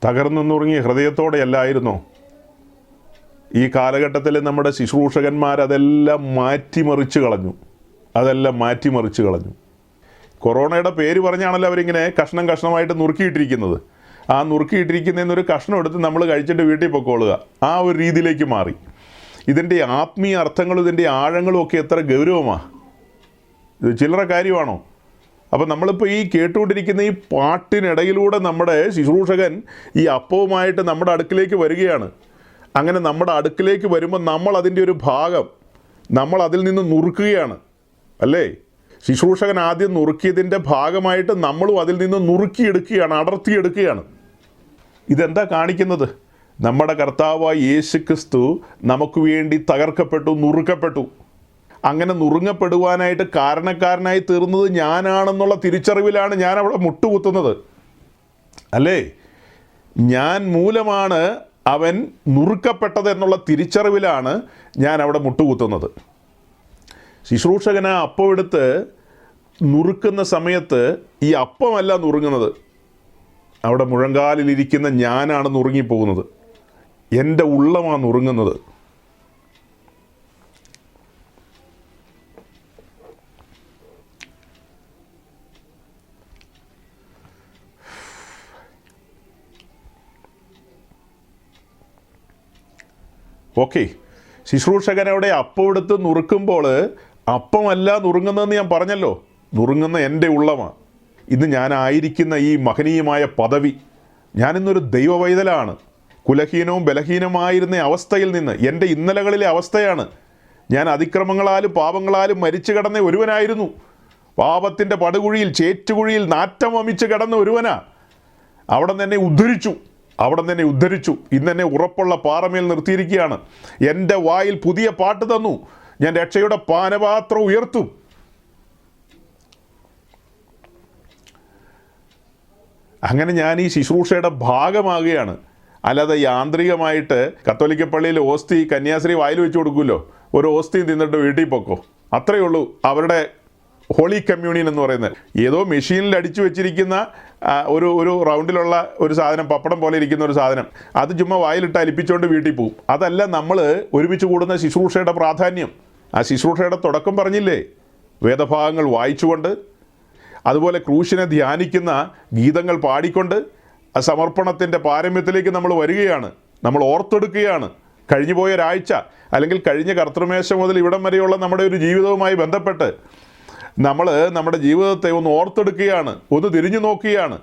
[SPEAKER 1] തകർന്നുറങ്ങിയ ഹൃദയത്തോടെയല്ലായിരുന്നോ? ഈ കാലഘട്ടത്തിൽ നമ്മുടെ ശുശ്രൂഷകന്മാർ അതെല്ലാം മാറ്റിമറിച്ച് കളഞ്ഞു. കൊറോണയുടെ പേര് പറഞ്ഞാണല്ലോ അവരിങ്ങനെ കഷ്ണം കഷ്ണമായിട്ട് നുറുക്കിയിട്ടിരിക്കുന്നത്. ആ നുറുക്കിയിട്ടിരിക്കുന്നതിനൊരു കഷ്ണം എടുത്ത് നമ്മൾ കഴിച്ചിട്ട് വീട്ടിൽ പൊക്കോളുക, ആ ഒരു രീതിയിലേക്ക് മാറി. ഇതിൻ്റെ ആത്മീയ അർത്ഥങ്ങളും ഇതിൻ്റെ ആഴങ്ങളും ഒക്കെ എത്ര ഗൗരവമാണ്! ഇത് ചില്ലറ കാര്യമാണോ? അപ്പോൾ നമ്മളിപ്പോൾ ഈ കേട്ടുകൊണ്ടിരിക്കുന്ന ഈ പാട്ടിനിടയിലൂടെ നമ്മുടെ ശുശ്രൂഷകൻ ഈ അപ്പവുമായിട്ട് നമ്മുടെ അടുക്കിലേക്ക് വരികയാണ്. അങ്ങനെ നമ്മുടെ അടുക്കിലേക്ക് വരുമ്പോൾ നമ്മൾ അതിൻ്റെ ഒരു ഭാഗം നമ്മൾ അതിൽ നിന്ന് നുറുക്കുകയാണ്, അല്ലേ? ശുശ്രൂഷകൻ ആദ്യം നുറുക്കിയതിൻ്റെ ഭാഗമായിട്ട് നമ്മളും അതിൽ നിന്ന് നുറുക്കിയെടുക്കുകയാണ്, അടർത്തിയെടുക്കുകയാണ്. ഇതെന്താ കാണിക്കുന്നത്? നമ്മുടെ കർത്താവായ യേശു ക്രിസ്തു നമുക്ക് വേണ്ടി തകർക്കപ്പെട്ടു, നുറുക്കപ്പെട്ടു. അങ്ങനെ നുറുങ്ങപ്പെടുവാനായിട്ട് കാരണക്കാരനായി തീർന്നത് ഞാനാണെന്നുള്ള തിരിച്ചറിവിലാണ് ഞാൻ അവിടെ മുട്ടുകുത്തുന്നത്, അല്ലേ? ഞാൻ മൂലമാണ് അവൻ നുറുക്കപ്പെട്ടത് എന്നുള്ള തിരിച്ചറിവിലാണ് ഞാൻ അവിടെ മുട്ടുകുത്തുന്നത്. ശുശ്രൂഷകന് അപ്പം എടുത്ത് നുറുക്കുന്ന സമയത്ത് ഈ അപ്പമല്ല നുറുങ്ങുന്നത്, അവിടെ മുഴങ്കാലിലിരിക്കുന്ന ഞാനാണ് നുറുങ്ങിപ്പോകുന്നത്. എൻ്റെ ഉള്ളമാണ് നുറുങ്ങുന്നത്. ഓക്കെ, ശുശ്രൂഷകനവിടെ അപ്പം എടുത്ത് നുറുക്കുമ്പോൾ അപ്പമല്ല നുറുങ്ങുന്നതെന്ന് ഞാൻ പറഞ്ഞല്ലോ. നുറുങ്ങുന്ന എൻ്റെ ഉള്ളമാണ്. ഇന്ന് ഞാനായിരിക്കുന്ന ഈ മഹനീയമായ പദവി, ഞാനിന്നൊരു ദൈവവൈതലാണ്. കുലഹീനവും ബലഹീനമായിരുന്ന അവസ്ഥയിൽ നിന്ന്, എൻ്റെ ഇന്നലകളിലെ അവസ്ഥയാണ്. ഞാൻ അതിക്രമങ്ങളാലും പാപങ്ങളാലും മരിച്ചു കിടന്ന ഒരുവനായിരുന്നു. പാപത്തിൻ്റെ പടുകുഴിയിൽ, ചേറ്റുകുഴിയിൽ നാറ്റം വമിച്ച് കിടന്ന ഒരുവനാ. അവിടെ തന്നെ ഉദ്ധരിച്ചു. ഇന്നെന്നെ ഉറപ്പുള്ള പാറമേൽ നിർത്തിയിരിക്കുകയാണ്. എൻ്റെ വായിൽ പുതിയ പാട്ട് തന്നു. ഞാൻ രക്ഷയുടെ പാനപാത്രം ഉയർത്തും. അങ്ങനെ ഞാൻ ഈ ശുശ്രൂഷയുടെ ഭാഗമാകുകയാണ്. അല്ലാതെ യാന്ത്രികമായിട്ട് കത്തോലിക്ക പള്ളിയിൽ ഓസ്തി കന്യാസ്ത്രീ വായിൽ വെച്ച് കൊടുക്കുമല്ലോ, ഒരു ഓസ്തിയും തിന്നിട്ട് വീട്ടിൽ പൊക്കോ, അത്രയേ ഉള്ളൂ അവരുടെ ഹോളി കമ്മ്യൂണിയൻ എന്ന് പറയുന്നത്. ഏതോ മെഷീനിൽ അടിച്ചു വെച്ചിരിക്കുന്ന ഒരു റൗണ്ടിലുള്ള ഒരു സാധനം, പപ്പടം പോലെ ഇരിക്കുന്ന ഒരു സാധനം, അത് ചുമ്മാ വായിലിട്ട് അലിപ്പിച്ചുകൊണ്ട് വീട്ടിൽ പോകും. അതല്ല നമ്മൾ ഒരുമിച്ച് കൂടുന്ന ശുശ്രൂഷയുടെ പ്രാധാന്യം. ആ ശുശ്രൂഷയുടെ തുടക്കം പറഞ്ഞില്ലേ, വേദഭാഗങ്ങൾ വായിച്ചുകൊണ്ട്, അതുപോലെ ക്രൂശിനെ ധ്യാനിക്കുന്ന ഗീതങ്ങൾ പാടിക്കൊണ്ട് ആ സമർപ്പണത്തിൻ്റെ പാരമ്യത്തിലേക്ക് നമ്മൾ വരികയാണ്, നമ്മൾ ഓർത്തെടുക്കുകയാണ്. കഴിഞ്ഞു പോയ ഒരാഴ്ച അല്ലെങ്കിൽ കഴിഞ്ഞ കർത്തൃമേശ മുതൽ ഇവിടം വരെയുള്ള നമ്മുടെ ഒരു ജീവിതവുമായി ബന്ധപ്പെട്ട് നമ്മൾ നമ്മുടെ ജീവിതത്തെ ഒന്ന് ഓർത്തെടുക്കുകയാണ്, ഒന്ന് തിരിഞ്ഞു നോക്കുകയാണ്.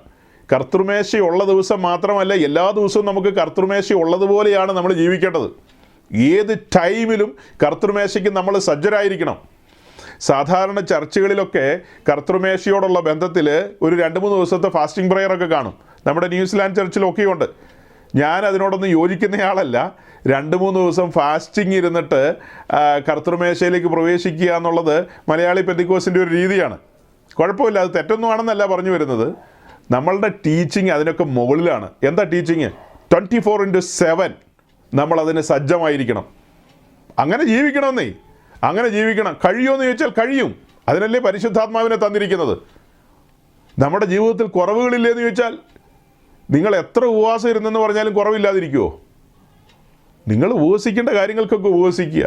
[SPEAKER 1] കർത്തൃമേശയുള്ള ദിവസം മാത്രമല്ല, എല്ലാ ദിവസവും നമുക്ക് കർത്തൃമേശ ഉള്ളതുപോലെയാണ് നമ്മൾ ജീവിക്കേണ്ടത്. ഏത് ടൈമിലും കർത്തൃമേശയ്ക്ക് നമ്മൾ സജ്ജരായിരിക്കണം. സാധാരണ ചർച്ചുകളിലൊക്കെ കർത്തൃമേശയോടുള്ള ബന്ധത്തിൽ ഒരു 2-3 ദിവസത്തെ ഫാസ്റ്റിംഗ് പ്രെയറൊക്കെ കാണും. നമ്മുടെ ന്യൂസിലാൻഡ് ചർച്ചിലൊക്കെ ഉണ്ട്. ഞാൻ അതിനോടൊന്നും യോജിക്കുന്നയാളല്ല. 2-3 ദിവസം ഫാസ്റ്റിംഗ് ഇരുന്നിട്ട് കർത്തൃമേശയിലേക്ക് പ്രവേശിക്കുക എന്നുള്ളത് മലയാളി പെന്തിക്കോസിൻ്റെ ഒരു രീതിയാണ്. കുഴപ്പമില്ല, അത് തെറ്റൊന്നും ആണെന്നല്ല പറഞ്ഞു വരുന്നത്. നമ്മളുടെ ടീച്ചിങ് അതിനൊക്കെ മുകളിലാണ്. എന്താ ടീച്ചിങ്? 24/7 നമ്മളതിന് സജ്ജമായിരിക്കണം. അങ്ങനെ ജീവിക്കണമെന്നേ, അങ്ങനെ ജീവിക്കണം. കഴിയുമെന്ന് ചോദിച്ചാൽ കഴിയും. അതിനല്ലേ പരിശുദ്ധാത്മാവിനെ തന്നിരിക്കുന്നത്. നമ്മുടെ ജീവിതത്തിൽ കുറവുകളില്ലേന്ന് ചോദിച്ചാൽ, നിങ്ങൾ എത്ര ഉപവാസം ഇരുന്നെന്ന് പറഞ്ഞാലും കുറവില്ലാതിരിക്കുമോ? നിങ്ങൾ ഉപവസിക്കേണ്ട കാര്യങ്ങൾക്കൊക്കെ ഉപവസിക്കുക.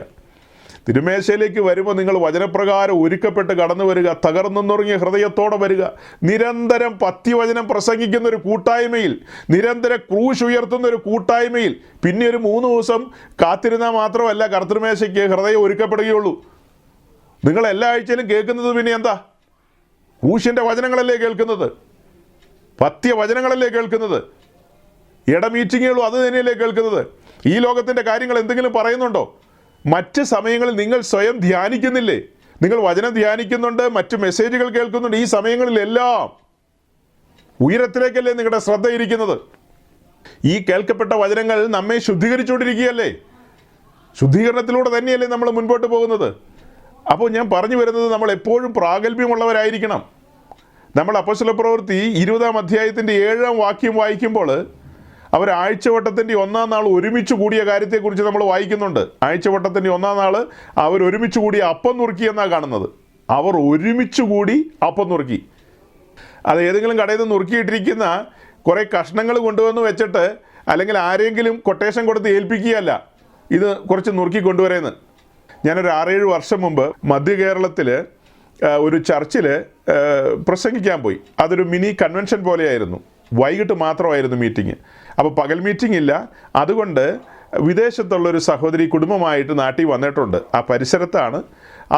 [SPEAKER 1] തിരുമേശയിലേക്ക് വരുമ്പോൾ നിങ്ങൾ വചനപ്രകാരം ഒരുക്കപ്പെട്ട് കടന്നു വരിക, തകർന്നുറങ്ങിയ ഹൃദയത്തോടെ വരിക. നിരന്തരം പത്യവചനം പ്രസംഗിക്കുന്ന ഒരു കൂട്ടായ്മയിൽ, നിരന്തരം ക്രൂശ് ഉയർത്തുന്ന ഒരു കൂട്ടായ്മയിൽ, പിന്നെ ഒരു 3 ദിവസം കാത്തിരുന്നാൽ മാത്രമല്ല കർത്തൃമേശയ്ക്ക് ഹൃദയം ഒരുക്കപ്പെടുകയുള്ളൂ. നിങ്ങൾ എല്ലാ ആഴ്ചയിലും കേൾക്കുന്നത് പിന്നെ എന്താ? ക്രൂശിൻ്റെ വചനങ്ങളല്ലേ കേൾക്കുന്നത്, പത്യവചനങ്ങളല്ലേ കേൾക്കുന്നത്. മീറ്റിങ്ങുകളും അത് തന്നെയല്ലേ കേൾക്കുന്നത്. ഈ ലോകത്തിൻ്റെ കാര്യങ്ങൾ എന്തെങ്കിലും പറയുന്നുണ്ടോ? മറ്റ് സമയങ്ങളിൽ നിങ്ങൾ സ്വയം ധ്യാനിക്കുന്നില്ലേ? നിങ്ങൾ വചനം ധ്യാനിക്കുന്നുണ്ട്, മറ്റ് മെസ്സേജുകൾ കേൾക്കുന്നുണ്ട്. ഈ സമയങ്ങളിലെല്ലാം ഉയരത്തിലേക്കല്ലേ നിങ്ങളുടെ ശ്രദ്ധ ഇരിക്കുന്നത്. ഈ കേൾക്കപ്പെട്ട വചനങ്ങൾ നമ്മെ ശുദ്ധീകരിച്ചുകൊണ്ടിരിക്കുകയല്ലേ. ശുദ്ധീകരണത്തിലൂടെ തന്നെയല്ലേ നമ്മൾ മുൻപോട്ട് പോകുന്നത്. അപ്പോൾ ഞാൻ പറഞ്ഞു വരുന്നത്, നമ്മൾ എപ്പോഴും പ്രാഗൽഭ്യമുള്ളവരായിരിക്കണം. നമ്മൾ അപ്പോസ്തലപ്രവൃത്തി 20-ാം അധ്യായത്തിൻ്റെ 7-ാം വാക്യം വായിക്കുമ്പോൾ അവർ ആഴ്ചവട്ടത്തിൻ്റെ 1-ാം നാൾ ഒരുമിച്ച് കൂടിയ കാര്യത്തെക്കുറിച്ച് നമ്മൾ വായിക്കുന്നുണ്ട്. ആഴ്ചവട്ടത്തിൻ്റെ 1-ാം നാൾ അവർ ഒരുമിച്ച് കൂടി അപ്പം നുറുക്കി എന്നാണ് കാണുന്നത്. അവർ ഒരുമിച്ച് കൂടി അപ്പം നുറുക്കി. അത് ഏതെങ്കിലും കടയിൽ നിന്ന് നുറുക്കിയിട്ടിരിക്കുന്ന കുറേ കഷ്ണങ്ങൾ കൊണ്ടുവന്ന് വെച്ചിട്ട് അല്ലെങ്കിൽ ആരെങ്കിലും കൊട്ടേഷൻ കൊടുത്ത് ഏൽപ്പിക്കുകയല്ല, ഇത് കുറച്ച് നുറുക്കി കൊണ്ടുവരുന്നത്. ഞാനൊരു 6-7 വർഷം മുമ്പ് മധ്യ കേരളത്തിൽ ഒരു ചർച്ചിൽ പ്രസംഗിക്കാൻ പോയി. അതൊരു മിനി കൺവെൻഷൻ പോലെയായിരുന്നു. വൈകിട്ട് മാത്രമായിരുന്നു മീറ്റിംഗ്. അപ്പോൾ പകൽ മീറ്റിംഗ് ഇല്ല. അതുകൊണ്ട് വിദേശത്തുള്ളൊരു സഹോദരി കുടുംബമായിട്ട് നാട്ടിൽ വന്നിട്ടുണ്ട്, ആ പരിസരത്താണ്.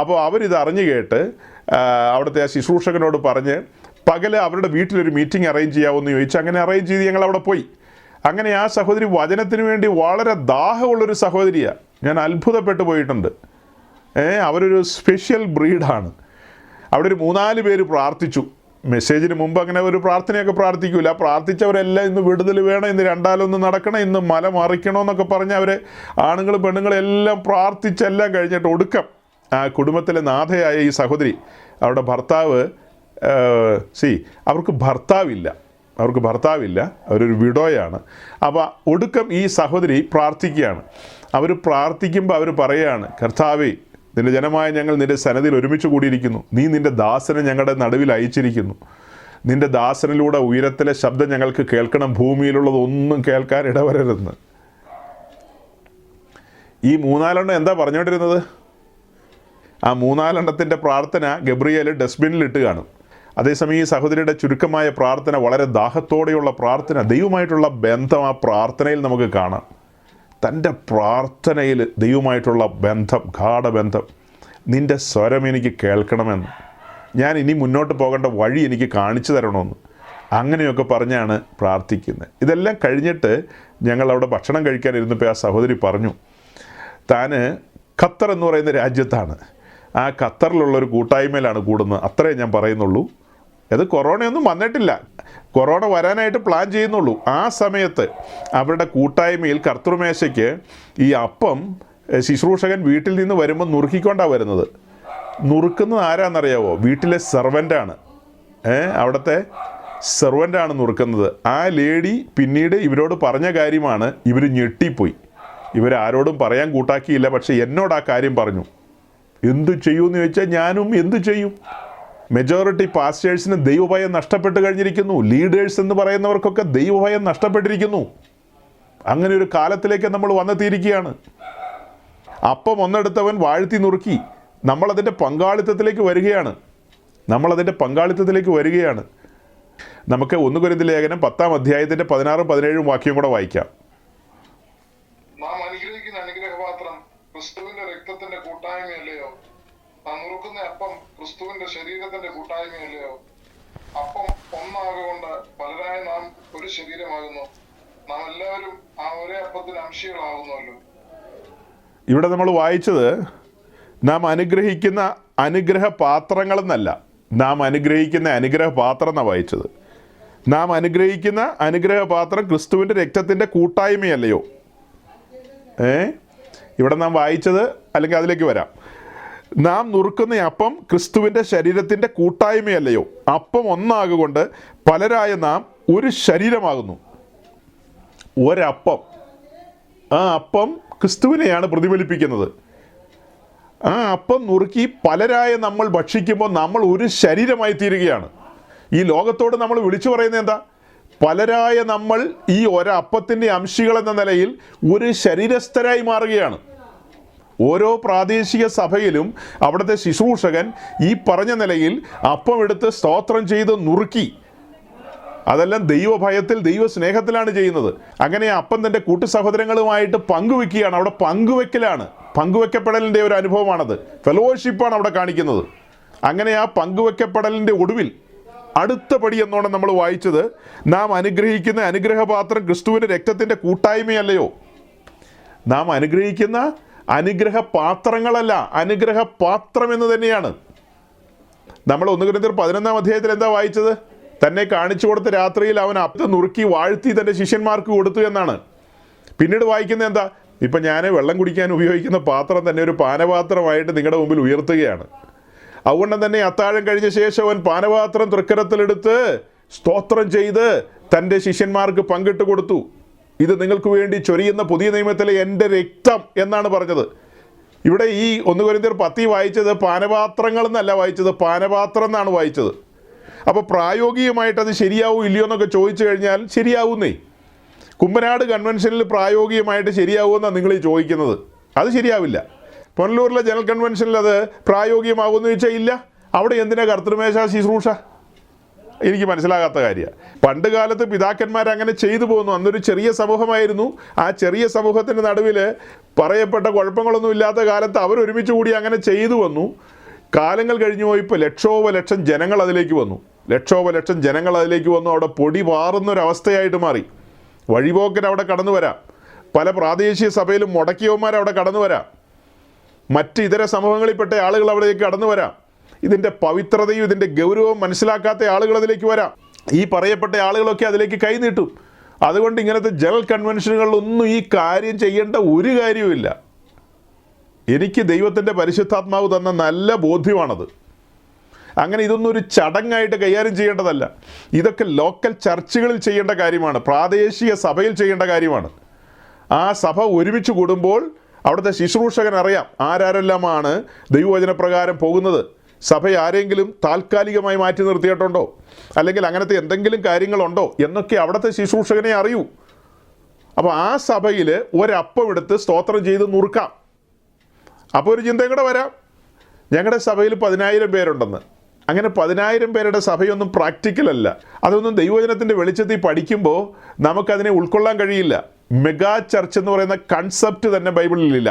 [SPEAKER 1] അപ്പോൾ അവരിത് അറിഞ്ഞു കേട്ട് അവിടുത്തെ ആ ശുശ്രൂഷകനോട് പറഞ്ഞ് പകൽ അവരുടെ വീട്ടിലൊരു മീറ്റിംഗ് അറേഞ്ച് ചെയ്യാമെന്ന് ചോദിച്ചു. അങ്ങനെ അറേഞ്ച് ചെയ്ത് ഞങ്ങൾ അവിടെ പോയി. അങ്ങനെ ആ സഹോദരി വചനത്തിന് വേണ്ടി വളരെ ദാഹമുള്ളൊരു സഹോദരിയാണ്. ഞാൻ അത്ഭുതപ്പെട്ടു പോയിട്ടുണ്ട്. അവരൊരു സ്പെഷ്യൽ ബ്രീഡാണ്. അവിടെ ഒരു 3-4 പേര് പ്രാർത്ഥിച്ചു. മെസ്സേജിന് മുമ്പ് അങ്ങനെ ഒരു പ്രാർത്ഥനയൊക്കെ പ്രാർത്ഥിക്കില്ല. പ്രാർത്ഥിച്ചവരെല്ലാം ഇന്ന് വിടുതൽ വേണം, ഇന്ന് 2-1 നടക്കണം, ഇന്ന് മല മറിക്കണമെന്നൊക്കെ പറഞ്ഞ് അവർ ആണുങ്ങളും പെണ്ണുങ്ങളും എല്ലാം പ്രാർത്ഥിച്ചെല്ലാം കഴിഞ്ഞിട്ട് ഒടുക്കം ആ കുടുംബത്തിലെ നാഥയായ ഈ സഹോദരി, അവരുടെ ഭർത്താവ് അവർക്ക് ഭർത്താവില്ല, അവരൊരു വിഡോയാണ്. അപ്പോൾ ഒടുക്കം ഈ സഹോദരി പ്രാർത്ഥിക്കുകയാണ്. അവർ പ്രാർത്ഥിക്കുമ്പോൾ അവർ പറയുകയാണ്, കർത്താവേ, നിന്റെ ജനമായ ഞങ്ങൾ നിന്റെ സന്നിധിയിൽ ഒരുമിച്ച് കൂടിയിരിക്കുന്നു. നീ നിന്റെ ദാസനെ ഞങ്ങളുടെ നടുവിൽ അയച്ചിരിക്കുന്നു. നിന്റെ ദാസനിലൂടെ ഉയരത്തിലെ ശബ്ദം ഞങ്ങൾക്ക് കേൾക്കണം, ഭൂമിയിലുള്ളതൊന്നും കേൾക്കാൻ ഇടവരരുതെന്ന്. ഈ 3-4 എന്താ പറഞ്ഞുകൊണ്ടിരുന്നത്? ആ 3-4 പ്രാർത്ഥന ഗബ്രിയേൽ ഡസ്റ്റ്ബിന്നിലിട്ട് കാണും. അതേസമയം ഈ സഹോദരിയുടെ ചുരുക്കമായ പ്രാർത്ഥന, വളരെ ദാഹത്തോടെയുള്ള പ്രാർത്ഥന, ദൈവമായിട്ടുള്ള ബന്ധം ആ പ്രാർത്ഥനയിൽ നമുക്ക് കാണാം. തൻ്റെ പ്രാർത്ഥനയിൽ ദൈവമായിട്ടുള്ള ബന്ധം, ഗാഢബന്ധം. നിൻ്റെ സ്വരം എനിക്ക് കേൾക്കണമെന്ന്, ഞാൻ ഇനി മുന്നോട്ട് പോകേണ്ട വഴി എനിക്ക് കാണിച്ചു തരണമെന്ന്, അങ്ങനെയൊക്കെ പറഞ്ഞാണ് പ്രാർത്ഥിക്കുന്നത്. ഇതെല്ലാം കഴിഞ്ഞിട്ട് ഞങ്ങൾ അവിടെ ഭക്ഷണം കഴിക്കാനിരുന്നപ്പോൾ ആ സഹോദരി പറഞ്ഞു, താൻ ഖത്തർ എന്ന് പറയുന്ന രാജ്യത്താണ്, ആ ഖത്തറിലുള്ളൊരു കൂട്ടായ്മയിലാണ് കൂടുന്നത്, അത്രേ ഞാൻ പറയുന്നുള്ളൂ. അത് കൊറോണയൊന്നും വന്നിട്ടില്ല, കൊറോണ വരാനായിട്ട് പ്ലാൻ ചെയ്യുന്നുള്ളൂ. ആ സമയത്ത് അവരുടെ കൂട്ടായ്മയിൽ കർത്തൃമേശയ്ക്ക് ഈ അപ്പം ശുശ്രൂഷകൻ വീട്ടിൽ നിന്ന് വരുമ്പോൾ നുറുക്കിക്കൊണ്ടാണ് വരുന്നത്. നുറുക്കുന്നത് ആരാന്നറിയാവോ? വീട്ടിലെ സെർവൻ്റാണ്. അവിടുത്തെ സെർവൻ്റാണ് നുറുക്കുന്നത്. ആ ലേഡി പിന്നീട് ഇവരോട് പറഞ്ഞ കാര്യമാണ്. ഇവർ ഞെട്ടിപ്പോയി. ഇവരാരോടും പറയാൻ കൂട്ടാക്കിയില്ല, പക്ഷേ എന്നോട് ആ കാര്യം പറഞ്ഞു. എന്തു ചെയ്യുമെന്ന് ചോദിച്ചാൽ ഞാനും എന്തു ചെയ്യും? മെജോറിറ്റി പാസ്റ്റേഴ്സിന് ദൈവഭയം നഷ്ടപ്പെട്ട് കഴിഞ്ഞിരിക്കുന്നു. ലീഡേഴ്സ് എന്ന് പറയുന്നവർക്കൊക്കെ ദൈവഭയം നഷ്ടപ്പെട്ടിരിക്കുന്നു. അങ്ങനെ ഒരു കാലത്തിലേക്ക് നമ്മൾ വന്നെത്തിയിരിക്കുകയാണ്. അപ്പം ഒന്നെടുത്തവൻ വാഴ്ത്തി നുറുക്കി. നമ്മളതിൻ്റെ പങ്കാളിത്തത്തിലേക്ക് വരികയാണ്. നമുക്ക് 1 കൊരിന്ത്യർ ലേഖനം 10-ാം അധ്യായത്തിൻ്റെ 16-17 വാക്യം കൂടെ വായിക്കാം.
[SPEAKER 2] നാം അനുഗ്രഹിക്കുന്ന അനുഗ്രഹപാത്രം ക്രിസ്തുവിന്റെ രക്തത്തിന്റെ കൂട്ടായ്മയല്ലയോ? നാം നുറുക്കുന്ന അപ്പം ക്രിസ്തുവിന്റെ ശരീരത്തിന്റെ കൂട്ടായ്മയല്ലയോ? അപ്പം ഒന്നാകൊണ്ട് പലരായ നാം ഒരു ശരീരമാകുന്നു. നാം എല്ലാവരും ആ ഒരേ അപ്പത്തിന് അംശികളാകുന്നുവല്ലോ.
[SPEAKER 1] ഇവിടെ നമ്മൾ വായിച്ചത് നാം അനുഗ്രഹിക്കുന്ന അനുഗ്രഹ പാത്രങ്ങളെന്നല്ല, നാം അനുഗ്രഹിക്കുന്ന അനുഗ്രഹപാത്രം എന്നാണ് വായിച്ചത്. നാം അനുഗ്രഹിക്കുന്ന അനുഗ്രഹപാത്രം ക്രിസ്തുവിൻ്റെ രക്തത്തിൻ്റെ കൂട്ടായ്മയല്ലയോ? ഇവിടെ നാം വായിച്ചത്, അല്ലെങ്കിൽ അതിലേക്ക് വരാം, നാം നുറുക്കുന്ന അപ്പം ക്രിസ്തുവിൻ്റെ ശരീരത്തിൻ്റെ കൂട്ടായ്മയല്ലയോ? അപ്പം ഒന്നാകൊണ്ട് പലരായ നാം ഒരു ശരീരമാകുന്നു. ഒരപ്പം, ആ അപ്പം ക്രിസ്തുവിനെയാണ് പ്രതിഫലിപ്പിക്കുന്നത്. ആ അപ്പം നുറുക്കി പലരായ നമ്മൾ ഭക്ഷിക്കുമ്പോൾ നമ്മൾ ഒരു ശരീരമായി തീരുകയാണ്. ഈ ലോകത്തോട് നമ്മൾ വിളിച്ചു പറയുന്നത് എന്താ? പലരായ നമ്മൾ ഈ ഒരപ്പത്തിൻ്റെ അംശികളെന്ന നിലയിൽ ഒരു ശരീരസ്ഥരായി മാറുകയാണ്. ഓരോ പ്രാദേശിക സഭയിലും അവിടുത്തെ ശുശ്രൂഷകൻ ഈ പറഞ്ഞ നിലയിൽ അപ്പം എടുത്ത് സ്തോത്രം ചെയ്ത് നുറുക്കി, അതെല്ലാം ദൈവഭയത്തിൽ ദൈവസ്നേഹത്തിലാണ് ചെയ്യുന്നത്. അങ്ങനെ അപ്പം തൻ്റെ കൂട്ടു സഹോദരങ്ങളുമായിട്ട് പങ്കുവെക്കുകയാണ്. അവിടെ പങ്കുവെക്കപ്പെടലിൻ്റെ ഒരു അനുഭവമാണത്. ഫെലോഷിപ്പാണ് അവിടെ കാണിക്കുന്നത്. അങ്ങനെ ആ പങ്കുവെക്കപ്പെടലിൻ്റെ ഒടുവിൽ അടുത്ത പടി എന്നോണം നമ്മൾ വായിച്ചത്, നാം അനുഗ്രഹിക്കുന്ന അനുഗ്രഹപാത്രം ക്രിസ്തുവിൻ്റെ രക്തത്തിൻ്റെ കൂട്ടായ്മയല്ലയോ? നാം അനുഗ്രഹിക്കുന്ന അനുഗ്രഹപാത്രങ്ങളല്ല, അനുഗ്രഹപാത്രം എന്ന് തന്നെയാണ്. നമ്മൾ 1 കൊരിന്ത്യർ 11-ാം അധ്യായത്തിൽ എന്താ വായിച്ചത്? തന്നെ കാണിച്ചു കൊടുത്ത രാത്രിയിൽ അവൻ അപ്പം നുറുക്കി വാഴ്ത്തി തൻ്റെ ശിഷ്യന്മാർക്ക് കൊടുത്തു എന്നാണ്. പിന്നീട് വായിക്കുന്നത് എന്താ? ഇപ്പം ഞാൻ വെള്ളം കുടിക്കാൻ ഉപയോഗിക്കുന്ന പാത്രം തന്നെ ഒരു പാനപാത്രമായിട്ട് നിങ്ങളുടെ മുമ്പിൽ ഉയർത്തുകയാണ്. അതുകൊണ്ട് തന്നെ അത്താഴം കഴിഞ്ഞ ശേഷം അവൻ പാനപാത്രം തൃക്കരത്തിലെടുത്ത് സ്തോത്രം ചെയ്ത് തൻ്റെ ശിഷ്യന്മാർക്ക് പങ്കിട്ട് കൊടുത്തു. ഇത് നിങ്ങൾക്ക് വേണ്ടി ചൊരിയുന്ന പുതിയ നിയമത്തിലെ എൻ്റെ രക്തം എന്നാണ് പറഞ്ഞത്. ഇവിടെ ഈ 1 കൊരിന്ത്യർ 10 വായിച്ചത് പാനപാത്രങ്ങൾ എന്നല്ല വായിച്ചത്, പാനപാത്രം എന്നാണ് വായിച്ചത്. അപ്പോൾ പ്രായോഗികമായിട്ട് അത് ശരിയാവും ഇല്ലയോ എന്നൊക്കെ ചോദിച്ചു കഴിഞ്ഞാൽ ശരിയാവുന്നേ. കുമ്പനാട് കൺവെൻഷനിൽ പ്രായോഗികമായിട്ട് ശരിയാവുമെന്നാണ് നിങ്ങൾ ഈ ചോദിക്കുന്നത്. അത് ശരിയാവില്ല. പുനലൂരിലെ ജനറൽ കൺവെൻഷനിൽ അത് പ്രായോഗികമാകുമെന്ന് ചോദിച്ചാൽ ഇല്ല. അവിടെ എന്തിനാ കർത്തൃമേശ ശുശ്രൂഷ? എനിക്ക് മനസ്സിലാകാത്ത കാര്യമാണ്. പണ്ട് കാലത്ത് പിതാക്കന്മാർ അങ്ങനെ ചെയ്തു പോകുന്നു. അന്നൊരു ചെറിയ സമൂഹമായിരുന്നു. ആ ചെറിയ സമൂഹത്തിൻ്റെ നടുവിൽ പറയപ്പെട്ട കുഴപ്പങ്ങളൊന്നും ഇല്ലാത്ത കാലത്ത് അവരൊരുമിച്ച് കൂടി അങ്ങനെ ചെയ്തു വന്നു. കാലങ്ങൾ കഴിഞ്ഞു പോയപ്പോൾ ലക്ഷോപലക്ഷം ജനങ്ങൾ അതിലേക്ക് വന്നു. അവിടെ പൊടി പാറുന്നൊരവസ്ഥയായിട്ട് മാറി. വഴിപോക്കൻ അവിടെ കടന്നു വരാം. പല പ്രാദേശിക സഭയിലും മുടക്കിയവന്മാർ അവിടെ കടന്നു വരാം. മറ്റ് ഇതര സമൂഹങ്ങളിൽപ്പെട്ട ആളുകൾ അവിടേക്ക് കടന്നു വരാം. ഇതിൻ്റെ പവിത്രതയും ഇതിൻ്റെ ഗൗരവവും മനസ്സിലാക്കാത്ത ആളുകൾ അതിലേക്ക് വരാം. ഈ പറയപ്പെട്ട ആളുകളൊക്കെ അതിലേക്ക് കൈനീട്ടും. അതുകൊണ്ട് ഇങ്ങനത്തെ ജനറൽ കൺവെൻഷനുകളിലൊന്നും ഈ കാര്യം ചെയ്യേണ്ട ഒരു കാര്യവുമില്ല. എനിക്ക് ദൈവത്തിൻ്റെ പരിശുദ്ധാത്മാവ് തന്ന നല്ല ബോധ്യമാണത്. അങ്ങനെ ഇതൊന്നും ഒരു ചടങ്ങായിട്ട് കൈകാര്യം ചെയ്യേണ്ടതല്ല. ഇതൊക്കെ ലോക്കൽ ചർച്ചുകളിൽ ചെയ്യേണ്ട കാര്യമാണ്, പ്രാദേശിക സഭയിൽ ചെയ്യേണ്ട കാര്യമാണ്. ആ സഭ ഒരുമിച്ച് കൂടുമ്പോൾ അവിടുത്തെ ശുശ്രൂഷകൻ അറിയാം ആരാരെല്ലാമാണ് ദൈവവചനപ്രകാരം പോകുന്നത്. സഭ ആരെങ്കിലും താൽക്കാലികമായി മാറ്റി നിർത്തിയിട്ടുണ്ടോ, അല്ലെങ്കിൽ അങ്ങനത്തെ എന്തെങ്കിലും കാര്യങ്ങളുണ്ടോ എന്നൊക്കെ അവിടുത്തെ ശുശ്രൂഷകനെ അറിയൂ. അപ്പോൾ ആ സഭയിൽ ഒരപ്പം എടുത്ത് സ്തോത്രം ചെയ്ത് നുറുക്കാം. അപ്പോൾ ഒരു ചിന്തയും കൂടെ വരാം, ഞങ്ങളുടെ സഭയിൽ 10,000 പേരുണ്ടെന്ന്. അങ്ങനെ 10,000 പേരുടെ സഭയൊന്നും പ്രാക്ടിക്കലല്ല. അതൊന്നും ദൈവവചനത്തിൻ്റെ വെളിച്ചത്തിൽ പഠിക്കുമ്പോൾ നമുക്കതിനെ ഉൾക്കൊള്ളാൻ കഴിയില്ല. മെഗാ ചർച്ച് എന്ന് പറയുന്ന കൺസെപ്റ്റ് തന്നെ ബൈബിളിലില്ല.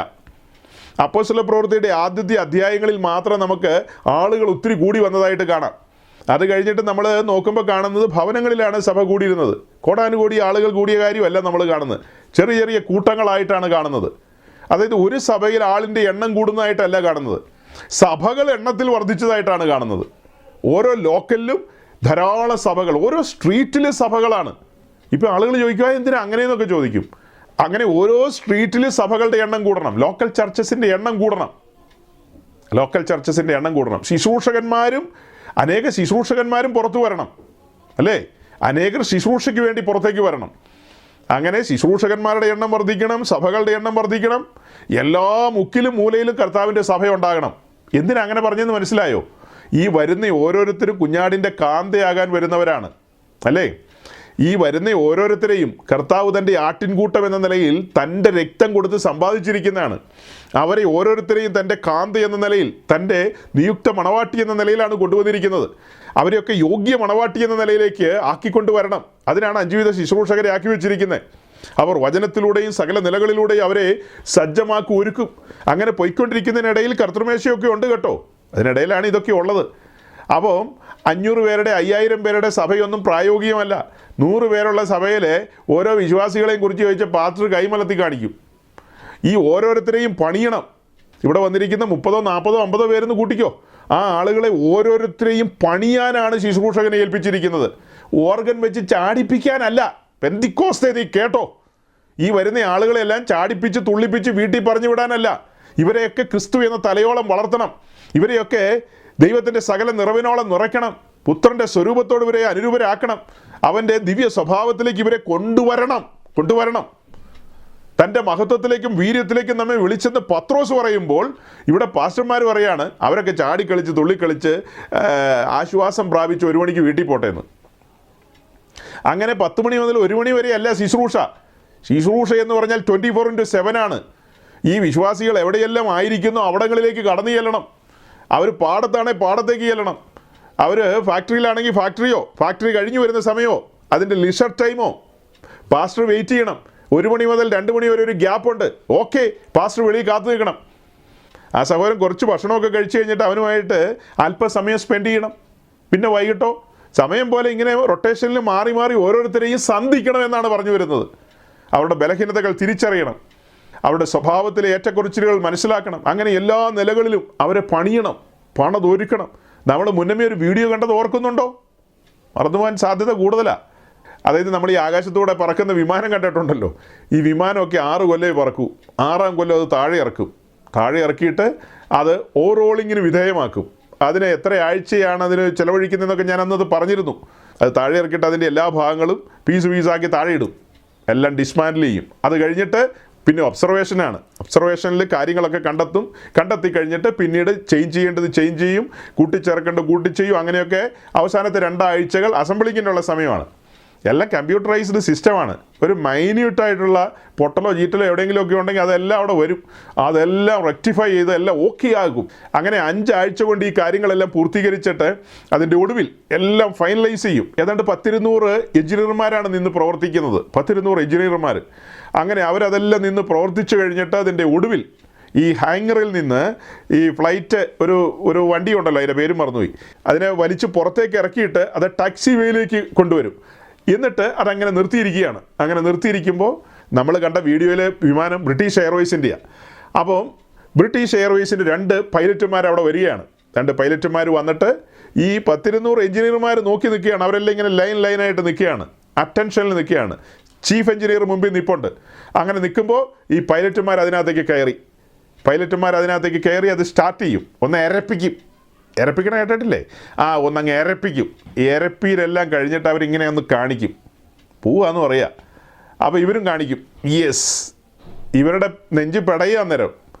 [SPEAKER 1] അപ്പോസ്തല പ്രവൃത്തിയുടെ ആദ്യത്തെ അധ്യായങ്ങളിൽ മാത്രം നമുക്ക് ആളുകൾ ഒത്തിരി കൂടി വന്നതായിട്ട് കാണാം. അത് കഴിഞ്ഞിട്ട് നമ്മൾ നോക്കുമ്പോൾ കാണുന്നത് ഭവനങ്ങളിലാണ് സഭ കൂടിയിരുന്നത്. കോടാനുകോടി ആളുകൾ കൂടിയ കാര്യമല്ല നമ്മൾ കാണുന്നത്, ചെറിയ ചെറിയ കൂട്ടങ്ങളായിട്ടാണ് കാണുന്നത്. അതായത് ഒരു സഭയിൽ ആളിൻ്റെ എണ്ണം കൂടുന്നതായിട്ടല്ല കാണുന്നത്, സഭകൾ എണ്ണത്തിൽ വർദ്ധിച്ചതായിട്ടാണ് കാണുന്നത്. ഓരോ ലോക്കലിലും ധാരാളം സഭകൾ, ഓരോ സ്ട്രീറ്റിലും സഭകളാണ്. ഇപ്പോൾ ആളുകൾ ചോദിക്കുക എന്തിനാ അങ്ങനെയെന്നൊക്കെ ചോദിക്കും. അങ്ങനെ ഓരോ സ്ട്രീറ്റിലും സഭകളുടെ എണ്ണം കൂടണം, ലോക്കൽ ചർച്ചസിൻ്റെ എണ്ണം കൂടണം, ലോക്കൽ ചർച്ചസിൻ്റെ എണ്ണം കൂടണം. അനേക ശുശ്രൂഷകന്മാരും പുറത്തു വരണം, അല്ലേ? അനേകർ ശുശ്രൂഷയ്ക്ക് വേണ്ടി പുറത്തേക്ക് വരണം. അങ്ങനെ ശുശ്രൂഷകന്മാരുടെ എണ്ണം വർദ്ധിക്കണം, സഭകളുടെ എണ്ണം വർദ്ധിക്കണം. എല്ലാ മുക്കിലും മൂലയിലും കർത്താവിൻ്റെ സഭ ഉണ്ടാകണം. എന്തിനാ അങ്ങനെ പറഞ്ഞെന്ന് മനസ്സിലായോ? ഈ വരുന്ന ഓരോരുത്തരും കുഞ്ഞാടിൻ്റെ കാന്തയാകാൻ വരുന്നവരാണ്, അല്ലേ? ഈ വരുന്ന ഓരോരുത്തരെയും കർത്താവ് തൻ്റെ ആട്ടിൻകൂട്ടം എന്ന നിലയിൽ തൻ്റെ രക്തം കൊടുത്ത് സമ്പാദിച്ചിരിക്കുന്നതാണ്. അവരെ ഓരോരുത്തരെയും തൻ്റെ കാന്ത എന്ന നിലയിൽ, തൻ്റെ നിയുക്ത മണവാട്ടി എന്ന നിലയിലാണ് കൊണ്ടുവന്നിരിക്കുന്നത്. അവരെയൊക്കെ യോഗ്യ മണവാട്ടി എന്ന നിലയിലേക്ക് ആക്കിക്കൊണ്ടുവരണം. അതിനാണ് 5 വിധ ശുശ്രൂഷകരെ ആക്കി വെച്ചിരിക്കുന്നത്. അവർ വചനത്തിലൂടെയും സകല നിലകളിലൂടെയും അവരെ സജ്ജമാക്കി ഒരുക്കും. അങ്ങനെ പോയിക്കൊണ്ടിരിക്കുന്നതിനിടയിൽ കർത്തൃമേശയൊക്കെ ഉണ്ട് കേട്ടോ, അതിനിടയിലാണ് ഇതൊക്കെ ഉള്ളത്. അപ്പോൾ 500 പേരുടെ 5000 പേരുടെ സഭയൊന്നും പ്രായോഗികമല്ല. 100 പേരുള്ള സഭയിലെ ഓരോ വിശ്വാസികളെയും കുറിച്ച് ചോദിച്ച പാസ്റ്റർ കൈമലത്തി കാണിക്കും. ഈ ഓരോരുത്തരെയും പണിയണം. ഇവിടെ വന്നിരിക്കുന്ന 30, 40, 50 പേരെന്ന് കൂട്ടിക്കോ. ആ ആളുകളെ ഓരോരുത്തരെയും പണിയാനാണ് ശുശ്രൂഷകനെ ഏൽപ്പിച്ചിരിക്കുന്നത്. ഓർഗൻ വെച്ച് ചാടിപ്പിക്കാനല്ല. പെന്തിക്കോസ്തേ നീ കേട്ടോ, ഈ വരുന്ന ആളുകളെല്ലാം ചാടിപ്പിച്ച് തുള്ളിപ്പിച്ച് വീട്ടിൽ പറഞ്ഞു വിടാനല്ല. ഇവരെയൊക്കെ ക്രിസ്തു എന്ന തലയോളം വളർത്തണം. ഇവരെയൊക്കെ ദൈവത്തിൻ്റെ സകല നിറവിനോളം നിറയ്ക്കണം. പുത്രൻ്റെ സ്വരൂപത്തോട് ഇവരെ അനുരൂപരാക്കണം. അവൻ്റെ ദിവ്യ സ്വഭാവത്തിലേക്ക് ഇവരെ കൊണ്ടുവരണം. തൻ്റെ മഹത്വത്തിലേക്കും വീര്യത്തിലേക്കും നമ്മെ വിളിച്ചെന്ന് പത്രോസ് പറയുമ്പോൾ ഇവിടെ പാസ്റ്റർമാർ പറയാണ് അവരൊക്കെ ചാടിക്കളിച്ച് തുള്ളിക്കളിച്ച് ആശ്വാസം പ്രാപിച്ച് 1 മണിക്ക് വീട്ടിൽ പോട്ടെ എന്ന്. അങ്ങനെ 10 മണി മുതൽ 1 മണി വരെ അല്ല ശുശ്രൂഷ എന്ന് പറഞ്ഞാൽ 24/7 ആണ്. ഈ വിശ്വാസികൾ എവിടെയെല്ലാം ആയിരിക്കുന്നോ അവിടങ്ങളിലേക്ക് കടന്നു ചെല്ലണം. അവർ പാടത്താണെങ്കിൽ പാടത്തേക്ക് ചെല്ലണം. അവർ ഫാക്ടറിയിലാണെങ്കിൽ ഫാക്ടറി കഴിഞ്ഞു വരുന്ന സമയമോ അതിൻ്റെ ലിഷർ ടൈമോ പാസ്റ്റർ വെയിറ്റ് ചെയ്യണം. 1 മണി മുതൽ 2 മണി വരെ ഒരു ഗ്യാപ്പുണ്ട്. ഓക്കെ, പാസ്റ്റർ വെളിയിൽ കാത്തു നിൽക്കണം. ആ സഹോദരൻ കുറച്ച് ഭക്ഷണമൊക്കെ കഴിച്ചു കഴിഞ്ഞിട്ട് അവനുമായിട്ട് അല്പസമയം സ്പെൻഡ് ചെയ്യണം. പിന്നെ വൈകിട്ടോ സമയം പോലെ ഇങ്ങനെ റൊട്ടേഷനിൽ മാറി ഓരോരുത്തരെയും സന്ധിക്കണം എന്നാണ് പറഞ്ഞു വരുന്നത്. അവരുടെ ബലഹീനതകൾ തിരിച്ചറിയണം, അവരുടെ സ്വഭാവത്തിലെ ഏറ്റക്കുറച്ചിലുകൾ മനസ്സിലാക്കണം. അങ്ങനെ എല്ലാ നിലകളിലും അവരെ പണതൊരുക്കണം. നമ്മൾ മുന്നമേ ഒരു വീഡിയോ കണ്ടത് ഓർക്കുന്നുണ്ടോ? മറന്നുപോകാൻ സാധ്യത കൂടുതലാണ്. അതായത് നമ്മൾ ഈ ആകാശത്തൂടെ പറക്കുന്ന വിമാനം കണ്ടിട്ടുണ്ടല്ലോ. ഈ വിമാനമൊക്കെ 6 കൊല്ലമേ പറക്കൂ. 6-ാം കൊല്ലം അത് താഴെ ഇറക്കിയിട്ട് അത് ഓവറോളിങ്ങിന് വിധേയമാക്കും. അതിന് എത്ര ആഴ്ചയാണ് അതിന് ചിലവഴിക്കുന്നതെന്നൊക്കെ ഞാൻ അന്നത് പറഞ്ഞിരുന്നു. അത് താഴെ ഇറക്കിയിട്ട് അതിൻ്റെ എല്ലാ ഭാഗങ്ങളും പീസാക്കി താഴെ ഇടും, എല്ലാം ഡിസ്മാൻഡിൽ ചെയ്യും. അത് കഴിഞ്ഞിട്ട് പിന്നെ ഒബ്സർവേഷനിൽ കാര്യങ്ങളൊക്കെ കണ്ടെത്തി കഴിഞ്ഞിട്ട് പിന്നീട് ചേഞ്ച് ചെയ്യേണ്ടത് ചേഞ്ച് ചെയ്യും, കൂട്ടിച്ചേർക്കേണ്ടത് കൂട്ടിച്ചെയ്യും. അങ്ങനെയൊക്കെ അവസാനത്തെ 2 ആഴ്ചകൾ അസംബ്ലിങ്ങിനുള്ള സമയമാണ്. എല്ലാം കമ്പ്യൂട്ടറൈസ്ഡ് സിസ്റ്റമാണ്. ഒരു മൈന്യൂട്ടായിട്ടുള്ള പൊട്ടലോ ചീറ്റലോ എവിടെയെങ്കിലുമൊക്കെ ഉണ്ടെങ്കിൽ അതെല്ലാം അവിടെ വരും. അതെല്ലാം റെക്ടിഫൈ ചെയ്ത് എല്ലാം ഓക്കെ ആകും. അങ്ങനെ 5 ആഴ്ച കൊണ്ട് ഈ കാര്യങ്ങളെല്ലാം പൂർത്തീകരിച്ചിട്ട് അതിൻ്റെ ഒടുവിൽ എല്ലാം ഫൈനലൈസ് ചെയ്യും. ഏതാണ്ട് 100-200 എഞ്ചിനീയർമാരാണ് നിന്ന് പ്രവർത്തിക്കുന്നത്. 100-200 എഞ്ചിനീയർമാർ. അങ്ങനെ അവരതെല്ലാം നിന്ന് പ്രവർത്തിച്ചു കഴിഞ്ഞിട്ട് അതിൻ്റെ ഒടുവിൽ ഈ ഹാങ്ങറിൽ നിന്ന് ഈ ഫ്ലൈറ്റ് ഒരു വണ്ടി ഉണ്ടല്ലോ, അതിൻ്റെ പേരും മറന്നുപോയി, അതിനെ വലിച്ച് പുറത്തേക്ക് ഇറക്കിയിട്ട് അത് ടാക്സി വേയിലേക്ക് കൊണ്ടുവരും. എന്നിട്ട് അതങ്ങനെ നിർത്തിയിരിക്കുകയാണ്. അങ്ങനെ നിർത്തിയിരിക്കുമ്പോൾ നമ്മൾ കണ്ട വീഡിയോയിലെ വിമാനം ബ്രിട്ടീഷ് എയർവേസിൻ്റെയാണ്. അപ്പോൾ ബ്രിട്ടീഷ് എയർവേസിൻ്റെ 2 പൈലറ്റുമാർ അവിടെ വരികയാണ്. 2 പൈലറ്റുമാർ വന്നിട്ട് ഈ 10-200 എഞ്ചിനീയർമാർ നോക്കി നിൽക്കുകയാണ്. അവരെല്ലാം ഇങ്ങനെ ലൈനായിട്ട് നിൽക്കുകയാണ്, അറ്റൻഷനിൽ നിൽക്കുകയാണ്. ചീഫ് എഞ്ചിനീയർ മുമ്പിൽ നിൽപ്പുണ്ട്. അങ്ങനെ നിൽക്കുമ്പോൾ ഈ പൈലറ്റുമാർ അതിനകത്തേക്ക് കയറി അത് സ്റ്റാർട്ട് ചെയ്യും. ഒന്ന് എരപ്പിക്കണ കേട്ടിട്ടില്ലേ? ഒന്നങ്ങ് എരപ്പിക്കും. എരപ്പിയിലെല്ലാം കഴിഞ്ഞിട്ട് അവരിങ്ങനെ ഒന്ന് കാണിക്കും, പോവാന്ന് പറയുക. അപ്പോൾ ഇവരും കാണിക്കും. യെസ്, ഇവരുടെ നെഞ്ച് പെടയുക അന്നേരം.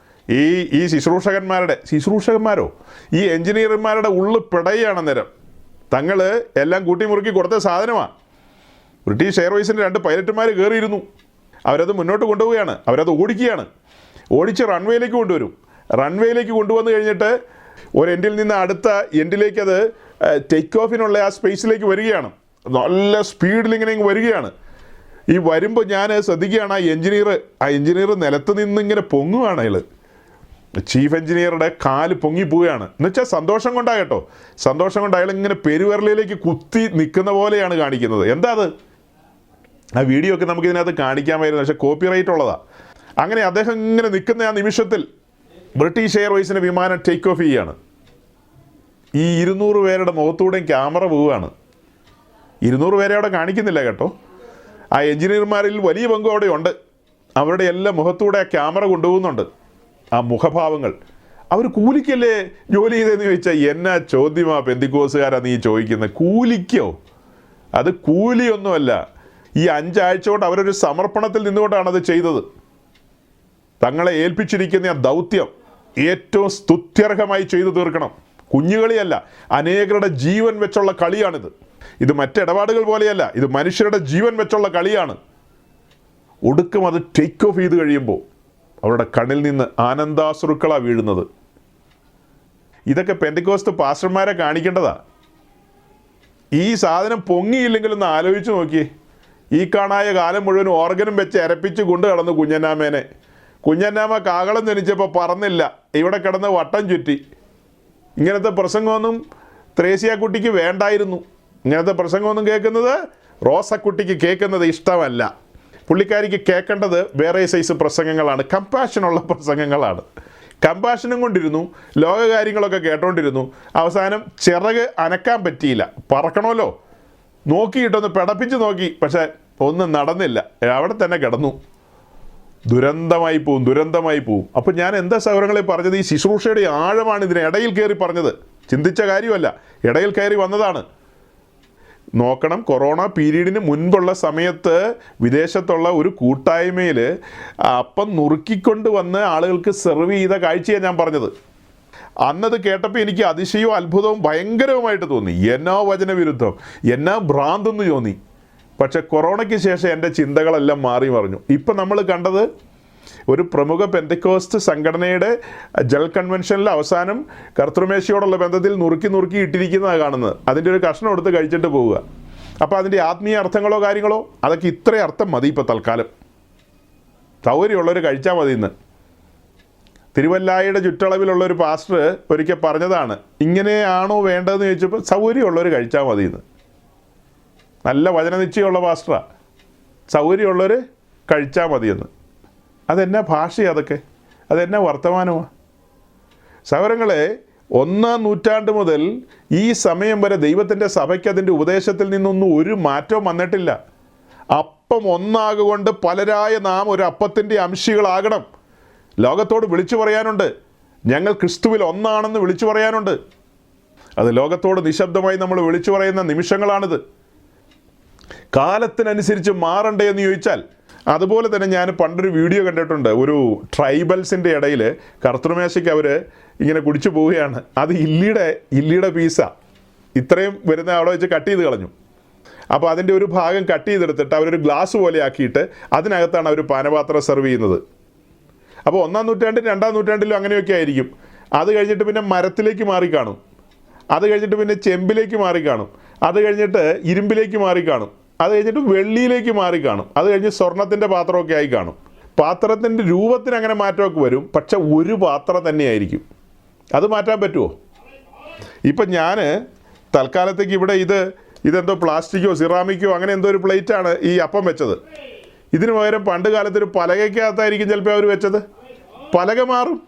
[SPEAKER 1] ഈ ശുശ്രൂഷകന്മാരോ ഈ എഞ്ചിനീയർമാരുടെ ഉള്ളു പിടയാണ് അന്നേരം. തങ്ങൾ എല്ലാം കൂട്ടിമുറുക്കി കൊടുത്ത സാധനമാണ്. ബ്രിട്ടീഷ് എയർവേസിൻ്റെ 2 പൈലറ്റുമാർ കയറിയിരുന്നു. അവരത് മുന്നോട്ട് കൊണ്ടുപോവുകയാണ്. അവരത് ഓടിച്ച് റൺവേയിലേക്ക് കൊണ്ടുവരും. റൺവേയിലേക്ക് കൊണ്ടുവന്ന് കഴിഞ്ഞിട്ട് ഒരു എൻഡിൽ നിന്ന് അടുത്ത എൻഡിലേക്ക് അത് ടേക്ക് ഓഫിനുള്ള ആ സ്പേസിലേക്ക് വരികയാണ്. നല്ല സ്പീഡിൽ ഇങ്ങനെ വരികയാണ്. ഈ വരുമ്പോൾ ഞാൻ ശ്രദ്ധിക്കുകയാണ്, ആ എഞ്ചിനീയർ നിലത്ത് നിന്ന് ഇങ്ങനെ പൊങ്ങുകയാണ്. അയാൾ ചീഫ് എഞ്ചിനീയറുടെ കാല് പൊങ്ങിപ്പോവുകയാണ്. എന്നുവെച്ചാൽ സന്തോഷം കൊണ്ടാണ് കേട്ടോ. സന്തോഷം കൊണ്ട് അയാൾ ഇങ്ങനെ പെരുവിരലിലേക്ക് കുത്തി നിൽക്കുന്ന പോലെയാണ് കാണിക്കുന്നത്. എന്താ അത്? ആ വീഡിയോ ഒക്കെ നമുക്ക് ഇതിനകത്ത് കാണിക്കാമായിരുന്നു, പക്ഷേ കോപ്പിറൈറ്റ് ഉള്ളതാണ്. അങ്ങനെ അദ്ദേഹം ഇങ്ങനെ നിൽക്കുന്ന ആ നിമിഷത്തിൽ ബ്രിട്ടീഷ് എയർവേസിൻ്റെ വിമാനം ടേക്ക് ഓഫ് ചെയ്യുകയാണ്. ഈ 200 പേരുടെ മുഖത്തൂടെയും ക്യാമറ പോവുകയാണ്. 200 പേരെ അവിടെ കാണിക്കുന്നില്ല കേട്ടോ. ആ എഞ്ചിനീയർമാരിൽ വലിയ പങ്കും അവിടെ ഉണ്ട്. അവരുടെ എല്ലാ മുഖത്തൂടെ ആ ക്യാമറ കൊണ്ടുപോകുന്നുണ്ട്. ആ മുഖഭാവങ്ങൾ. അവർ കൂലിക്കല്ലേ ജോലി ചെയ്തതെന്ന് ചോദിച്ചാൽ എന്നാ ചോദ്യമാ പെന്തിക്കോസുകാരാ നീ ചോദിക്കുന്നത്? കൂലിക്കോ? അത് കൂലിയൊന്നുമല്ല. ഈ 5 ആഴ്ച കൊണ്ട് അവരൊരു സമർപ്പണത്തിൽ നിന്നുകൊണ്ടാണ് അത് ചെയ്തത്. തങ്ങളെ ഏൽപ്പിച്ചിരിക്കുന്ന ആ ദൗത്യം ഏറ്റവും സ്തുത്യർഹമായി ചെയ്തു തീർക്കണം. കുഞ്ഞുകളിയല്ല, അനേകരുടെ ജീവൻ വെച്ചുള്ള കളിയാണിത്. ഇത് മറ്റിടപാടുകൾ പോലെയല്ല, ഇത് മനുഷ്യരുടെ ജീവൻ വെച്ചുള്ള കളിയാണ്. ഒടുക്കം അത് ടേക്ക് ഓഫ് ചെയ്ത് കഴിയുമ്പോൾ അവരുടെ കണ്ണിൽ നിന്ന് ആനന്ദാശ്രുക്കളാണ് വീഴുന്നത്. ഇതൊക്കെ പെന്തിക്കോസ്ത് പാസ്റ്റർമാരെ കാണിക്കേണ്ടതാ. ഈ സാധനം പൊങ്ങിയില്ലെങ്കിലൊന്ന് ആലോചിച്ച് നോക്കിയേ. ഈ കാണായ കാലം മുഴുവൻ ഓർഗനും വെച്ച് എരപ്പിച്ച് കൊണ്ടു കടന്നു കുഞ്ഞന്നാമേനെ. കുഞ്ഞന്നാമ കാകളം ജനിച്ചപ്പോൾ പറന്നില്ല, ഇവിടെ കിടന്ന് വട്ടം ചുറ്റി. ഇങ്ങനത്തെ പ്രസംഗമൊന്നും ത്രേസ്യാക്കുട്ടിക്ക് വേണ്ടായിരുന്നു. ഇങ്ങനത്തെ പ്രസംഗമൊന്നും കേൾക്കുന്നത് റോസക്കുട്ടിക്ക് കേൾക്കുന്നത് ഇഷ്ടമല്ല. പുള്ളിക്കാരിക്ക് കേൾക്കേണ്ടത് വേറെ സൈസ് പ്രസംഗങ്ങളാണ്, കമ്പാഷനുള്ള പ്രസംഗങ്ങളാണ്. കമ്പാഷനും കൊണ്ടിരുന്നു, ലോകകാര്യങ്ങളൊക്കെ കേട്ടോണ്ടിരുന്നു. അവസാനം ചിറക് അനക്കാൻ പറ്റിയില്ല. പറക്കണമല്ലോ, നോക്കിയിട്ടൊന്ന് പിടപ്പിച്ച് നോക്കി, പക്ഷെ ഒന്നും നടന്നില്ല. അവിടെ തന്നെ കിടന്നു. ദുരന്തമായി പോവും. അപ്പോൾ ഞാൻ എന്താ സൗരങ്ങളെ പറഞ്ഞത്? ഈ ശുശ്രൂഷയുടെ ആഴമാണ് ഇതിന് ഇടയിൽ കയറി പറഞ്ഞത്. ചിന്തിച്ച കാര്യമല്ല, ഇടയിൽ കയറി വന്നതാണ്. നോക്കണം, കൊറോണ പീരീഡിന് മുൻപുള്ള സമയത്ത് വിദേശത്തുള്ള ഒരു കൂട്ടായ്മയിൽ അപ്പം നുറുക്കിക്കൊണ്ട് വന്ന് ആളുകൾക്ക് സെർവ് ചെയ്ത കാഴ്ചയാണ് ഞാൻ പറഞ്ഞത്. അന്നത് കേട്ടപ്പോൾ എനിക്ക് അതിശയവും അത്ഭുതവും ഭയങ്കരവുമായിട്ട് തോന്നി. എന്നാ വചനവിരുദ്ധം, എന്നാ ഭ്രാന്തെന്ന് തോന്നി. പക്ഷെ കൊറോണയ്ക്ക് ശേഷം എൻ്റെ ചിന്തകളെല്ലാം മാറി മറിഞ്ഞു. ഇപ്പം നമ്മൾ കണ്ടത് ഒരു പ്രമുഖ പെന്തക്കോസ്റ്റ് സംഘടനയുടെ ജനറൽ കൺവെൻഷനിൽ അവസാനം കർത്തൃമേശയോടുള്ള ബന്ധത്തിൽ നുറുക്കി ഇട്ടിരിക്കുന്നതാണ് കാണുന്നത്. അതിൻ്റെ ഒരു കഷ്ണം എടുത്ത് കഴിച്ചിട്ട് പോവുക. അപ്പോൾ അതിൻ്റെ ആത്മീയ അർത്ഥങ്ങളോ കാര്യങ്ങളോ അതൊക്കെ ഇത്രയും അർത്ഥം മതി. ഇപ്പോൾ തൽക്കാലം സൗകര്യമുള്ളവർ കഴിച്ചാൽ മതി. ഇന്ന് തിരുവല്ലായുടെ ചുറ്റളവിലുള്ളൊരു പാസ്റ്റർ ഒരിക്കൽ പറഞ്ഞതാണ്, ഇങ്ങനെയാണോ വേണ്ടതെന്ന് ചോദിച്ചപ്പോൾ സൗകര്യമുള്ളവർ കഴിച്ചാൽ മതി. ഇന്ന് നല്ല വചനനിശ്ചയമുള്ള പാസ്റ്ററാണ്. സൗകര്യമുള്ളവർ കഴിച്ചാൽ മതിയെന്ന്. അതെന്നാ ഭാഷയാണ് അതൊക്കെ? അതെന്നാ വർത്തമാനമാണ്? സഹോദരങ്ങളെ, 1-ാം നൂറ്റാണ്ട് മുതൽ ഈ സമയം വരെ ദൈവത്തിൻ്റെ സഭയ്ക്ക് അതിൻ്റെ ഉപദേശത്തിൽ നിന്നൊന്നും ഒരു മാറ്റവും വന്നിട്ടില്ല. അപ്പം ഒന്നാകൊണ്ട് പലരായ നാം ഒരു അപ്പത്തിൻ്റെ അംശികളാകണം. ലോകത്തോട് വിളിച്ചു പറയാനുണ്ട്, ഞങ്ങൾ ക്രിസ്തുവിൽ ഒന്നാണെന്ന് വിളിച്ചു പറയാനുണ്ട്. അത് ലോകത്തോട് നിശബ്ദമായി നമ്മൾ വിളിച്ചു പറയുന്ന നിമിഷങ്ങളാണിത്. കാലത്തിനനുസരിച്ച് മാറണ്ടേ എന്ന് ചോദിച്ചാൽ അതുപോലെ തന്നെ ഞാൻ പണ്ടൊരു വീഡിയോ കണ്ടിട്ടുണ്ട്. ഒരു ട്രൈബൽസിൻ്റെ ഇടയിൽ കർത്തൃമേശയ്ക്ക് അവർ ഇങ്ങനെ കുടിച്ചു പോവുകയാണ്. അത് ഇല്ലിയുടെ പീസാണ്. ഇത്രയും വരുന്ന അവിടെ വെച്ച് കട്ട് ചെയ്ത് കളഞ്ഞു. അപ്പോൾ അതിൻ്റെ ഒരു ഭാഗം കട്ട് ചെയ്തെടുത്തിട്ട് അവരൊരു ഗ്ലാസ് പോലെ ആക്കിയിട്ട് അതിനകത്താണ് അവർ പാനപാത്രം സെർവ് ചെയ്യുന്നത്. അപ്പോൾ 1-ാം നൂറ്റാണ്ടിലും 2-ാം നൂറ്റാണ്ടിലും അങ്ങനെയൊക്കെ ആയിരിക്കും. അത് കഴിഞ്ഞിട്ട് പിന്നെ മരത്തിലേക്ക് മാറിക്കാണും. അത് കഴിഞ്ഞിട്ട് പിന്നെ ചെമ്പിലേക്ക് മാറിക്കാണും. അത് കഴിഞ്ഞിട്ട് ഇരുമ്പിലേക്ക് മാറിക്കാണും. അത് കഴിഞ്ഞിട്ട് വെള്ളിയിലേക്ക് മാറിക്കാണും. അത് കഴിഞ്ഞ് സ്വർണത്തിൻ്റെ പാത്രമൊക്കെ ആയി കാണും. പാത്രത്തിൻ്റെ രൂപത്തിന് അങ്ങനെ മാറ്റമൊക്കെ വരും, പക്ഷെ ഒരു പാത്രം തന്നെയായിരിക്കും. അത് മാറ്റാൻ പറ്റുമോ? ഇപ്പം ഞാൻ തൽക്കാലത്തേക്ക് ഇവിടെ ഇതെന്തോ പ്ലാസ്റ്റിക്കോ സിറാമിക്കോ അങ്ങനെ എന്തോ ഒരു പ്ലേറ്റാണ് ഈ അപ്പം വെച്ചത്. ഇതിന് പകരം പണ്ട് കാലത്തൊരു പലകയ്ക്കകത്തായിരിക്കും ചിലപ്പോൾ അവർ വെച്ചത്. പലക മാറും.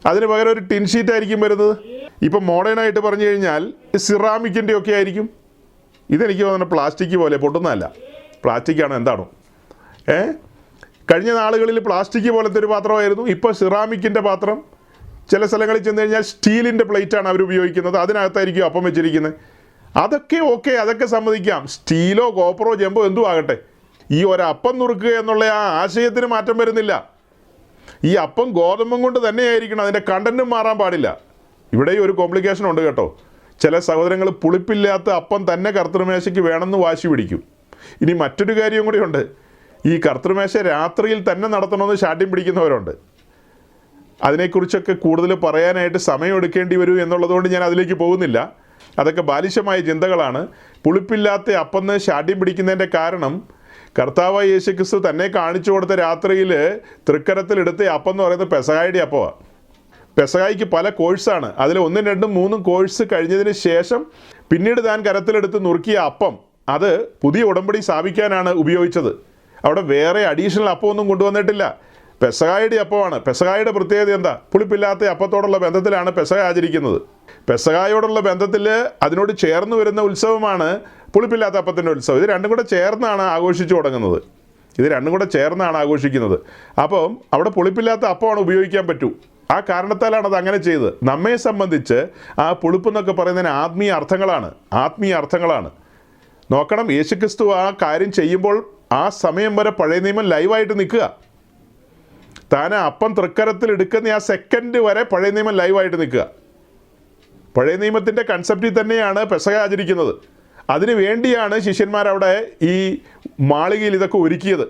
[SPEAKER 1] അതിന് പകരം ഒരു ടിൻ ഷീറ്റ് ആയിരിക്കും വരുന്നത്. ഇപ്പം മോഡേണായിട്ട് പറഞ്ഞു കഴിഞ്ഞാൽ സിറാമിക്കിൻ്റെ ഒക്കെ ആയിരിക്കും. ഇതെനിക്ക് തോന്നുന്നു പ്ലാസ്റ്റിക് പോലെ പൊട്ടുന്നതല്ല, പ്ലാസ്റ്റിക്കാണോ എന്താണോ. കഴിഞ്ഞ നാളുകളിൽ പ്ലാസ്റ്റിക് പോലത്തെ ഒരു പാത്രമായിരുന്നു, ഇപ്പോൾ സിറാമിക്കിൻ്റെ പാത്രം. ചില സ്ഥലങ്ങളിൽ ചെന്ന് കഴിഞ്ഞാൽ സ്റ്റീലിൻ്റെ പ്ലേറ്റാണ് അവർ ഉപയോഗിക്കുന്നത്, അതിനകത്തായിരിക്കും അപ്പം വെച്ചിരിക്കുന്നത്. അതൊക്കെ ഓക്കെ, അതൊക്കെ സമ്മതിക്കാം. സ്റ്റീലോ കോപ്പറോ ചെമ്പോ എന്തും ആകട്ടെ, ഈ ഒരപ്പം നുറുക്കുക എന്നുള്ള ആ ആശയത്തിന് മാറ്റം വരുന്നില്ല. ഈ അപ്പം ഗോതമ്പും കൊണ്ട് തന്നെയായിരിക്കണം, അതിൻ്റെ കണ്ടൻറ്റും മാറാൻ പാടില്ല. ഇവിടെ ഒരു കോംപ്ലിക്കേഷൻ ഉണ്ട് കേട്ടോ. ചില സഹോദരങ്ങൾ പുളിപ്പില്ലാത്ത അപ്പം തന്നെ കർത്തൃമേശയ്ക്ക് വേണമെന്ന് വാശി പിടിക്കും. ഇനി മറ്റൊരു കാര്യം കൂടി ഉണ്ട്, ഈ കർത്തൃമേശ രാത്രിയിൽ തന്നെ നടത്തണമെന്ന് ശാഠ്യം പിടിക്കുന്നവരുണ്ട്. അതിനെക്കുറിച്ചൊക്കെ കൂടുതൽ പറയാനായിട്ട് സമയം എടുക്കേണ്ടി വരും എന്നുള്ളതുകൊണ്ട് ഞാൻ അതിലേക്ക് പോകുന്നില്ല. അതൊക്കെ ബാലിശമായ ചിന്തകളാണ്. പുളിപ്പില്ലാത്ത അപ്പെന്ന് ശാഠ്യം പിടിക്കുന്നതിൻ്റെ കാരണം കർത്താവായ യേശുക്രിസ്തു തന്നെ കാണിച്ചു കൊടുത്ത രാത്രിയിൽ തൃക്കരത്തിലെടുത്ത അപ്പം എന്ന് പറയുന്നത് പെസഹായുടെ അപ്പമാണ്. പെസഹായിക്ക് പല കോഴ്സാണ്. അതിൽ 1, 2, 3 കോഴ്സ് കഴിഞ്ഞതിന് ശേഷം പിന്നീട് താൻ കരത്തിലെടുത്ത് നുറുക്കിയ അപ്പം അത് പുതിയ ഉടമ്പടി സ്ഥാപിക്കാനാണ് ഉപയോഗിച്ചത്. അവിടെ വേറെ അഡീഷണൽ അപ്പമൊന്നും കൊണ്ടുവന്നിട്ടില്ല. പെസഹായുടെ അപ്പമാണ്. പെസഹായുടെ പ്രത്യേകത എന്താ? പുളിപ്പില്ലാത്ത അപ്പത്തോടുള്ള ബന്ധത്തിലാണ് പെസഹ ആചരിക്കുന്നത്. പെസഹായോടുള്ള ബന്ധത്തിൽ അതിനോട് ചേർന്ന് വരുന്ന ഉത്സവമാണ് പുളിപ്പില്ലാത്ത അപ്പത്തിൻ്റെ ഉത്സവം. ഇത് രണ്ടും കൂടെ ചേർന്നാണ് ആഘോഷിച്ചു തുടങ്ങുന്നത്. ഇത് രണ്ടും കൂടെ ചേർന്നാണ് ആഘോഷിക്കുന്നത്. അപ്പം അവിടെ പുളിപ്പില്ലാത്ത അപ്പമാണ് ഉപയോഗിക്കാൻ പറ്റൂ. ആ കാരണത്താലാണ് അത് അങ്ങനെ ചെയ്തത്. നമ്മെ സംബന്ധിച്ച് ആ പുളിപ്പ് എന്നൊക്കെ പറയുന്നതിന് ആത്മീയ അർത്ഥങ്ങളാണ്. നോക്കണം, യേശുക്രിസ്തു ആ കാര്യം ചെയ്യുമ്പോൾ ആ സമയം വരെ പഴയ നിയമം ലൈവായിട്ട് നിൽക്കുക. താൻ അപ്പം തൃക്കരത്തിൽ എടുക്കുന്ന ആ സെക്കൻഡ് വരെ പഴയ നിയമം ലൈവായിട്ട് നിൽക്കുക. പഴയ നിയമത്തിൻ്റെ കൺസെപ്റ്റിൽ തന്നെയാണ് പെസഹ ആചരിക്കുന്നത്. അതിനു വേണ്ടിയാണ് ശിഷ്യന്മാരവിടെ ഈ മാളികയിൽ ഇതൊക്കെ ഒരുക്കിയത്.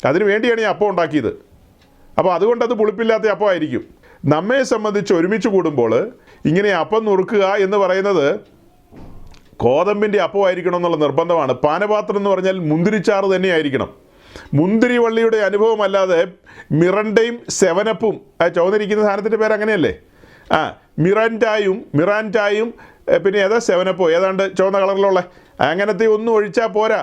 [SPEAKER 1] അതിനു വേണ്ടിയാണ് ഈ അപ്പം ഉണ്ടാക്കിയത്. അപ്പോൾ അതുകൊണ്ട് അത് പുളിപ്പില്ലാത്ത അപ്പമായിരിക്കും. നമ്മെ സംബന്ധിച്ച് ഒരുമിച്ച് കൂടുമ്പോൾ ഇങ്ങനെ അപ്പം നുറുക്കുക എന്ന് പറയുന്നത് ഗോതമ്പിൻ്റെ അപ്പമായിരിക്കണം എന്നുള്ള നിർബന്ധമാണ്. പാനപാത്രം എന്ന് പറഞ്ഞാൽ മുന്തിരിച്ചാറ് തന്നെയായിരിക്കണം. മുന്തിരി വള്ളിയുടെ അനുഭവമല്ലാതെ മിറണ്ടയും സെവനപ്പും ചുവന്നിരിക്കുന്ന സാധനത്തിൻ്റെ പേര് അങ്ങനെയല്ലേ? മിറാൻഡായും പിന്നെ ഏതാ സെവനപ്പോ ഏതാണ്ട് ചുവന്ന കളറിലുള്ള അങ്ങനത്തെ ഒന്നും ഒഴിച്ചാൽ പോരാ.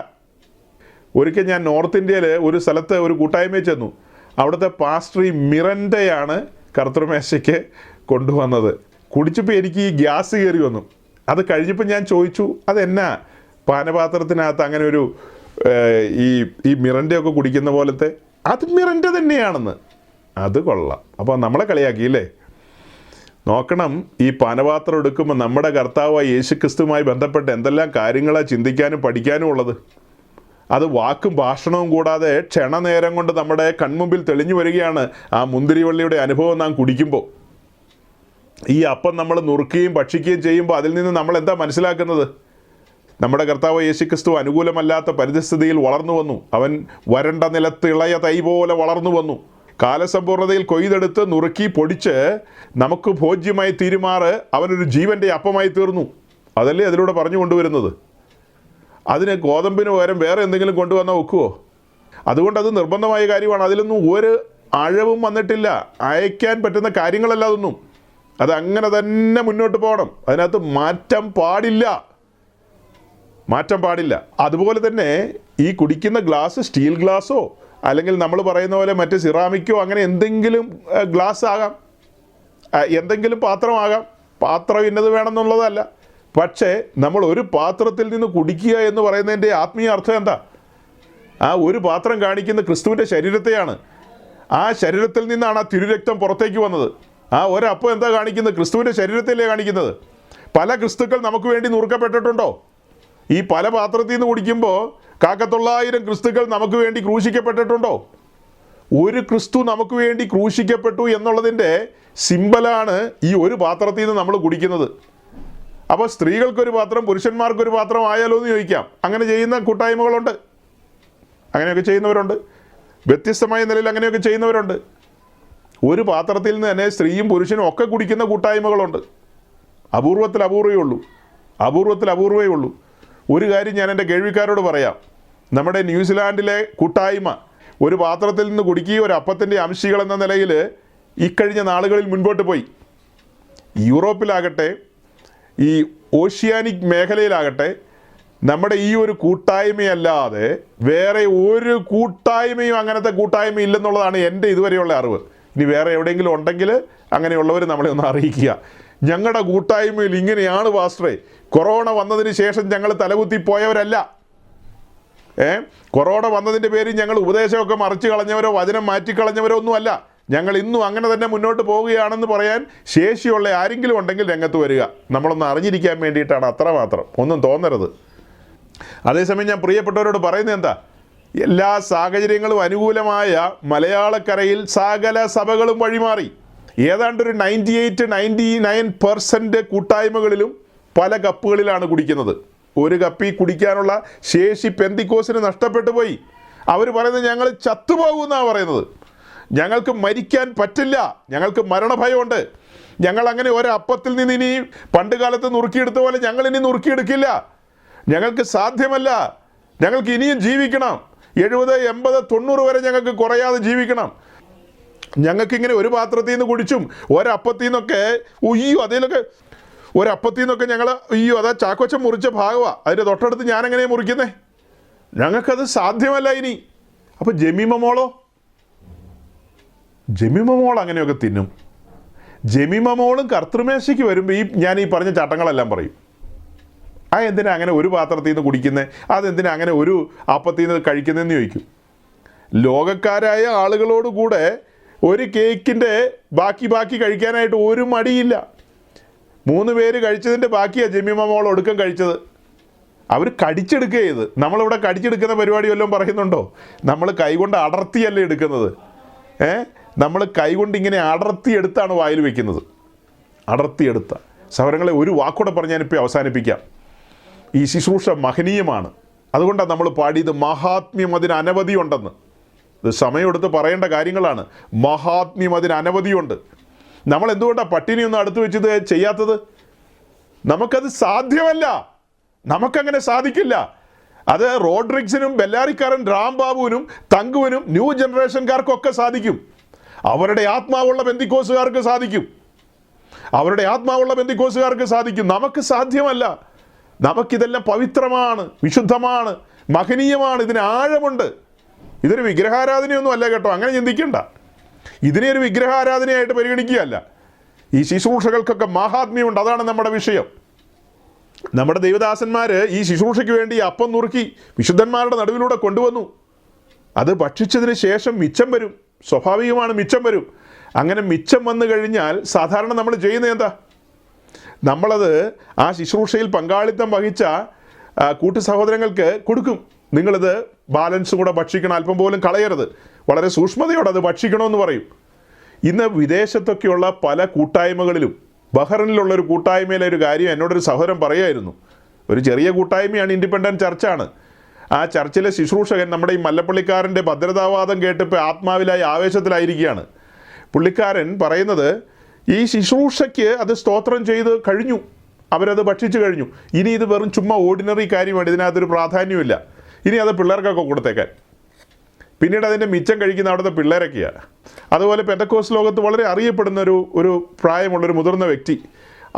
[SPEAKER 1] ഒരിക്കൽ ഞാൻ നോർത്ത് ഇന്ത്യയിൽ ഒരു സ്ഥലത്ത് ഒരു കൂട്ടായ്മയിൽ ചെന്നു. അവിടുത്തെ പാസ്റ്റർ ഈ മിറൻഡയാണ് കർത്തൃമേശയ്ക്ക് കൊണ്ടുവന്നത്. കുടിച്ചപ്പോൾ എനിക്ക് ഈ ഗ്യാസ് കയറി വന്നു. അത് കഴിഞ്ഞപ്പോൾ ഞാൻ ചോദിച്ചു, അതെന്നാ പാനപാത്രത്തിനകത്ത് അങ്ങനെ ഒരു ഈ മിറൻ്റെയൊക്കെ കുടിക്കുന്ന പോലത്തെ? അത് മിറൻ്റ തന്നെയാണെന്ന്. അത് കൊള്ളാം. അപ്പോൾ നമ്മളെ കളിയാക്കിയില്ലേ? നോക്കണം, ഈ പാനപാത്രം എടുക്കുമ്പോൾ നമ്മുടെ കർത്താവായ യേശുക്രിസ്തുവുമായി ബന്ധപ്പെട്ട് എന്തെല്ലാം കാര്യങ്ങളാണ് ചിന്തിക്കാനും പഠിക്കാനും ഉള്ളത്. അത് വാക്കും ഭാഷണവും കൂടാതെ ക്ഷണനേരം കൊണ്ട് നമ്മുടെ കൺമുമ്പിൽ തെളിഞ്ഞു വരികയാണ് ആ മുന്തിരിവള്ളിയുടെ അനുഭവം നാം കുടിക്കുമ്പോൾ. ഈ അപ്പം നമ്മൾ നുറുക്കുകയും ഭക്ഷിക്കുകയും ചെയ്യുമ്പോൾ അതിൽ നിന്ന് നമ്മൾ എന്താ മനസ്സിലാക്കുന്നത്? നമ്മുടെ കർത്താവ് യേശുക്രിസ്തു അനുകൂലമല്ലാത്ത പരിസ്ഥിതിയിൽ വളർന്നു വന്നു. അവൻ വരണ്ട നിലത്ത് ഇളയ തൈ പോലെ വളർന്നു വന്നു. കാലസമ്പൂർണതയിൽ കൊയ്തെടുത്ത് നുറുക്കി പൊടിച്ച് നമുക്ക് ഭോജ്യമായി തീരുമാറ് അവനൊരു ജീവൻ്റെ അപ്പമായി തീർന്നു. അതല്ലേ അതിലൂടെ പറഞ്ഞു കൊണ്ടുവരുന്നത്. അതിന് ഗോതമ്പിന് പകരം വേറെ എന്തെങ്കിലും കൊണ്ടുവന്നാൽ ഒക്കുവോ? അതുകൊണ്ട് അത് നിർബന്ധമായ കാര്യമാണ്. അതിലൊന്നും ഒരു അഴവും വന്നിട്ടില്ല. അയക്കാൻ പറ്റുന്ന കാര്യങ്ങളല്ല അതൊന്നും. അത് അങ്ങനെ തന്നെ മുന്നോട്ട് പോകണം. അതിനകത്ത് മാറ്റം പാടില്ല. അതുപോലെ തന്നെ ഈ കുടിക്കുന്ന ഗ്ലാസ് സ്റ്റീൽ ഗ്ലാസ്സോ അല്ലെങ്കിൽ നമ്മൾ പറയുന്ന പോലെ മറ്റ് സിറാമിക്കോ അങ്ങനെ എന്തെങ്കിലും ഗ്ലാസ് ആകാം, എന്തെങ്കിലും പാത്രമാകാം. പാത്രം ഇന്നത് വേണമെന്നുള്ളതല്ല. പക്ഷേ നമ്മൾ ഒരു പാത്രത്തിൽ നിന്ന് കുടിക്കുക എന്ന് പറയുന്നതിൻ്റെ ആത്മീയ അർത്ഥം എന്താ? ആ ഒരു പാത്രം കാണിക്കുന്ന ക്രിസ്തുവിൻ്റെ ശരീരത്തെയാണ്. ആ ശരീരത്തിൽ നിന്നാണ് ആ തിരുരക്തം പുറത്തേക്ക് വന്നത്. ആ ഒരപ്പം എന്താ കാണിക്കുന്നത്? ക്രിസ്തുവിൻ്റെ ശരീരത്തിലേ കാണിക്കുന്നത്. പല ക്രിസ്തുക്കൾ നമുക്ക് വേണ്ടി നുറുക്കപ്പെട്ടിട്ടുണ്ടോ? ഈ പല പാത്രത്തിൽ നിന്ന് കുടിക്കുമ്പോൾ 900 ക്രിസ്തുക്കൾ നമുക്ക് വേണ്ടി ക്രൂശിക്കപ്പെട്ടിട്ടുണ്ടോ? ഒരു ക്രിസ്തു നമുക്ക് വേണ്ടി ക്രൂശിക്കപ്പെട്ടു എന്നുള്ളതിൻ്റെ സിമ്പലാണ് ഈ ഒരു പാത്രത്തിൽ നിന്ന് നമ്മൾ കുടിക്കുന്നത്. അപ്പോൾ സ്ത്രീകൾക്കൊരു പാത്രം പുരുഷന്മാർക്കൊരു പാത്രം ആയാലോ എന്ന് ചോദിക്കാം. അങ്ങനെ ചെയ്യുന്ന കൂട്ടായ്മകളുണ്ട്, അങ്ങനെയൊക്കെ ചെയ്യുന്നവരുണ്ട്. വ്യത്യസ്തമായ നിലയിൽ അങ്ങനെയൊക്കെ ചെയ്യുന്നവരുണ്ട്. ഒരു പാത്രത്തിൽ നിന്ന് തന്നെ സ്ത്രീയും പുരുഷനും ഒക്കെ കുടിക്കുന്ന കൂട്ടായ്മകളുണ്ട്. അപൂർവത്തിൽ അപൂർവമേ ഉള്ളൂ. ഒരു കാര്യം ഞാൻ എൻ്റെ കേൾവിക്കാരോട് പറയാം. നമ്മുടെ ന്യൂസിലാൻഡിലെ കൂട്ടായ്മ ഒരു പാത്രത്തിൽ നിന്ന് കുടിക്കുകയും ഒരു അപ്പത്തിൻ്റെ അംശികൾ എന്ന നിലയിൽ ഇക്കഴിഞ്ഞ നാളുകളിൽ മുൻപോട്ട് പോയി. യൂറോപ്പിലാകട്ടെ ഈ ഓഷ്യാനിക് മേഖലയിലാകട്ടെ നമ്മുടെ ഈ ഒരു കൂട്ടായ്മയല്ലാതെ വേറെ ഒരു കൂട്ടായ്മയും അങ്ങനത്തെ കൂട്ടായ്മ ഇല്ലെന്നുള്ളതാണ് എൻ്റെ ഇതുവരെയുള്ള അറിവ്. ഇനി വേറെ എവിടെയെങ്കിലും ഉണ്ടെങ്കിൽ അങ്ങനെയുള്ളവർ നമ്മളെ ഒന്ന് അറിയിക്കുക. ഞങ്ങളുടെ കൂട്ടായ്മയിൽ ഇങ്ങനെയാണ് പാസ്റ്ററെ, കൊറോണ വന്നതിന് ശേഷം ഞങ്ങൾ തലകുത്തി പോയവരല്ല. കൊറോണ വന്നതിൻ്റെ പേരിൽ ഞങ്ങൾ ഉപദേശമൊക്കെ മറിച്ച് കളഞ്ഞവരോ വചനം മാറ്റിക്കളഞ്ഞവരോ ഒന്നുമല്ല. ഞങ്ങൾ ഇന്നും അങ്ങനെ തന്നെ മുന്നോട്ട് പോവുകയാണെന്ന് പറയാൻ ശേഷിയുള്ള ആരെങ്കിലും ഉണ്ടെങ്കിൽ രംഗത്ത് വരിക. നമ്മളൊന്ന് അറിഞ്ഞിരിക്കാൻ വേണ്ടിയിട്ടാണ്, അത്രമാത്രം, ഒന്നും തോന്നരുത്. അതേസമയം ഞാൻ പ്രിയപ്പെട്ടവരോട് പറയുന്നത് എന്താ, എല്ലാ സാഹചര്യങ്ങളും അനുകൂലമായ മലയാളക്കരയിൽ സകല സഭകളും വഴിമാറി. ഏതാണ്ടൊരു 98-99% കൂട്ടായ്മകളിലും പല കപ്പുകളിലാണ് കുടിക്കുന്നത്. ഒരു കപ്പി കുടിക്കാനുള്ള ശേഷി പെന്തിക്കോസിന് നഷ്ടപ്പെട്ടു പോയി. അവർ പറയുന്നത് ഞങ്ങൾ ചത്തുപോകുമെന്നാണ് പറയുന്നത്. ഞങ്ങൾക്ക് മരിക്കാൻ പറ്റില്ല, ഞങ്ങൾക്ക് മരണഭയമുണ്ട്, ഞങ്ങൾ അങ്ങനെ ഒരപ്പത്തിൽ നിന്ന് ഇനി പണ്ട് കാലത്ത് നുറുക്കിയെടുത്ത പോലെ ഞങ്ങൾ ഇനി നുറുക്കിയെടുക്കില്ല, ഞങ്ങൾക്ക് സാധ്യമല്ല, ഞങ്ങൾക്ക് ഇനിയും ജീവിക്കണം, 70, 80, 90 വരെ ഞങ്ങൾക്ക് കുറയാതെ ജീവിക്കണം. ഞങ്ങൾക്കിങ്ങനെ ഒരു പാത്രത്തിൽ നിന്ന് കുടിച്ചും ഒരപ്പത്തിൽ നിന്നൊക്കെ അതിലൊക്കെ ഒരപ്പത്തിൽ നിന്നൊക്കെ ഞങ്ങൾ അതാ ചാക്കോച്ചൻ മുറിച്ച ഭാഗമാണ്, അതിൻ്റെ തൊട്ടടുത്ത് ഞാനെങ്ങനെയാണ് മുറിക്കുന്നേ, ഞങ്ങൾക്കത് സാധ്യമല്ല ഇനി. അപ്പോൾ ജമീമ മോൾ അങ്ങനെയൊക്കെ തിന്നും. ജമീമ മോളും കർത്തൃമേശയ്ക്ക് വരുമ്പോൾ ഞാൻ ഈ പറഞ്ഞ ചട്ടങ്ങളെല്ലാം പറയും. എന്തിനാ അങ്ങനെ ഒരു പാത്രത്തിൽ നിന്ന് കുടിക്കുന്നത്, അതെന്തിനാ അങ്ങനെ ഒരു അപ്പത്തിൽ നിന്ന് കഴിക്കുന്നതെന്ന് ചോദിക്കും. ലോകക്കാരായ ആളുകളോട് കൂടെ ഒരു കേക്കിൻ്റെ ബാക്കി കഴിക്കാനായിട്ട് ഒരു മടിയില്ല. 3 പേര് കഴിച്ചതിൻ്റെ ബാക്കിയാണ് ജമീമ മോൾ ഒടുക്കം കഴിച്ചത്. അവർ കടിച്ചെടുക്കുക ചെയ്ത്. നമ്മളിവിടെ കടിച്ചെടുക്കുന്ന പരിപാടി വല്ലതും പറയുന്നുണ്ടോ? നമ്മൾ കൈകൊണ്ട് അടർത്തിയല്ലേ എടുക്കുന്നത്. നമ്മൾ കൈകൊണ്ട് ഇങ്ങനെ അടർത്തിയെടുത്താണ് വായിൽ വയ്ക്കുന്നത്. അടർത്തിയെടുത്ത സഹോദരങ്ങളെ, ഒരു വാക്കൂടെ പറഞ്ഞ് ഞാനിപ്പോൾ അവസാനിപ്പിക്കാം. ഈ ശുശ്രൂഷ മഹനീയമാണ്. അതുകൊണ്ടാണ് നമ്മൾ പാടിയത് മഹാത്മ്യം അതിന് അനവധിയുണ്ടെന്ന്. ഇത് സമയമെടുത്ത് പറയേണ്ട കാര്യങ്ങളാണ്. മഹാത്മ്യം അതിന് അനവധിയുണ്ട്. നമ്മൾ എന്തുകൊണ്ടാണ് പട്ടിണിയൊന്നും അടുത്ത് വെച്ചത് ചെയ്യാത്തത്? നമുക്കത് സാധ്യമല്ല, നമുക്കങ്ങനെ സാധിക്കില്ല. അത് റോഡ്രിക്സിനും ബെല്ലാരിക്കാരൻ രാംബാബുവിനും തങ്കുവിനും ന്യൂ ജനറേഷൻകാർക്കൊക്കെ സാധിക്കും. അവരുടെ ആത്മാവുള്ള പെന്തിക്കോസുകാർക്ക് സാധിക്കും. നമുക്ക് സാധ്യമല്ല. നമുക്കിതെല്ലാം പവിത്രമാണ്, വിശുദ്ധമാണ്, മഹനീയമാണ്, ഇതിന് ആഴമുണ്ട്. ഇതൊരു വിഗ്രഹാരാധനയൊന്നും അല്ല കേട്ടോ, അങ്ങനെ ചിന്തിക്കണ്ട. ഇതിനെ ഒരു വിഗ്രഹാരാധനയായിട്ട് പരിഗണിക്കുകയല്ല. ഈ ശുശ്രൂഷകൾക്കൊക്കെ മഹാത്മ്യമുണ്ട്. അതാണ് നമ്മുടെ വിഷയം. നമ്മുടെ ദൈവദാസന്മാർ ഈ ശുശ്രൂഷയ്ക്ക് വേണ്ടി അപ്പം നുറുക്കി വിശുദ്ധന്മാരുടെ നടുവിലൂടെ കൊണ്ടുവന്നു. അത് ഭക്ഷിച്ചതിന് ശേഷം മിച്ചം വരും, സ്വാഭാവികമാണ്, മിച്ചം വരും. അങ്ങനെ മിച്ചം വന്നു കഴിഞ്ഞാൽ സാധാരണ നമ്മൾ ചെയ്യുന്നത് എന്താ? നമ്മളത് ആ ശുശ്രൂഷയിൽ പങ്കാളിത്തം വഹിച്ച കൂട്ടു സഹോദരങ്ങൾക്ക് കൊടുക്കും. നിങ്ങളിത് ബാലൻസ് കൂടെ ഭക്ഷിക്കണം, അല്പം പോലും കളയരുത്, വളരെ സൂക്ഷ്മതയോടെ അത് ഭക്ഷിക്കണമെന്ന് പറയും. ഇന്ന് വിദേശത്തൊക്കെയുള്ള പല കൂട്ടായ്മകളിലും, ബഹ്റിനിലുള്ളൊരു കൂട്ടായ്മയിലെ ഒരു കാര്യം എന്നോടൊരു സഹോദരൻ പറയായിരുന്നു. ഒരു ചെറിയ കൂട്ടായ്മയാണ്, ഇൻഡിപെൻഡൻറ്റ് ചർച്ചാണ്. ആ ചർച്ചിലെ ശുശ്രൂഷകൻ നമ്മുടെ ഈ മല്ലപ്പള്ളിക്കാരൻ്റെ ഭദ്രതാവാദം കേട്ടിപ്പോൾ ആത്മാവിലായി ആവേശത്തിലായിരിക്കുകയാണ്. പുള്ളിക്കാരൻ പറയുന്നത്, ഈ ശുശ്രൂഷയ്ക്ക് അത് സ്തോത്രം ചെയ്ത് കഴിഞ്ഞു, അവരത് ഭക്ഷിച്ചു കഴിഞ്ഞു, ഇനി ഇത് വെറും ചുമ്മാ ഓർഡിനറി കാര്യമാണ്, ഇതിനകത്തൊരു പ്രാധാന്യമില്ല, ഇനി അത് പിള്ളേർക്കൊക്കെ കൊടുത്തേക്കാൻ. പിന്നീട് അതിൻ്റെ മിച്ചം കഴിക്കുന്ന അവിടുത്തെ പിള്ളേരൊക്കെയാണ്. അതുപോലെ പെന്തക്കോസ്റ്റ് ലോകത്ത് വളരെ അറിയപ്പെടുന്ന ഒരു പ്രായമുള്ളൊരു മുതിർന്ന വ്യക്തി,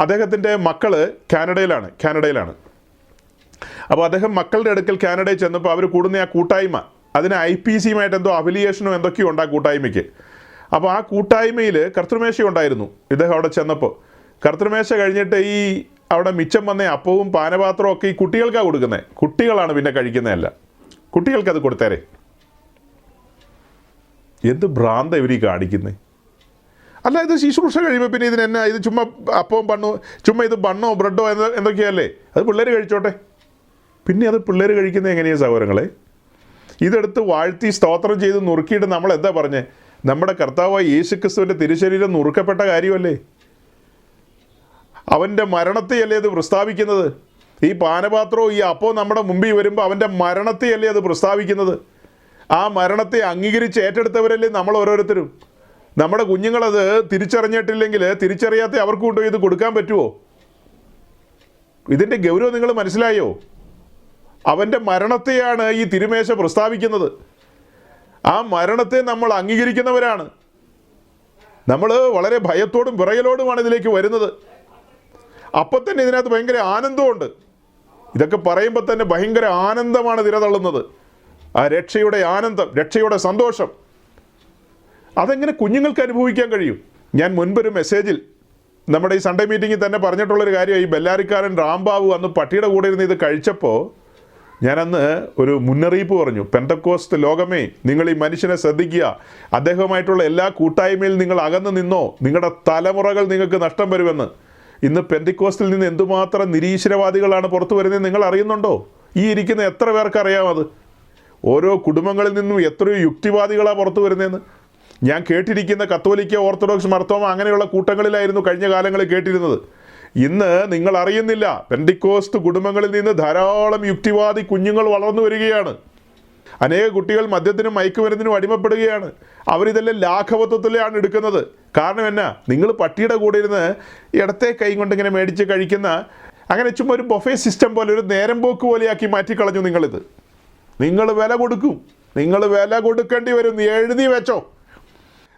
[SPEAKER 1] അദ്ദേഹത്തിൻ്റെ മക്കൾ കാനഡയിലാണ്. അപ്പോൾ അദ്ദേഹം മക്കളുടെ അടുക്കൽ കാനഡയിൽ ചെന്നപ്പോൾ അവർ കൂടുന്ന ആ കൂട്ടായ്മ, അതിന് IPCയുമായിട്ട് എന്തോ അഫിലിയേഷനോ എന്തൊക്കെയോ ഉണ്ട് ആ കൂട്ടായ്മയ്ക്ക്. അപ്പോൾ ആ കൂട്ടായ്മയിൽ കർത്തൃമേശ ഉണ്ടായിരുന്നു. ഇദ്ദേഹം അവിടെ ചെന്നപ്പോൾ കർത്തൃമേശ കഴിഞ്ഞിട്ട് ഈ അവിടെ മിച്ചം വന്ന അപ്പവും പാനപാത്രവും ഒക്കെ ഈ കുട്ടികൾക്കാണ് കൊടുക്കുന്നത്. കുട്ടികളാണ് പിന്നെ കഴിക്കുന്നതല്ല, കുട്ടികൾക്കത് കൊടുത്തേരെ. എന്ത് ഭ്രാന്ത ഇവർ കാണിക്കുന്നത്? അല്ല, ഇത് ശുശ്രൂഷ കഴിയുമ്പോൾ പിന്നെ ഇതിനെന്നാ, ഇത് ചുമ്മാ അപ്പവും ചുമ്മാ ഇത് ബണ്ണോ ബ്രെഡോ എന്തൊക്കെയല്ലേ, അത് പിള്ളേർ കഴിച്ചോട്ടെ. പിന്നെ അത് പിള്ളേർ കഴിക്കുന്നത് എങ്ങനെയാണ് സഹോദരങ്ങളെ? ഇതെടുത്ത് വാഴ്ത്തി സ്തോത്രം ചെയ്ത് നുറുക്കിയിട്ട് നമ്മൾ എന്താ പറഞ്ഞേ? നമ്മുടെ കർത്താവായ യേശുക്രിസ്തുവിൻ്റെ തിരുശരീരം നുറുക്കപ്പെട്ട കാര്യമല്ലേ? അവൻ്റെ മരണത്തെയല്ലേ അത് പ്രസ്താവിക്കുന്നത്? ഈ പാനപാത്രവും ഈ അപ്പവും നമ്മുടെ മുമ്പിൽ വരുമ്പോൾ അവൻ്റെ മരണത്തെയല്ലേ അത് പ്രസ്താവിക്കുന്നത്? ആ മരണത്തെ അംഗീകരിച്ച് ഏറ്റെടുത്തവരല്ലേ നമ്മൾ ഓരോരുത്തരും. നമ്മുടെ കുഞ്ഞുങ്ങളത് തിരിച്ചറിഞ്ഞിട്ടില്ലെങ്കിൽ തിരിച്ചറിയാത്ത അവർക്ക് കൊണ്ടുപോയി ഇത് കൊടുക്കാൻ പറ്റുമോ? ഇതിൻ്റെ ഗൗരവം നിങ്ങൾ മനസ്സിലായോ? അവൻ്റെ മരണത്തെയാണ് ഈ തിരുമേശ പ്രസ്താവിക്കുന്നത്. ആ മരണത്തെ നമ്മൾ അംഗീകരിക്കുന്നവരാണ്. നമ്മൾ വളരെ ഭയത്തോടും വിറയലോടുമാണ് ഇതിലേക്ക് വരുന്നത്. അപ്പം തന്നെ ഇതിനകത്ത് ഭയങ്കര ആനന്ദമുണ്ട്. ഇതൊക്കെ പറയുമ്പോൾ തന്നെ ഭയങ്കര ആനന്ദമാണ് തിരതള്ളുന്നത്. ആ രക്ഷയുടെ ആനന്ദം, രക്ഷയുടെ സന്തോഷം. അതെങ്ങനെ കുഞ്ഞുങ്ങൾക്ക് അനുഭവിക്കാൻ കഴിയും? ഞാൻ മുൻപൊരു മെസ്സേജിൽ നമ്മുടെ ഈ സൺഡേ മീറ്റിങ്ങിൽ തന്നെ പറഞ്ഞിട്ടുള്ളൊരു കാര്യം, ഈ ബെല്ലാരിക്കാരൻ റാംബാബു അന്ന് പട്ടിയുടെ കൂടെ ഇരുന്ന് ഇത് കഴിച്ചപ്പോൾ ഞാനന്ന് ഒരു മുന്നറിയിപ്പ് പറഞ്ഞു, പെന്തക്കോസ്ത് ലോകമേ, നിങ്ങൾ ഈ മനുഷ്യനെ ശ്രദ്ധിക്കുക, അദ്ദേഹവുമായിട്ടുള്ള എല്ലാ കൂട്ടായ്മയിൽ നിങ്ങൾ അകന്നു നിന്നോ, നിങ്ങളുടെ തലമുറകൾ നിങ്ങൾക്ക് നഷ്ടം വരുമെന്ന്. ഇന്ന് പെന്തക്കോസ്തിൽ നിന്ന് എന്തുമാത്രം നിരീശ്വരവാദികളാണ് പുറത്തു വരുന്നത് നിങ്ങൾ അറിയുന്നുണ്ടോ? ഈ ഇരിക്കുന്ന എത്ര പേർക്ക് അറിയാം അത്? ഓരോ കുടുംബങ്ങളിൽ നിന്നും എത്രയോ യുക്തിവാദികളാണ് പുറത്തു വരുന്നതെന്ന്. ഞാൻ കേട്ടിരിക്കുന്ന കത്തോലിക്ക, ഓർത്തഡോക്സ്, മർത്തോമ അങ്ങനെയുള്ള കൂട്ടങ്ങളിലായിരുന്നു കഴിഞ്ഞ കാലങ്ങളിൽ കേട്ടിരുന്നത്. ഇന്ന് നിങ്ങൾ അറിയുന്നില്ല, പെന്തിക്കോസ്ത് കുടുംബങ്ങളിൽ നിന്ന് ധാരാളം യുക്തിവാദി കുഞ്ഞുങ്ങൾ വളർന്നു വരികയാണ്. അനേക കുട്ടികൾ മദ്യത്തിനും മയക്കുമരുന്നിനും അടിമപ്പെടുകയാണ്. അവരിതെല്ലാം ലാഘവത്വത്തിലാണ് എടുക്കുന്നത്. കാരണം എന്നാ? നിങ്ങൾ പട്ടിയുടെ കൂടെ ഇരുന്ന് ഇടത്തെ കൈ കൊണ്ട് ഇങ്ങനെ മേടിച്ച് കഴിക്കുന്ന, അങ്ങനെ ചുമ്മാ ഒരു ബൊഫേ സിസ്റ്റം പോലെ, ഒരു നേരം പോക്ക് പോലെയാക്കി മാറ്റിക്കളഞ്ഞു നിങ്ങളിത്. നിങ്ങൾ വില കൊടുക്കും, നിങ്ങൾ വില കൊടുക്കേണ്ടി വരും, നീ എഴുതി വെച്ചോ.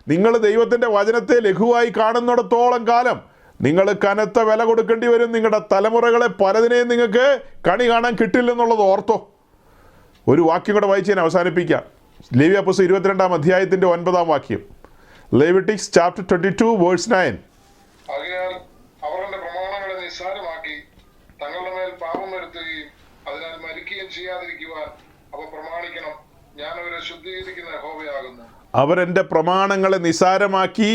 [SPEAKER 1] നിങ്ങൾ ദൈവത്തിൻ്റെ വചനത്തെ ലഘുവായി കാണുന്നിടത്തോളം കാലം നിങ്ങൾ കനത്ത വില കൊടുക്കേണ്ടി വരും. നിങ്ങളുടെ തലമുറകളെ പലതിനെയും നിങ്ങൾക്ക് കണി കാണാൻ കിട്ടില്ലെന്നുള്ളത് ഓർത്തോ. ഒരു വാക്യം കൂടെ വായിച്ച് ഞാൻ അവസാനിപ്പിക്കാം. ലേവ്യ പുസ്തകം 22 അധ്യായത്തിൻ്റെ 9 വാക്യം. Leviticus chapter 22 verse 9.
[SPEAKER 2] ആകയാൽ അവർ എന്റെ പ്രമാണങ്ങളെ നിസ്സാരമാക്കി തങ്ങളുടെ മേൽ പാപം വരുത്തുകയും അതിനാൽ മരിക്കുകയും ചെയ്യാതിരിക്കുവാൻ അവ പ്രമാണിക്കണം. ഞാൻ അവരെ ശുദ്ധീകരിക്കുന്ന യഹോവയാകുന്നു.
[SPEAKER 1] അവരെൻ്റെ പ്രമാണങ്ങളെ നിസാരമാക്കി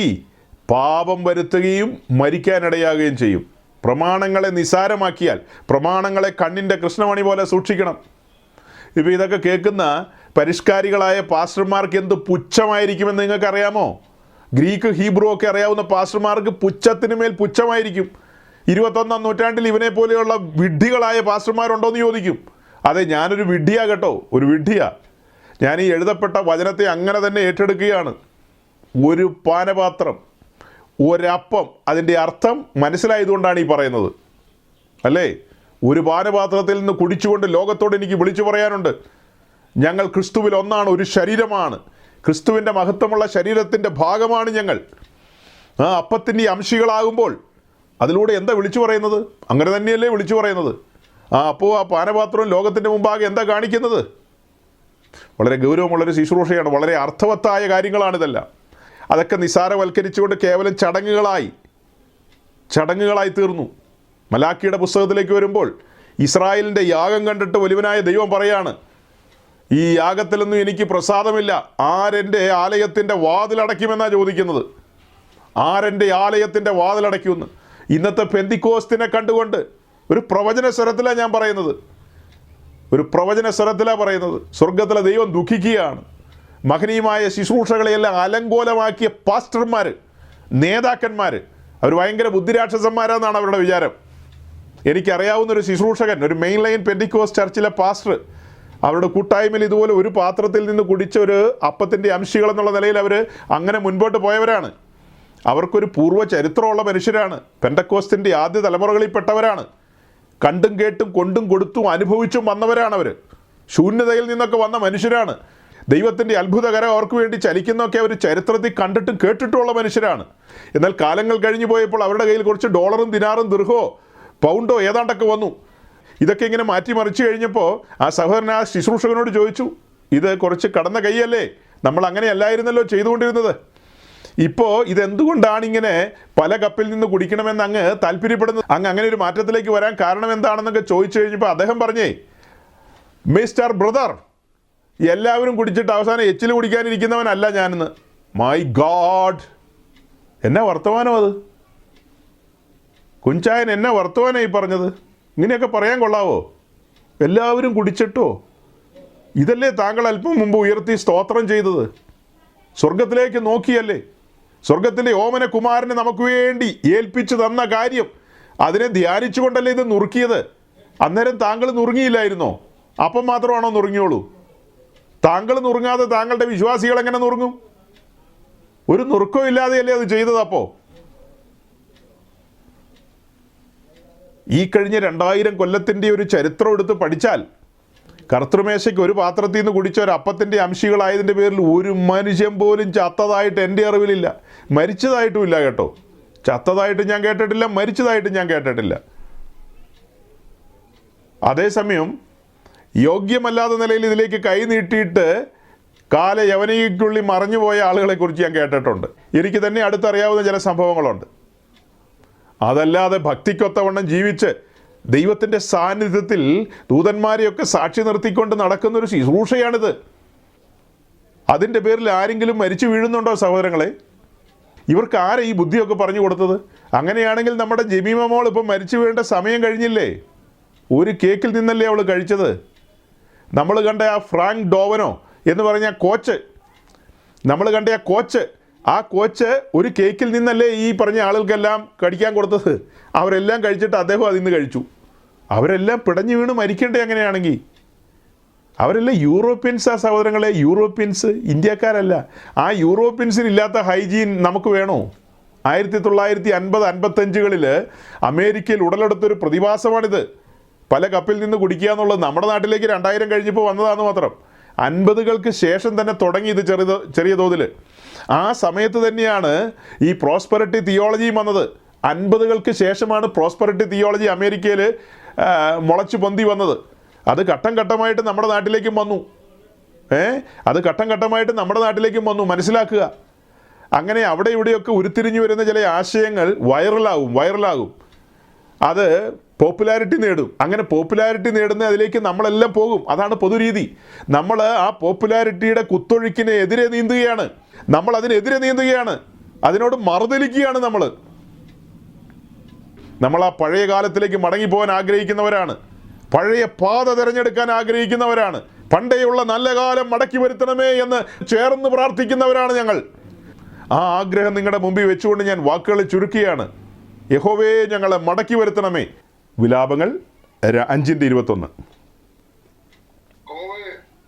[SPEAKER 1] പാപം വരുത്തുകയും മരിക്കാനിടയാകുകയും ചെയ്യും. പ്രമാണങ്ങളെ നിസാരമാക്കിയാൽ പ്രമാണങ്ങളെ കണ്ണിൻ്റെ കൃഷ്ണമണി പോലെ സൂക്ഷിക്കണം. ഇപ്പോൾ ഇതൊക്കെ കേൾക്കുന്ന പരിഷ്കാരികളായ പാസ്റ്റർമാർക്ക് എന്ത് പുച്ഛമായിരിക്കുമെന്ന് നിങ്ങൾക്കറിയാമോ? ഗ്രീക്ക്, ഹീബ്രു ഒക്കെ അറിയാവുന്ന പാസ്റ്റർമാർക്ക് പുച്ഛത്തിന് മേൽ പുച്ഛമായിരിക്കും. 21-ാം നൂറ്റാണ്ടിൽ ഇവനെ പോലെയുള്ള വിഡ്ഢികളായ പാസ്റ്റർമാരുണ്ടോയെന്ന് ചോദിക്കും. അതെ, ഞാനൊരു വിഡ്ഢിയാ കേട്ടോ, ഒരു വിഡ്ഢിയാ. ഞാൻ ഈ എഴുതപ്പെട്ട വചനത്തെ അങ്ങനെ തന്നെ ഏറ്റെടുക്കുകയാണ്. ഒരു പാനപാത്രം, ഒരപ്പം, അതിൻ്റെ അർത്ഥം മനസ്സിലായതുകൊണ്ടാണ് ഈ പറയുന്നത്, അല്ലേ? ഒരു പാനപാത്രത്തിൽ നിന്ന് കുടിച്ചുകൊണ്ട് ലോകത്തോട് എനിക്ക് വിളിച്ചു പറയാനുണ്ട്, ഞങ്ങൾ ക്രിസ്തുവിൽ ഒന്നാണ്, ഒരു ശരീരമാണ്, ക്രിസ്തുവിൻ്റെ മഹത്വമുള്ള ശരീരത്തിൻ്റെ ഭാഗമാണ് ഞങ്ങൾ. ആ അപ്പത്തിൻ്റെ അംശികളാകുമ്പോൾ അതിലൂടെ എന്താ വിളിച്ചു പറയുന്നത്? അങ്ങനെ തന്നെയല്ലേ വിളിച്ചു പറയുന്നത്? അപ്പോൾ ആ പാനപാത്രവും ലോകത്തിൻ്റെ മുമ്പാകെ എന്താ കാണിക്കുന്നത്? വളരെ ഗൗരവമുള്ളൊരു ശുശ്രൂഷയാണ്. വളരെ അർത്ഥവത്തായ കാര്യങ്ങളാണിതെല്ലാം. അതൊക്കെ നിസാരവൽക്കരിച്ചുകൊണ്ട് കേവലം ചടങ്ങുകളായി തീർന്നു. മലാക്കിയുടെ പുസ്തകത്തിലേക്ക് വരുമ്പോൾ ഇസ്രായേലിൻ്റെ യാഗം കണ്ടിട്ട് വലിയവനായ ദൈവം പറയാണ്, ഈ യാഗത്തിലൊന്നും എനിക്ക് പ്രസാദമില്ല, ആരെൻ്റെ ആലയത്തിൻ്റെ വാതിലടയ്ക്കുമെന്നാണ് ചോദിക്കുന്നത്. ആരെൻ്റെ ആലയത്തിൻ്റെ വാതിലടയ്ക്കുമെന്ന്. ഇന്നത്തെ പെന്തിക്കോസ്തിനെ കണ്ടുകൊണ്ട് ഒരു പ്രവചന സ്വരത്തിലാണ് ഞാൻ പറയുന്നത്, ഒരു പ്രവചന സ്വരത്തിലാണ് പറയുന്നത്. സ്വർഗത്തിലെ ദൈവം ദുഃഖിക്കുകയാണ്. മഹനീയമായ ശുശ്രൂഷകളെയെല്ലാം അലങ്കോലമാക്കിയ പാസ്റ്റർമാർ, നേതാക്കന്മാർ, അവർ ഭയങ്കര ബുദ്ധിരാക്ഷസന്മാരാണെന്നാണ് അവരുടെ വിചാരം. എനിക്കറിയാവുന്നൊരു ശുശ്രൂഷകൻ, ഒരു മെയിൻ ലൈൻ പെന്തിക്കോസ്റ്റ് ചർച്ചിലെ പാസ്റ്റർ, അവരുടെ കൂട്ടായ്മയിൽ ഇതുപോലെ ഒരു പാത്രത്തിൽ നിന്ന് കുടിച്ച ഒരു അപ്പത്തിൻ്റെ അംശികൾ എന്നുള്ള നിലയിൽ അവർ അങ്ങനെ മുൻപോട്ട് പോയവരാണ്. അവർക്കൊരു പൂർവ്വ ചരിത്രമുള്ള മനുഷ്യരാണ്. പെന്തക്കോസ്തിൻ്റെ ആദ്യ തലമുറകളിൽപ്പെട്ടവരാണ്. കണ്ടും കേട്ടും കൊണ്ടും കൊടുത്തും അനുഭവിച്ചും വന്നവരാണ് അവർ. ശൂന്യതയിൽ നിന്നൊക്കെ വന്ന മനുഷ്യരാണ്. ദൈവത്തിൻ്റെ അത്ഭുതകരം അവർക്ക് വേണ്ടി ചലിക്കുന്നതൊക്കെ അവർ ചരിത്രത്തിൽ കണ്ടിട്ടും കേട്ടിട്ടുമുള്ള മനുഷ്യരാണ്. എന്നാൽ കാലങ്ങൾ കഴിഞ്ഞു പോയപ്പോൾ അവരുടെ കയ്യിൽ കുറച്ച് ഡോളറും ദിനാറും ദിർഹോ പൗണ്ടോ ഏതാണ്ടൊക്കെ വന്നു. ഇതൊക്കെ ഇങ്ങനെ മാറ്റിമറിച്ച് കഴിഞ്ഞപ്പോൾ ആ സഹോദരൻ ആ ശുശ്രൂഷകനോട് ചോദിച്ചു, ഇത് കുറച്ച് കടന്ന കൈയല്ലേ, നമ്മൾ അങ്ങനെയല്ലായിരുന്നല്ലോ ചെയ്തുകൊണ്ടിരുന്നത്. ഇപ്പോൾ ഇതെന്തുകൊണ്ടാണ് ഇങ്ങനെ പല കപ്പിൽ നിന്ന് കുടിക്കണമെന്ന് അങ്ങ് താല്പര്യപ്പെടുന്നത്? അങ്ങനെ ഒരു മാറ്റത്തിലേക്ക് വരാൻ കാരണം എന്താണെന്നൊക്കെ ചോദിച്ചു കഴിഞ്ഞപ്പോൾ അദ്ദേഹം പറഞ്ഞേ, മിസ്റ്റർ ബ്രദർ, എല്ലാവരും കുടിച്ചിട്ട് അവസാനം എച്ചിൽ കുടിക്കാനിരിക്കുന്നവനല്ല ഞാനെന്ന്. മൈ ഗോഡ്, എന്നാ വർത്തമാനം അത്? കുഞ്ചായൻ എന്നാ വർത്തമാനമായി പറഞ്ഞത്? ഇങ്ങനെയൊക്കെ പറയാൻ കൊള്ളാവോ? എല്ലാവരും കുടിച്ചിട്ടോ? ഇതല്ലേ താങ്കൾ അല്പം മുമ്പ് ഉയർത്തി സ്തോത്രം ചെയ്തത്? സ്വർഗത്തിലേക്ക് നോക്കിയല്ലേ? സ്വർഗത്തിലെ ഓമന കുമാരനെ നമുക്ക് വേണ്ടി ഏൽപ്പിച്ചു തന്ന കാര്യം, അതിനെ ധ്യാനിച്ചുകൊണ്ടല്ലേ ഇത് നുറുക്കിയത്. അന്നേരം താങ്കൾ നുറുങ്ങിയില്ലായിരുന്നോ? അപ്പം മാത്രമാണോ നുറുങ്ങിയോളൂ? താങ്കൾ നുറുങ്ങാതെ താങ്കളുടെ വിശ്വാസികൾ എങ്ങനെ നുറുങ്ങും? ഒരു നുറുക്കവും ഇല്ലാതെയല്ലേ അത് ചെയ്തത്? അപ്പോൾ ഈ കഴിഞ്ഞ 2000 കൊല്ലത്തിൻ്റെ ഒരു ചരിത്രം എടുത്ത് പഠിച്ചാൽ കർത്തൃമേശയ്ക്ക് ഒരു പാത്രത്തിൽ നിന്ന് കുടിച്ച ഒരു അപ്പത്തിൻ്റെ അംശികളായതിൻ്റെ പേരിൽ ഒരു മനുഷ്യൻ പോലും ചത്തതായിട്ട് എൻ്റെ അറിവിലില്ല. മരിച്ചതായിട്ടും ഇല്ല കേട്ടോ. ചത്തതായിട്ട് ഞാൻ കേട്ടിട്ടില്ല, മരിച്ചതായിട്ട് ഞാൻ കേട്ടിട്ടില്ല. അതേസമയം യോഗ്യമല്ലാത്ത നിലയിൽ ഇതിലേക്ക് കൈ നീട്ടിയിട്ട് കാല യവനിക്കുള്ളിൽ മറഞ്ഞുപോയ ആളുകളെക്കുറിച്ച് ഞാൻ കേട്ടിട്ടുണ്ട്. എനിക്ക് തന്നെ അടുത്തറിയാവുന്ന ചില സംഭവങ്ങളുണ്ട്. അതല്ലാതെ ഭക്തിക്കൊത്തവണ്ണം ജീവിച്ച് ദൈവത്തിൻ്റെ സാന്നിധ്യത്തിൽ ദൂതന്മാരെയൊക്കെ സാക്ഷി നിർത്തിക്കൊണ്ട് നടക്കുന്നൊരു ശുശ്രൂഷയാണിത്. അതിൻ്റെ പേരിൽ ആരെങ്കിലും മരിച്ചു വീഴുന്നുണ്ടോ സഹോദരങ്ങളെ? ഇവർക്ക് ആരാ ഈ ബുദ്ധിയൊക്കെ പറഞ്ഞു കൊടുത്തത്? അങ്ങനെയാണെങ്കിൽ നമ്മുടെ ജമീമ മോൾ ഇപ്പം മരിച്ചു വീഴേണ്ട സമയം കഴിഞ്ഞില്ലേ? ഒരു കേക്കിൽ നിന്നല്ലേ അവൾ കഴിച്ചത്? നമ്മൾ കണ്ട ആ ഫ്രാങ്ക് ഡോവനോ എന്ന് പറഞ്ഞ കോച്ച്, നമ്മൾ കണ്ട ആ കോച്ച് ഒരു കേക്കിൽ നിന്നല്ലേ ഈ പറഞ്ഞ ആളുകൾക്കെല്ലാം കടിക്കാൻ കൊടുത്തത്? അവരെല്ലാം കഴിച്ചിട്ട് അദ്ദേഹം അതിൽ നിന്ന് കഴിച്ചു. അവരെല്ലാം പിടഞ്ഞു വീണ് മരിക്കേണ്ടേ അങ്ങനെയാണെങ്കിൽ? അവരെല്ലാം യൂറോപ്യൻസാ സഹോദരങ്ങളെ, യൂറോപ്യൻസ്, ഇന്ത്യക്കാരല്ല. ആ യൂറോപ്യൻസിനില്ലാത്ത ഹൈജീൻ നമുക്ക് വേണോ? 1950-55 അമേരിക്കയിൽ ഉടലെടുത്തൊരു പ്രതിഭാസമാണിത്. പല കപ്പിൽ നിന്ന് കുടിക്കുക എന്നുള്ളത് നമ്മുടെ നാട്ടിലേക്ക് 2000 കഴിഞ്ഞപ്പോൾ വന്നതാണെന്ന് മാത്രം. 50കൾക്ക് ശേഷം തന്നെ തുടങ്ങി ഇത് ചെറിയ തോതിൽ. ആ സമയത്ത് തന്നെയാണ് ഈ പ്രോസ്പെറിറ്റി തിയോളജിയും വന്നത്. 50കൾക്ക് ശേഷമാണ് പ്രോസ്പെറിറ്റി തിയോളജി അമേരിക്കയിൽ മുളച്ചു പൊന്തി വന്നത്. അത് ഘട്ടം ഘട്ടമായിട്ട് നമ്മുടെ നാട്ടിലേക്കും വന്നു. അത് ഘട്ടം ഘട്ടമായിട്ട് നമ്മുടെ നാട്ടിലേക്കും വന്നു. മനസ്സിലാക്കുക. അങ്ങനെ അവിടെ ഇവിടെയൊക്കെ ഉരുത്തിരിഞ്ഞു വരുന്ന ചില ആശയങ്ങൾ വൈറലാകും. അത് പോപ്പുലാരിറ്റി നേടും. അങ്ങനെ പോപ്പുലാരിറ്റി നേടുന്ന അതിലേക്ക് നമ്മളെല്ലാം പോകും. അതാണ് പൊതുരീതി. നമ്മൾ ആ പോപ്പുലാരിറ്റിയുടെ കുത്തൊഴുക്കിനെ എതിരെ നീന്തുകയാണ്. നമ്മൾ അതിനെതിരെ നീന്തുകയാണ്. അതിനോട് മറുതലിക്കുകയാണ് നമ്മൾ ആ പഴയ കാലത്തിലേക്ക് മടങ്ങിപ്പോകാൻ ആഗ്രഹിക്കുന്നവരാണ്. പഴയ പാത തിരഞ്ഞെടുക്കാൻ ആഗ്രഹിക്കുന്നവരാണ്. പണ്ടേയുള്ള നല്ല കാലം മടക്കി വരുത്തണമേ എന്ന് ചേർന്ന് പ്രാർത്ഥിക്കുന്നവരാണ് ഞങ്ങൾ. ആ ആഗ്രഹം നിങ്ങളുടെ മുമ്പിൽ വെച്ചുകൊണ്ട് ഞാൻ വാക്കുകൾ ചുരുക്കുകയാണ്. യഹോവേ, ഞങ്ങളെ മടക്കി വരുത്തണമേ. വിലാപങ്ങൾ 5:21.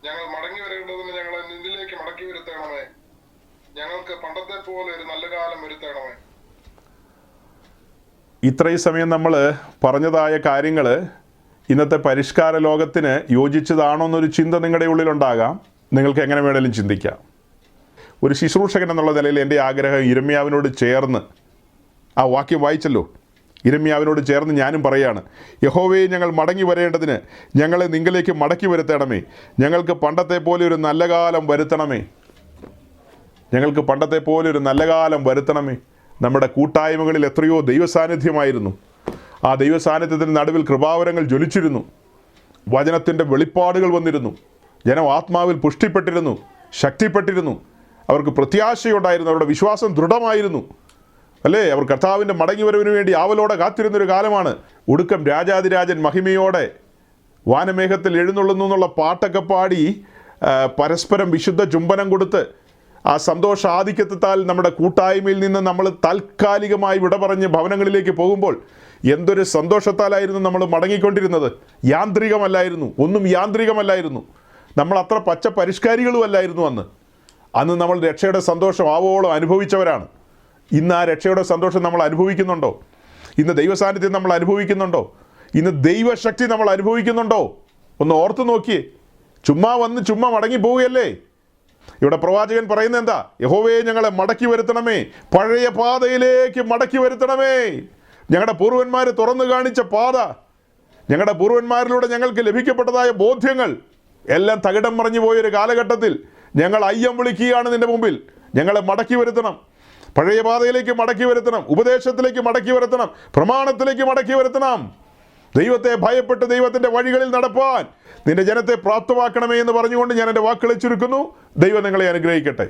[SPEAKER 2] ഞങ്ങൾ മടങ്ങി വരേണ്ടതിന് ഞങ്ങളെ നിന്നിലേക്ക് മടക്കി വരുത്തണമേ. ഞങ്ങൾക്ക് പണ്ടത്തെ പോലെ ഒരു നല്ല കാലം വരുത്തണമേ.
[SPEAKER 1] ഇത്രയും സമയം നമ്മൾ പറഞ്ഞതായ കാര്യങ്ങൾ ഇന്നത്തെ പരിഷ്കാര ലോകത്തിന് യോജിച്ചതാണോ എന്നൊരു ചിന്ത നിങ്ങളുടെ ഉള്ളിലുണ്ടാകാം. നിങ്ങൾക്ക് എങ്ങനെ വേണമെങ്കിലും ചിന്തിക്കാം. ഒരു ശുശ്രൂഷകൻ എന്നുള്ള നിലയിൽ എൻ്റെ ആഗ്രഹം ഇരമ്യാവിനോട് ചേർന്ന്, ആ വാക്യം വായിച്ചല്ലോ, ഇരമ്യാവിനോട് ചേർന്ന് ഞാനും പറയാണ്, യഹോവേ, ഞങ്ങൾ മടങ്ങി വരേണ്ടതിന് ഞങ്ങളെ നിങ്ങളിലേക്ക് മടക്കി വരുത്തണമേ. ഞങ്ങൾക്ക് പണ്ടത്തെ പോലെ ഒരു നല്ല കാലം വരുത്തണമേ. ഞങ്ങൾക്ക് പണ്ടത്തെ പോലെ ഒരു നല്ല കാലം വരുത്തണമേ. നമ്മുടെ കൂട്ടായ്മകളിൽ എത്രയോ ദൈവസാന്നിധ്യമായിരുന്നു. ആ ദൈവസാന്നിധ്യത്തിൻ്റെ നടുവിൽ കൃപാവരങ്ങൾ ജ്വലിച്ചിരുന്നു. വചനത്തിൻ്റെ വെളിപ്പാടുകൾ വന്നിരുന്നു. ജനം ആത്മാവിൽ പുഷ്ടിപ്പെട്ടിരുന്നു, ശക്തിപ്പെട്ടിരുന്നു. അവർക്ക് പ്രത്യാശയുണ്ടായിരുന്നു. അവരുടെ വിശ്വാസം ദൃഢമായിരുന്നു. അല്ലേ? അവർ കർത്താവിൻ്റെ മടങ്ങിവരവിന് വേണ്ടി ആവലോടെ കാത്തിരുന്നൊരു കാലമാണ്. ഒടുക്കം രാജാതിരാജൻ മഹിമയോടെ വാനമേഘത്തിൽ എഴുന്നള്ളുന്നു എന്നുള്ള പാട്ടൊക്കെ പാടി പരസ്പരം വിശുദ്ധ ചുംബനം കൊടുത്ത് ആ സന്തോഷാധിക്യത്താൽ നമ്മുടെ കൂട്ടായ്മയിൽ നിന്ന് നമ്മൾ താൽക്കാലികമായി വിട പറഞ്ഞ് ഭവനങ്ങളിലേക്ക് പോകുമ്പോൾ എന്തൊരു സന്തോഷത്താലായിരുന്നു നമ്മൾ മടങ്ങിക്കൊണ്ടിരുന്നത്. യാന്ത്രികമല്ലായിരുന്നു, ഒന്നും യാന്ത്രികമല്ലായിരുന്നു. നമ്മൾ അത്ര പച്ച പരിഷ്കാരികളും അല്ലായിരുന്നു അന്ന് നമ്മൾ രക്ഷയുടെ സന്തോഷം ആവോളം അനുഭവിച്ചവരാണ്. ഇന്ന് ആ രക്ഷയുടെ സന്തോഷം നമ്മൾ അനുഭവിക്കുന്നുണ്ടോ? ഇന്ന് ദൈവസാന്നിധ്യം നമ്മൾ അനുഭവിക്കുന്നുണ്ടോ? ഇന്ന് ദൈവശക്തി നമ്മൾ അനുഭവിക്കുന്നുണ്ടോ? ഒന്ന് ഓർത്തു നോക്കിയേ. ചുമ്മാ വന്ന് ചുമ്മാ മടങ്ങി പോവുകയല്ലേ? ഇവിടെ പ്രവാചകൻ പറയുന്നത് എന്താ? യഹോവേ, ഞങ്ങളെ മടക്കി വരുത്തണമേ, പഴയ പാതയിലേക്ക് മടക്കി വരുത്തണമേ. ഞങ്ങളുടെ പൂർവ്വന്മാർ തുറന്നു കാണിച്ച പാത, ഞങ്ങളുടെ പൂർവ്വന്മാരിലൂടെ ഞങ്ങൾക്ക് ലഭിക്കപ്പെട്ടതായ ബോധ്യങ്ങൾ എല്ലാം തകിടം മറിഞ്ഞു പോയൊരു കാലഘട്ടത്തിൽ ഞങ്ങൾ അയ്യം വിളിക്കുകയാണ് നിന്റെ മുമ്പിൽ. ഞങ്ങളെ മടക്കി വരുത്തണം, പഴയ പാതയിലേക്ക് മടക്കി വരുത്തണം, ഉപദേശത്തിലേക്ക് മടക്കി വരുത്തണം, പ്രമാണത്തിലേക്ക് മടക്കി വരുത്തണം. ദൈവത്തെ ഭയപ്പെട്ട് ദൈവത്തിൻ്റെ വഴികളിൽ നടപ്പാൻ നിന്റെ ജനത്തെ പ്രാപ്തമാക്കണമേ എന്ന് പറഞ്ഞുകൊണ്ട് ഞാൻ എൻ്റെ വാക്കുകളെ ചുരുക്കുന്നു. ദൈവം നിങ്ങളെ അനുഗ്രഹിക്കട്ടെ.